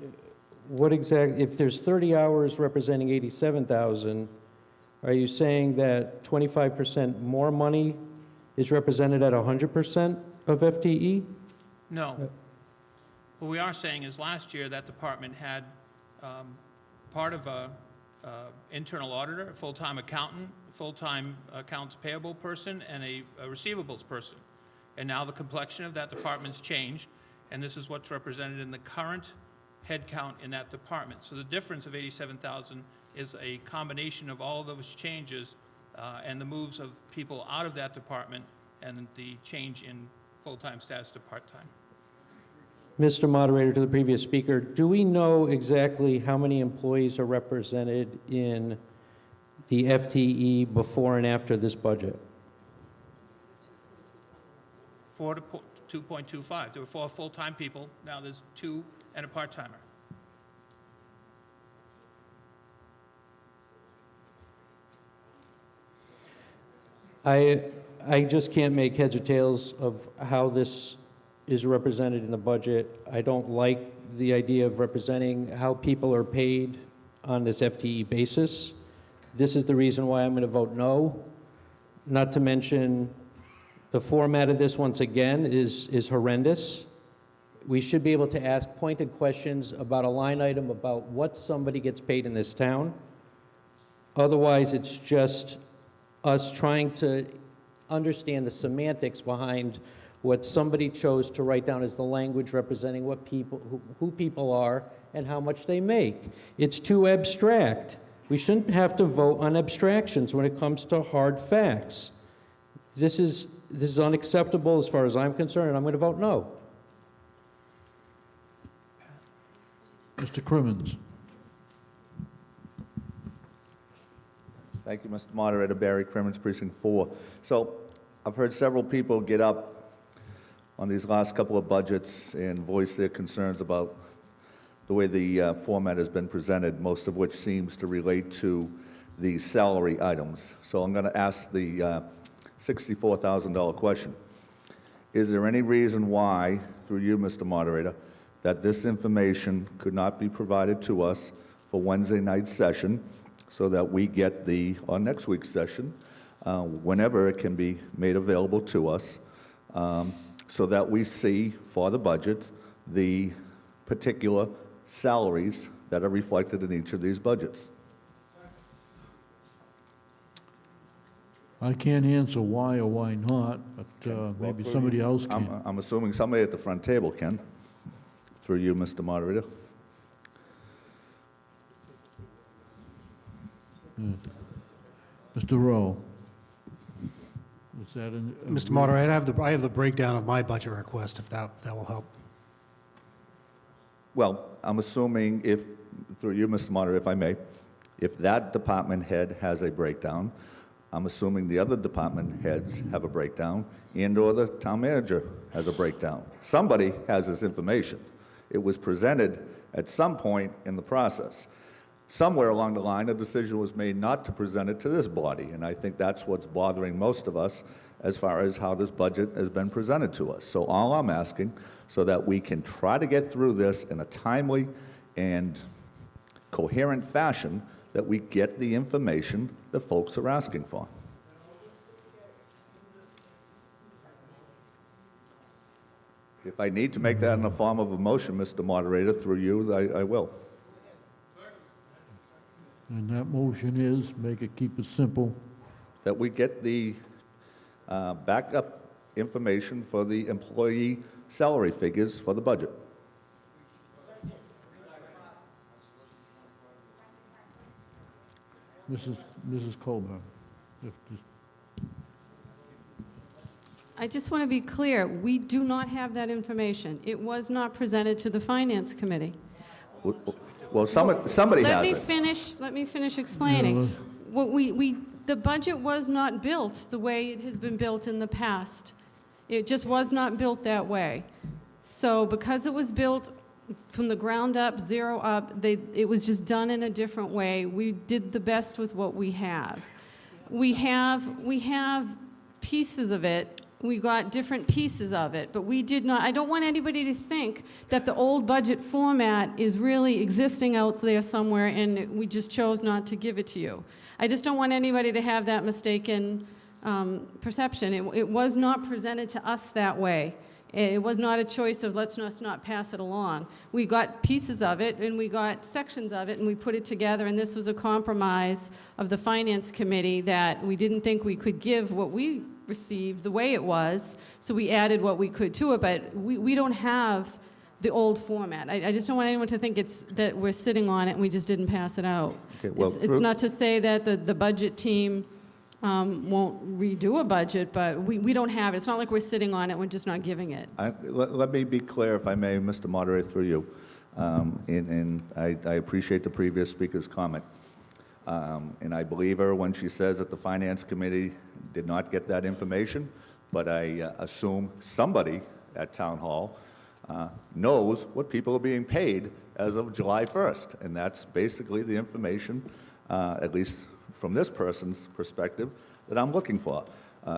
What exactly, if there's 30 hours representing 87,000, are you saying that 25% more money is represented at 100% of FTE? No. What we are saying is last year that department had part of a internal auditor, a full-time accountant, a full-time accounts payable person, and a receivables person. And now the complexion of that department's changed, and this is what's represented in the current headcount in that department. So the difference of 87,000 is a combination of all of those changes and the moves of people out of that department and the change in full-time status to part-time. Mr. Moderator, to the previous speaker, do we know exactly how many employees are represented in the FTE before and after this budget? 4 to 2.25. There were 4 full-time people. Now there's 2 and a part-timer. I just can't make heads or tails of how this is represented in the budget. I don't like the idea of representing how people are paid on this FTE basis. This is the reason why I'm going to vote no. Not to mention, the format of this, once again, is horrendous. We should be able to ask pointed questions about a line item about what somebody gets paid in this town. Otherwise, it's just us trying to understand the semantics behind what somebody chose to write down as the language representing what people, who people are and how much they make. It's too abstract. We shouldn't have to vote on abstractions when it comes to hard facts. This is unacceptable as far as I'm concerned, and I'm going to vote no. Mr. Crimmins. Thank you, Mr. Moderator. Barry Crimmins, Precinct 4. So I've heard several people get up on these last couple of budgets and voice their concerns about the way the format has been presented, most of which seems to relate to the salary items. So I'm going to ask the $64,000 question. Is there any reason why, through you, Mr. Moderator, that this information could not be provided to us for Wednesday night session so that we get or next week's session, whenever it can be made available to us, so that we see for the budget the particular salaries that are reflected in each of these budgets? I can't answer why or why not, but maybe somebody else can. I'm assuming somebody at the front table can, through you, Mr. Moderator. Mr. Rowe. Is that Mr. Moderator, I have the breakdown of my budget request, if that will help. Well, I'm assuming through you, Mr. Moderator, if I may, if that department head has a breakdown, I'm assuming the other department heads have a breakdown, and/or the town manager has a breakdown. Somebody has this information. It was presented at some point in the process. Somewhere along the line, a decision was made not to present it to this body, and I think that's what's bothering most of us as far as how this budget has been presented to us. So all I'm asking, so that we can try to get through this in a timely and coherent fashion, that we get the information that folks are asking for. If I need to make that in the form of a motion, Mr. Moderator, through you, I will. And that motion is, keep it simple. That we get the backup information for the employee salary figures for the budget. Mrs. Colburn. I just want to be clear, we do not have that information. It was not presented to the Finance Committee. Well, somebody has it. Let me finish explaining. The budget was not built the way it has been built in the past. It just was not built that way. So because it was built from the ground up, zero up, it was just done in a different way. We did the best with what we have. We have pieces of it. We got different pieces of it, but we did not. I don't want anybody to think that the old budget format is really existing out there somewhere and we just chose not to give it to you. I just don't want anybody to have that mistaken perception. It was not presented to us that way. It was not a choice of let's not pass it along. We got pieces of it and we got sections of it and we put it together, and this was a compromise of the Finance Committee that we didn't think we could give what we received the way it was, so we added what we could to it, but we don't have the old format. I just don't want anyone to think that we're sitting on it and we just didn't pass it out. Okay, well, it's not to say that the budget team won't redo a budget, but we don't have it. It's not like we're sitting on it, we're just not giving it. Let me be clear, if I may, Mr. Moderator, through you. And I appreciate the previous speaker's comment. And I believe her when she says that the Finance Committee did not get that information, but I assume somebody at Town Hall knows what people are being paid as of July 1st. And that's basically the information, at least from this person's perspective, that I'm looking for.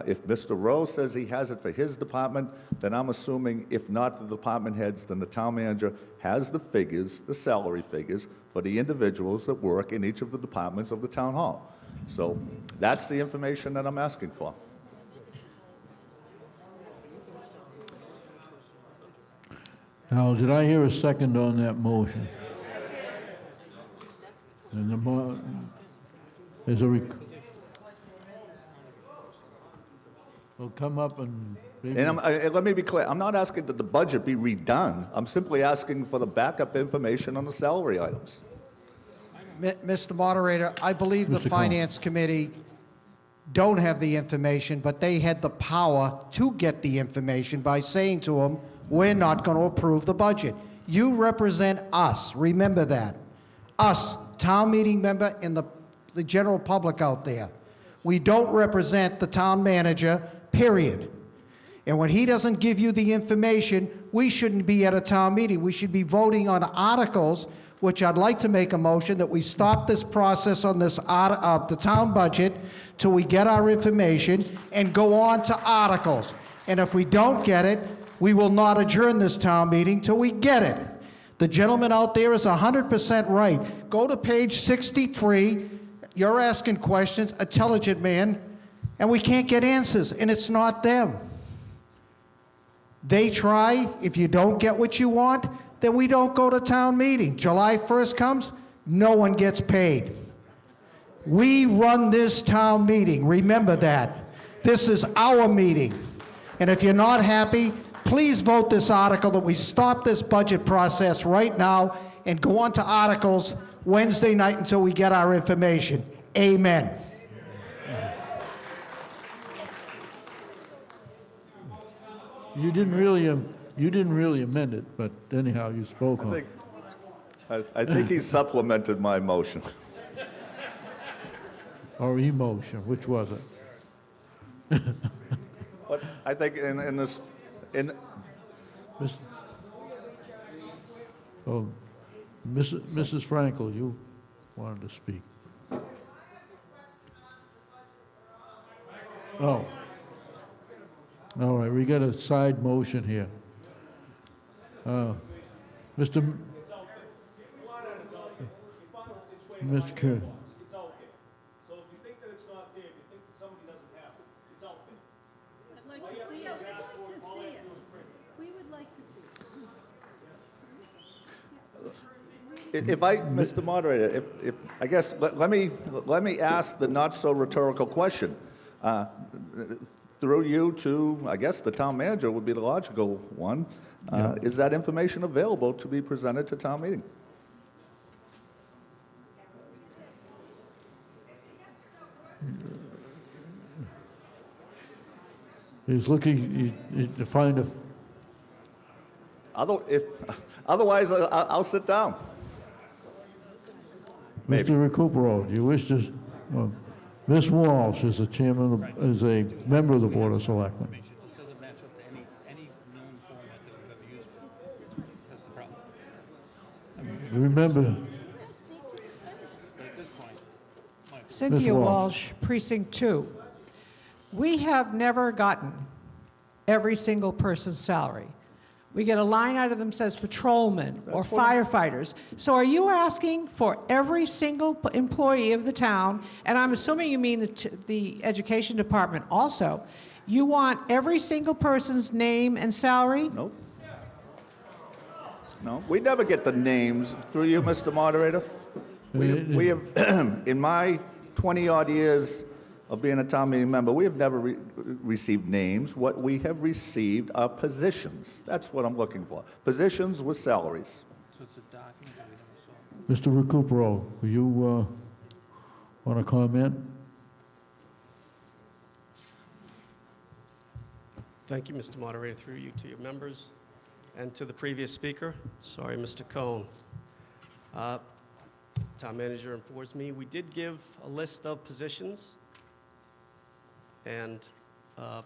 If Mr. Rowe says he has it for his department, then I'm assuming if not the department heads, then the town manager has the figures, the salary figures, for the individuals that work in each of the departments of the town hall. So that's the information that I'm asking for. Now, did I hear a second on that motion? And there's a we'll come up and maybe... And let me be clear, I'm not asking that the budget be redone. I'm simply asking for the backup information on the salary items. Mr. Moderator, I believe the Finance Committee don't have the information, but they had the power to get the information by saying to them, we're not going to approve the budget. You represent us, remember that. Us, town meeting member, and the general public out there. We don't represent the town manager, period. And when he doesn't give you the information, we shouldn't be at a town meeting. We should be voting on articles which I'd like to make a motion that we stop this process on this, the town budget till we get our information and go on to articles. And if we don't get it, we will not adjourn this town meeting till we get it. The gentleman out there is 100% right. Go to page 63. You're asking questions, intelligent man, and we can't get answers, and it's not them. They try. If you don't get what you want, then we don't go to town meeting. July 1st comes, no one gets paid. We run this town meeting. Remember that. This is our meeting. And if you're not happy, please vote this article that we stop this budget process right now and go on to articles Wednesday night until we get our information. Amen. You didn't really amend it, but anyhow, you spoke on it. I think he supplemented my motion. Or emotion, which was it? But I think in this, Oh, Mrs. Frankel, you wanted to speak. Oh. All right, we got a side motion here. Mr. Kerr. It's out there. So if you think that it's not there, if you think that somebody doesn't have it, it's out there. I'd like to see it. We would like to see it. If I, Mr. Moderator, if I guess, let me ask the not-so-rhetorical question. Through you to, I guess, the town manager would be the logical one. Is that information available to be presented to town meeting? He's looking to find a... Otherwise, I'll sit down. Maybe. Mr. Recupero, do you wish to... Ms. Walsh is a chairman, is a member of the Board of Selectmen. This doesn't match up to any known format that we've ever used before. That's the problem. Remember, But at this point, Cynthia Walsh. Walsh, Precinct 2. We have never gotten every single person's salary. We get a line item that says patrolmen or firefighters. So are you asking for every single employee of the town, and I'm assuming you mean the education department also, you want every single person's name and salary? Nope. No, we never get the names through you, Mr. Moderator. We have, in my 20-odd years of being a town meeting member, we have never received names. What we have received are positions. That's what I'm looking for. Positions with salaries. So it's a document that we never saw. Mr. Recupero, you want to comment? Thank you, Mr. Moderator, through you to your members and to the previous speaker. Sorry, Mr. Cohn. Town manager informs me we did give a list of positions, and I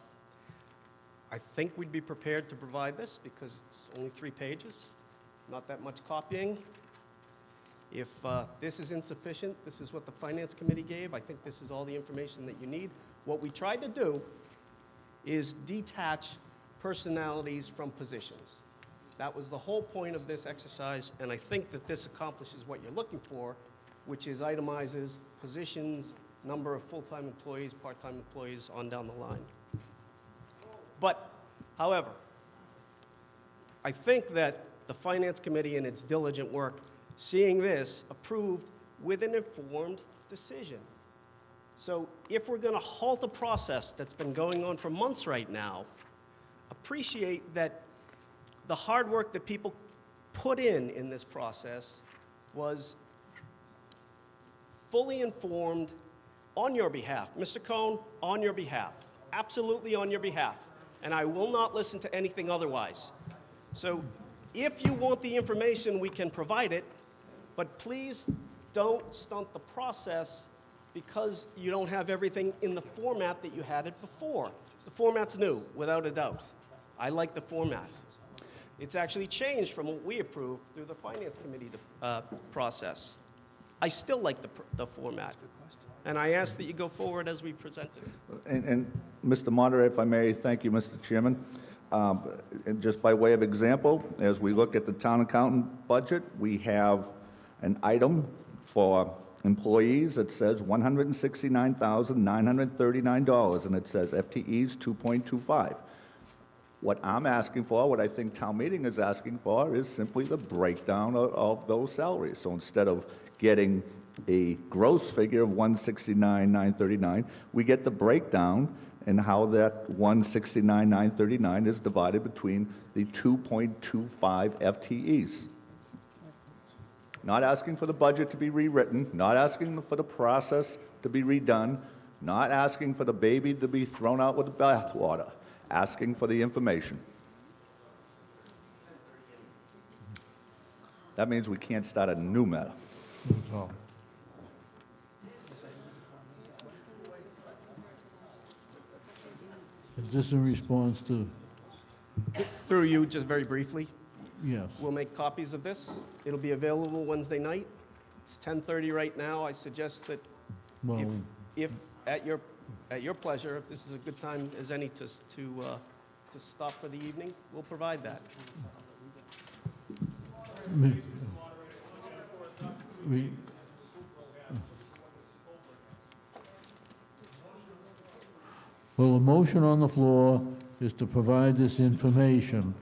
think we'd be prepared to provide this because it's only 3 pages, not that much copying. If this is insufficient, this is what the Finance Committee gave. I think this is all the information that you need. What we tried to do is detach personalities from positions. That was the whole point of this exercise, and I think that this accomplishes what you're looking for, which is itemizes positions, number of full-time employees, part-time employees, on down the line. But, however, I think that the Finance Committee in its diligent work, seeing this, approved with an informed decision. So if we're going to halt a process that's been going on for months right now, appreciate that the hard work that people put in this process was fully informed on your behalf. Mr. Cohn, on your behalf. Absolutely on your behalf. And I will not listen to anything otherwise. So if you want the information, we can provide it, but please don't stunt the process because you don't have everything in the format that you had it before. The format's new, without a doubt. I like the format. It's actually changed from what we approved through the Finance Committee process. I still like the format, and I ask that you go forward as we presented. And Mr. Moderator, if I may, thank you, Mr. Chairman. And just by way of example, as we look at the town accountant budget, we have an item for employees that says $169,939, and it says FTEs 2.25. What I'm asking for, what I think town meeting is asking for, is simply the breakdown of those salaries. So instead of getting a gross figure of $169,939, we get the breakdown and how that $169,939 is divided between the 2.25 FTEs. Not asking for the budget to be rewritten, not asking for the process to be redone, not asking for the baby to be thrown out with the bathwater, asking for the information. That means we can't start a new matter. That's all. Is this in response to, Through you, just very briefly, yes, we'll make copies of this. It'll be available Wednesday night. It's 10:30 right now. I suggest that well, if at your pleasure, if this is a good time as any to stop for the evening, we'll provide that. we, well, the motion on the floor is to provide this information,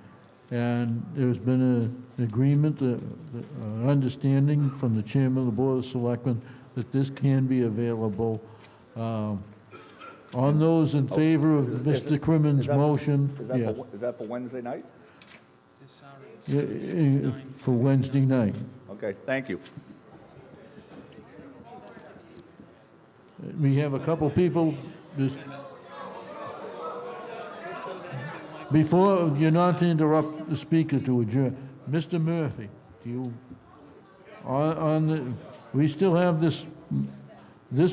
and there's been an agreement, an understanding from the chairman of the Board of Selectmen that this can be available. On those in favor of Mr. Crimmins' motion, yes. Is that for Wednesday night? For Wednesday night. Okay, thank you. We have a couple people, before, you're not to interrupt the speaker to adjourn. Mr. Murphy, do you, we still have this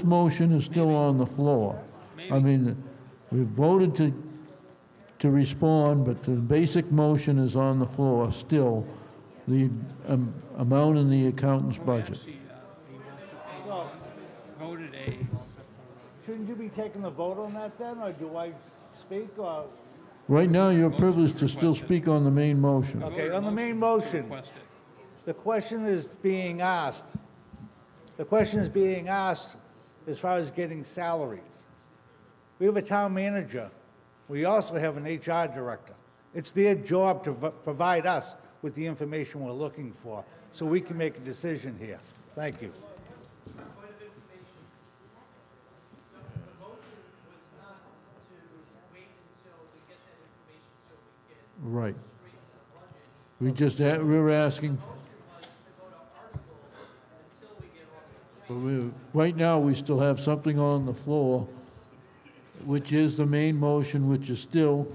motion is still on the floor. I mean, we've voted to respond, but the basic motion is on the floor still, the amount in the accountant's budget. Shouldn't you be taking the vote on that then, or do I speak, or? Right now, you're privileged to still speak on the main motion. Okay, on the main motion, the question is being asked. The question is being asked as far as getting salaries. We have a town manager. We also have an HR director. It's their job to provide us with the information we're looking for, so we can make a decision here. Thank you. Right. We're asking, right now, we still have something on the floor, which is the main motion, which is still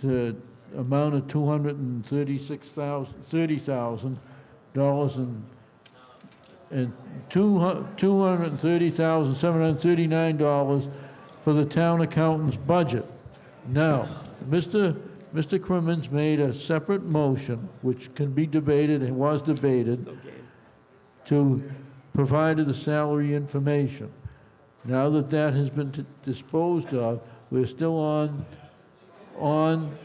to amount of $30,000 and $230,739 for the town accountant's budget. Now, Mr. Crimmins made a separate motion, which can be debated and was debated, to provide the salary information. Now that that has been disposed of, we're still on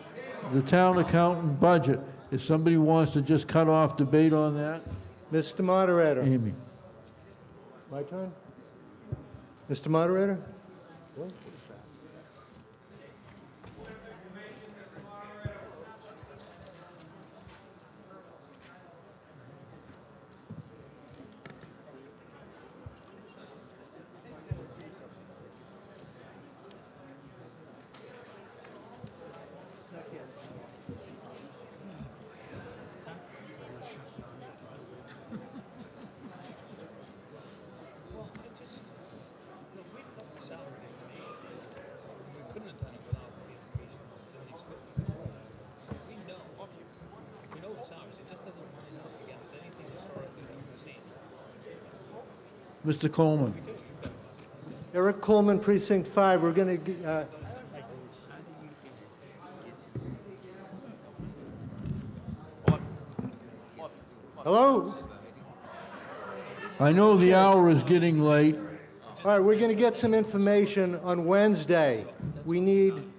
the town accountant budget. If somebody wants to just cut off debate on that? Mr. Moderator. Amy. My turn? Mr. Moderator? Mr. Coleman. Eric Coleman, Precinct 5. We're going to, Hello? I know the hour is getting late. All right, we're going to get some information on Wednesday. We need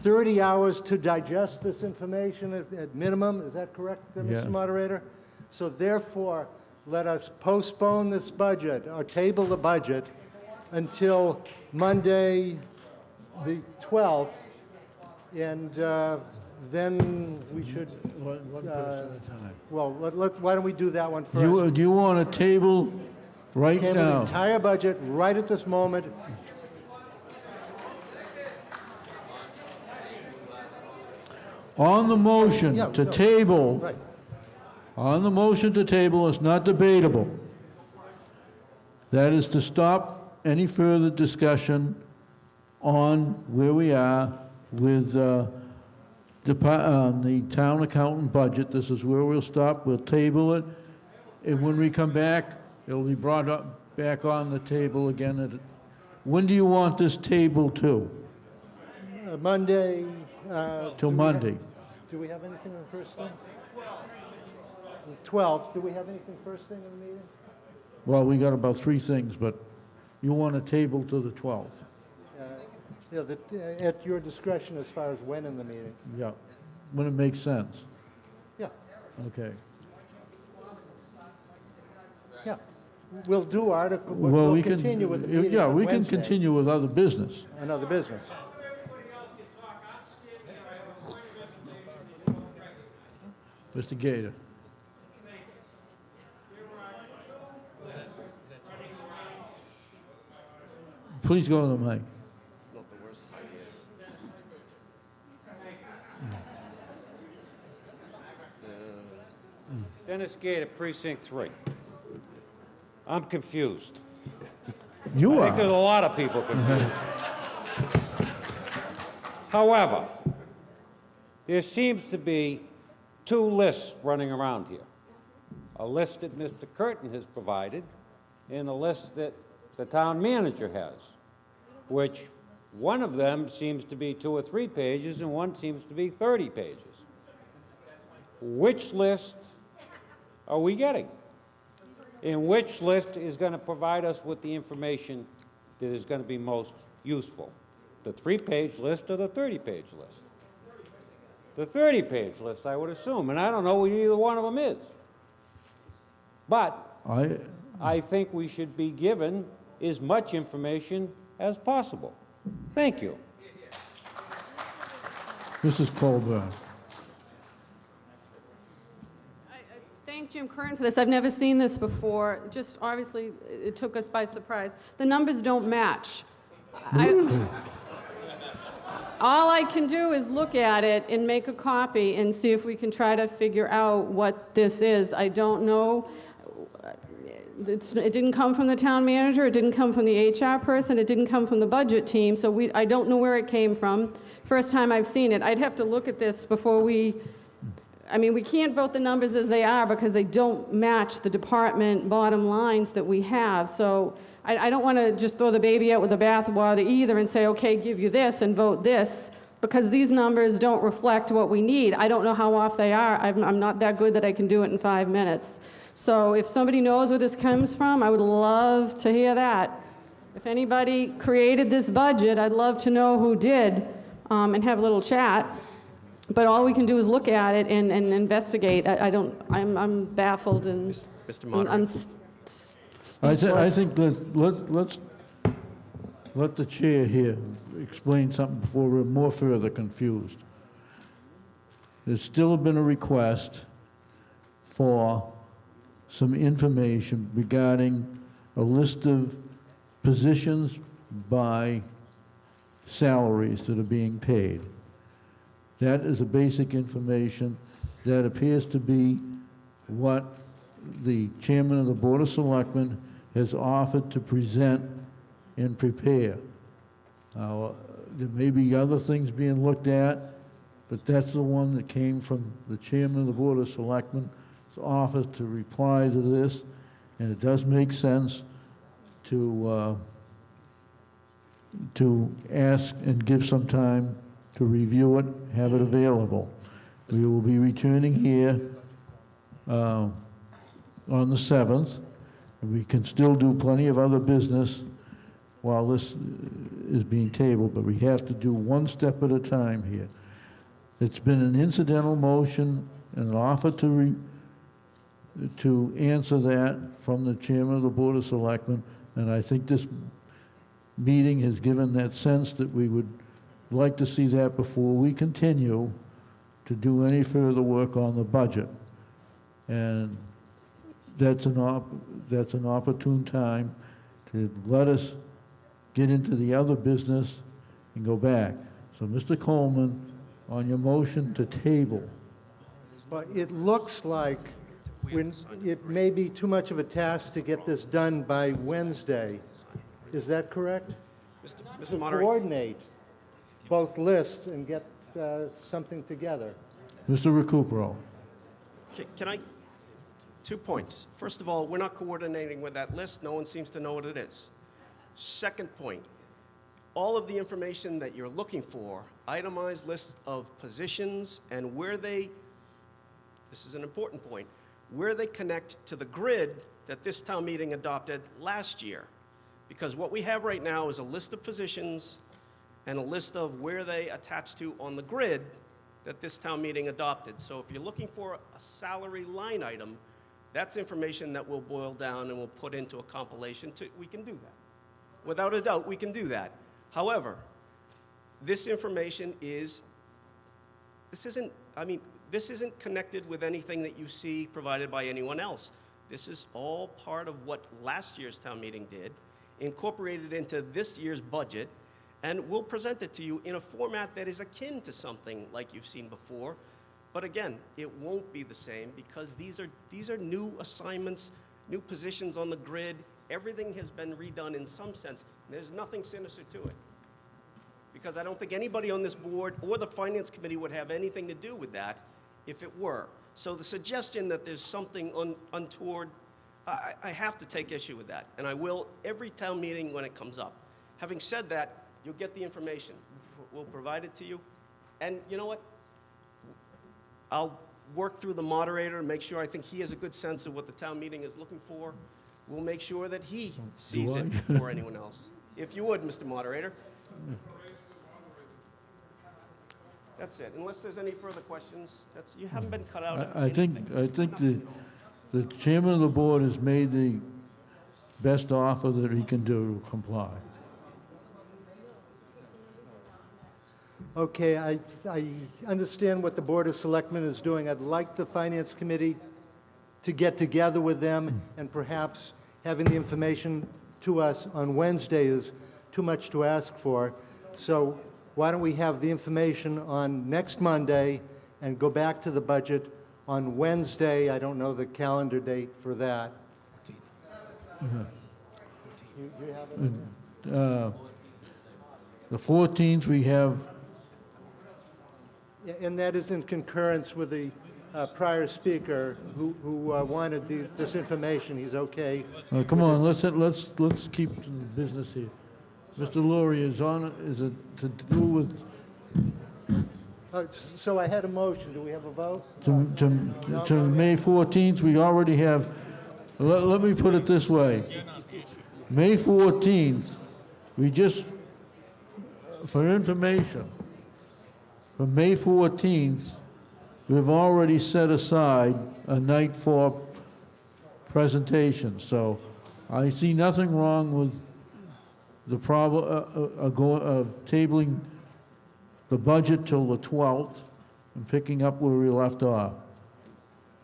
30 hours to digest this information at minimum. Is that correct, Yeah. Mr. Moderator? So therefore, let us postpone this budget, or table the budget, until Monday, the 12th, and then we should... One person at a time. Well, why don't we do that one first? Do you want a table right Table the now? entire budget right at this moment. On the motion Yeah, to no, table, right. on the motion to table, it's not debatable. That is to stop any further discussion on where we are with the town accountant budget. This is where we'll stop. We'll table it. And when we come back, it'll be brought up back on the table again. When do you want this table to? Monday. Till Monday. Do we have anything on the first thing? The 12th. Do we have anything first thing in the meeting? Well, we got about 3 things, but you want a table to the 12th. Yeah, at your discretion as far as when in the meeting. Yeah, when it makes sense. Yeah, Okay. yeah. We'll do article, Well, we'll we can, continue with the meeting yeah, on we can Wednesday. continue with other business. Another business. Mr. Gator. Please go to the mic. It's not the worst of ideas. Dennis Gator, Precinct 3. I'm confused. You I think there's a are. lot of people confused. However, there seems to be 2 lists running around here. A list that Mr. Curtin has provided and a list that the town manager has, which one of them seems to be 2 or 3 pages and one seems to be 30 pages. Which list are we getting? And which list is going to provide us with the information that is going to be most useful? The 3-page list or the 30-page list? The 30-page list, I would assume, and I don't know what either one of them is. But I think we should be given as much information as possible. Thank you. Mrs. Colburn. Thank Jim Curtin for this. I've never seen this before. Just obviously, it took us by surprise. The numbers don't match. All I can do is look at it and make a copy and see if we can try to figure out what this is. I don't know. It didn't come from the town manager. It didn't come from the HR person. It didn't come from the budget team. So I don't know where it came from. First time I've seen it. I'd have to look at this before we can't vote the numbers as they are because they don't match the department bottom lines that we have. So I don't want to just throw the baby out with the bathwater either and say, okay, give you this and vote this, because these numbers don't reflect what we need. I don't know how off they are. I'm not that good that I can do it in 5 minutes. So if somebody knows where this comes from, I would love to hear that. If anybody created this budget, I'd love to know who did and have a little chat. But all we can do is look at it and investigate. I'm baffled and Mr. Moderator. I think let's let the chair here explain something before we're more further confused. There's still been a request for some information regarding a list of positions by salaries that are being paid. That is a basic information that appears to be what the chairman of the Board of Selectmen has offered to present and prepare. Now, there may be other things being looked at, but that's the one that came from the chairman of the Board of Selectmen's office to reply to this, and it does make sense to ask and give some time to review it, have it available. We will be returning here on the 7th. And we can still do plenty of other business while this is being tabled, but we have to do one step at a time here. It's been an incidental motion and an offer to answer that from the chairman of the Board of Selectmen, and I think this meeting has given that sense that we would like to see that before we continue to do any further work on the budget. And that's an opportune time to let us get into the other business and go back. So, Mr. Coleman, on your motion to table. But it looks like it may be too much of a task to get this done by Wednesday. Is that correct? Mr. To Moderator. coordinate both lists and get something together. Mr. Recupero. Can I, 2 points. First of all, we're not coordinating with that list. No one seems to know what it is. Second point, all of the information that you're looking for, itemized lists of positions and where they, this is an important point, where they connect to the grid that this town meeting adopted last year. Because what we have right now is a list of positions and a list of where they attach to on the grid that this town meeting adopted. So if you're looking for a salary line item, that's information that we'll boil down and we'll put into a compilation. We can do that. Without a doubt, we can do that. However, this information this isn't connected with anything that you see provided by anyone else. This is all part of what last year's town meeting did, incorporated into this year's budget, and we'll present it to you in a format that is akin to something like you've seen before. But again, it won't be the same because these are new assignments, new positions on the grid. Everything has been redone in some sense. There's nothing sinister to it. Because I don't think anybody on this board or the Finance Committee would have anything to do with that if it were. So the suggestion that there's something untoward, I have to take issue with that. And I will every town meeting when it comes up. Having said that, you'll get the information. We'll provide it to you. And you know what? I'll work through the moderator and make sure I think he has a good sense of what the town meeting is looking for. We'll make sure that he sees it before anyone else. If you would, Mr. Moderator. That's it. Unless there's any further questions, you haven't been cut out of I think the chairman of the board has made the best offer that he can do to comply. Okay, I understand what the Board of Selectmen is doing. I'd like the Finance Committee to get together with them, and perhaps having the information to us on Wednesday is too much to ask for. So why don't we have the information on next Monday and go back to the budget on Wednesday? I don't know the calendar date for that. You have it? The 14th, we have. And that is in concurrence with the prior speaker who wanted this information. He's okay. Come on, let's keep to the business here. Mr. Lurie is it to do with? So I had a motion. Do we have a vote? To May 14th, we already have. Let me put it this way. May 14th, we just, for information, for May 14th, we've already set aside a night for presentation. So I see nothing wrong with the problem of tabling the budget till the 12th and picking up where we left off.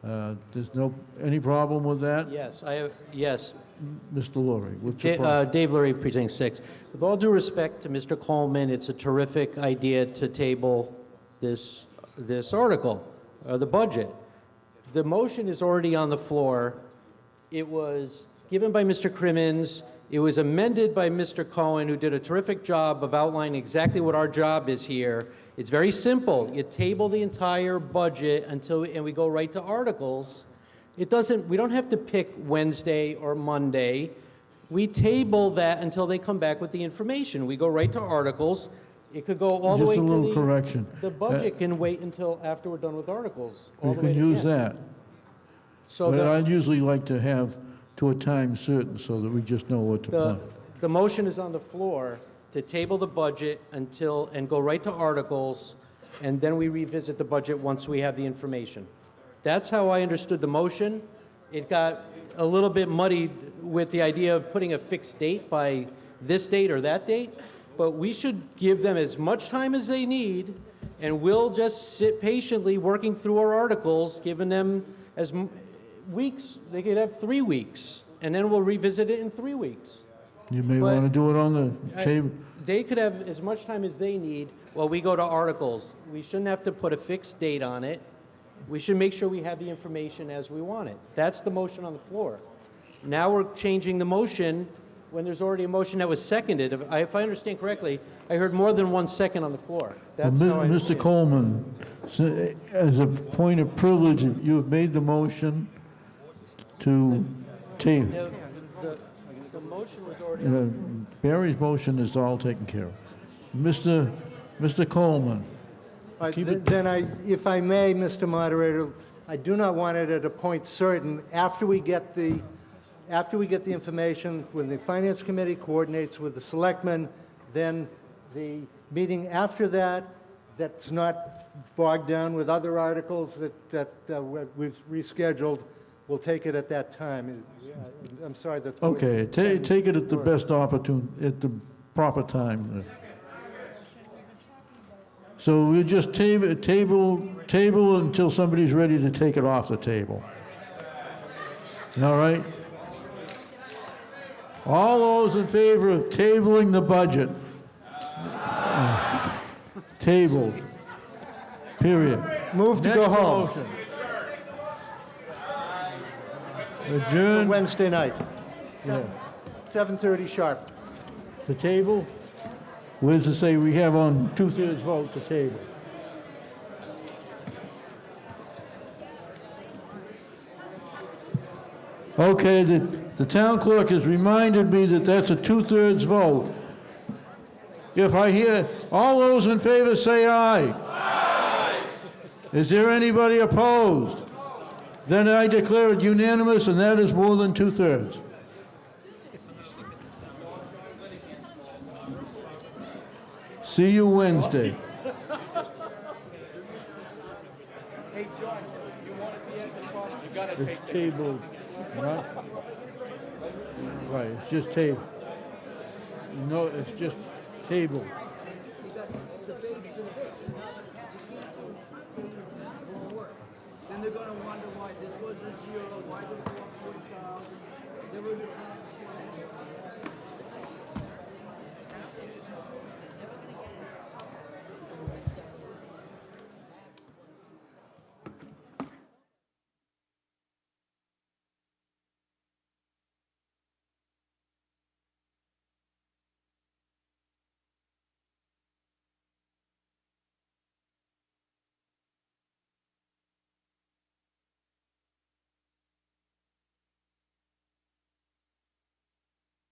There's any problem with that? Yes, yes. Mr. Lurie, what's your problem? Dave Lurie, Precinct 6. With all due respect to Mr. Coleman, it's a terrific idea to table this article, the budget. The motion is already on the floor. It was given by Mr. Crimmins. It was amended by Mr. Cohen, who did a terrific job of outlining exactly what our job is here. It's very simple. You table the entire budget and we go right to articles. We don't have to pick Wednesday or Monday. We table that until they come back with the information. We go right to articles. It could go all the way to Just a little correction. The budget can wait until after we're done with articles. All You the way can to the use end. that. So But I'd usually like to have to a time certain so that we just know what to plan. the motion is on the floor to table the budget until, and go right to articles, and then we revisit the budget once we have the information. That's how I understood the motion. It got a little bit muddied with the idea of putting a fixed date by this date or that date, but we should give them as much time as they need, and we'll just sit patiently working through our articles, giving them weeks. They could have 3 weeks, and then we'll revisit it in 3 weeks. You may But want to do it on the table. They could have as much time as they need while we go to articles. We shouldn't have to put a fixed date on it. We should make sure we have the information as we want it. That's the motion on the floor. Now we're changing the motion when there's already a motion that was seconded. If I understand correctly, I heard more than 1 second on the floor. That's how I Mr. understand it. Coleman, as a point of privilege, you have made the motion to table. The motion was already... Barry's motion is all taken care of. Mr. Coleman. Then if I may, Mr. Moderator, I do not want it at a point certain. After we get the information, when the Finance Committee coordinates with the selectmen, then the meeting after that, that's not bogged down with other articles that we've rescheduled, we'll take it at that time. I'm sorry, that's... Okay, take it at the best opportune, at the proper time. So we'll just table until somebody's ready to take it off the table. All right? All those in favor of tabling the budget? Tabled. Period. Move to Next go home. motion. Adjourn. Wednesday night, Yeah. 7:30 sharp. The table? Where does it say we have on 2/3 vote to table? Okay, the town clerk has reminded me that that's a 2/3 vote. If I hear, all those in favor say aye. Aye. Is there anybody opposed? Then I declare it unanimous, and that is more than 2/3. See you Wednesday. Hey, John, you want to be at the front? You got to It's tabled, right? Right, it's just tabled. No, it's just tabled. Then they're gonna wonder why this was a zero, why did it go up 40,000? They were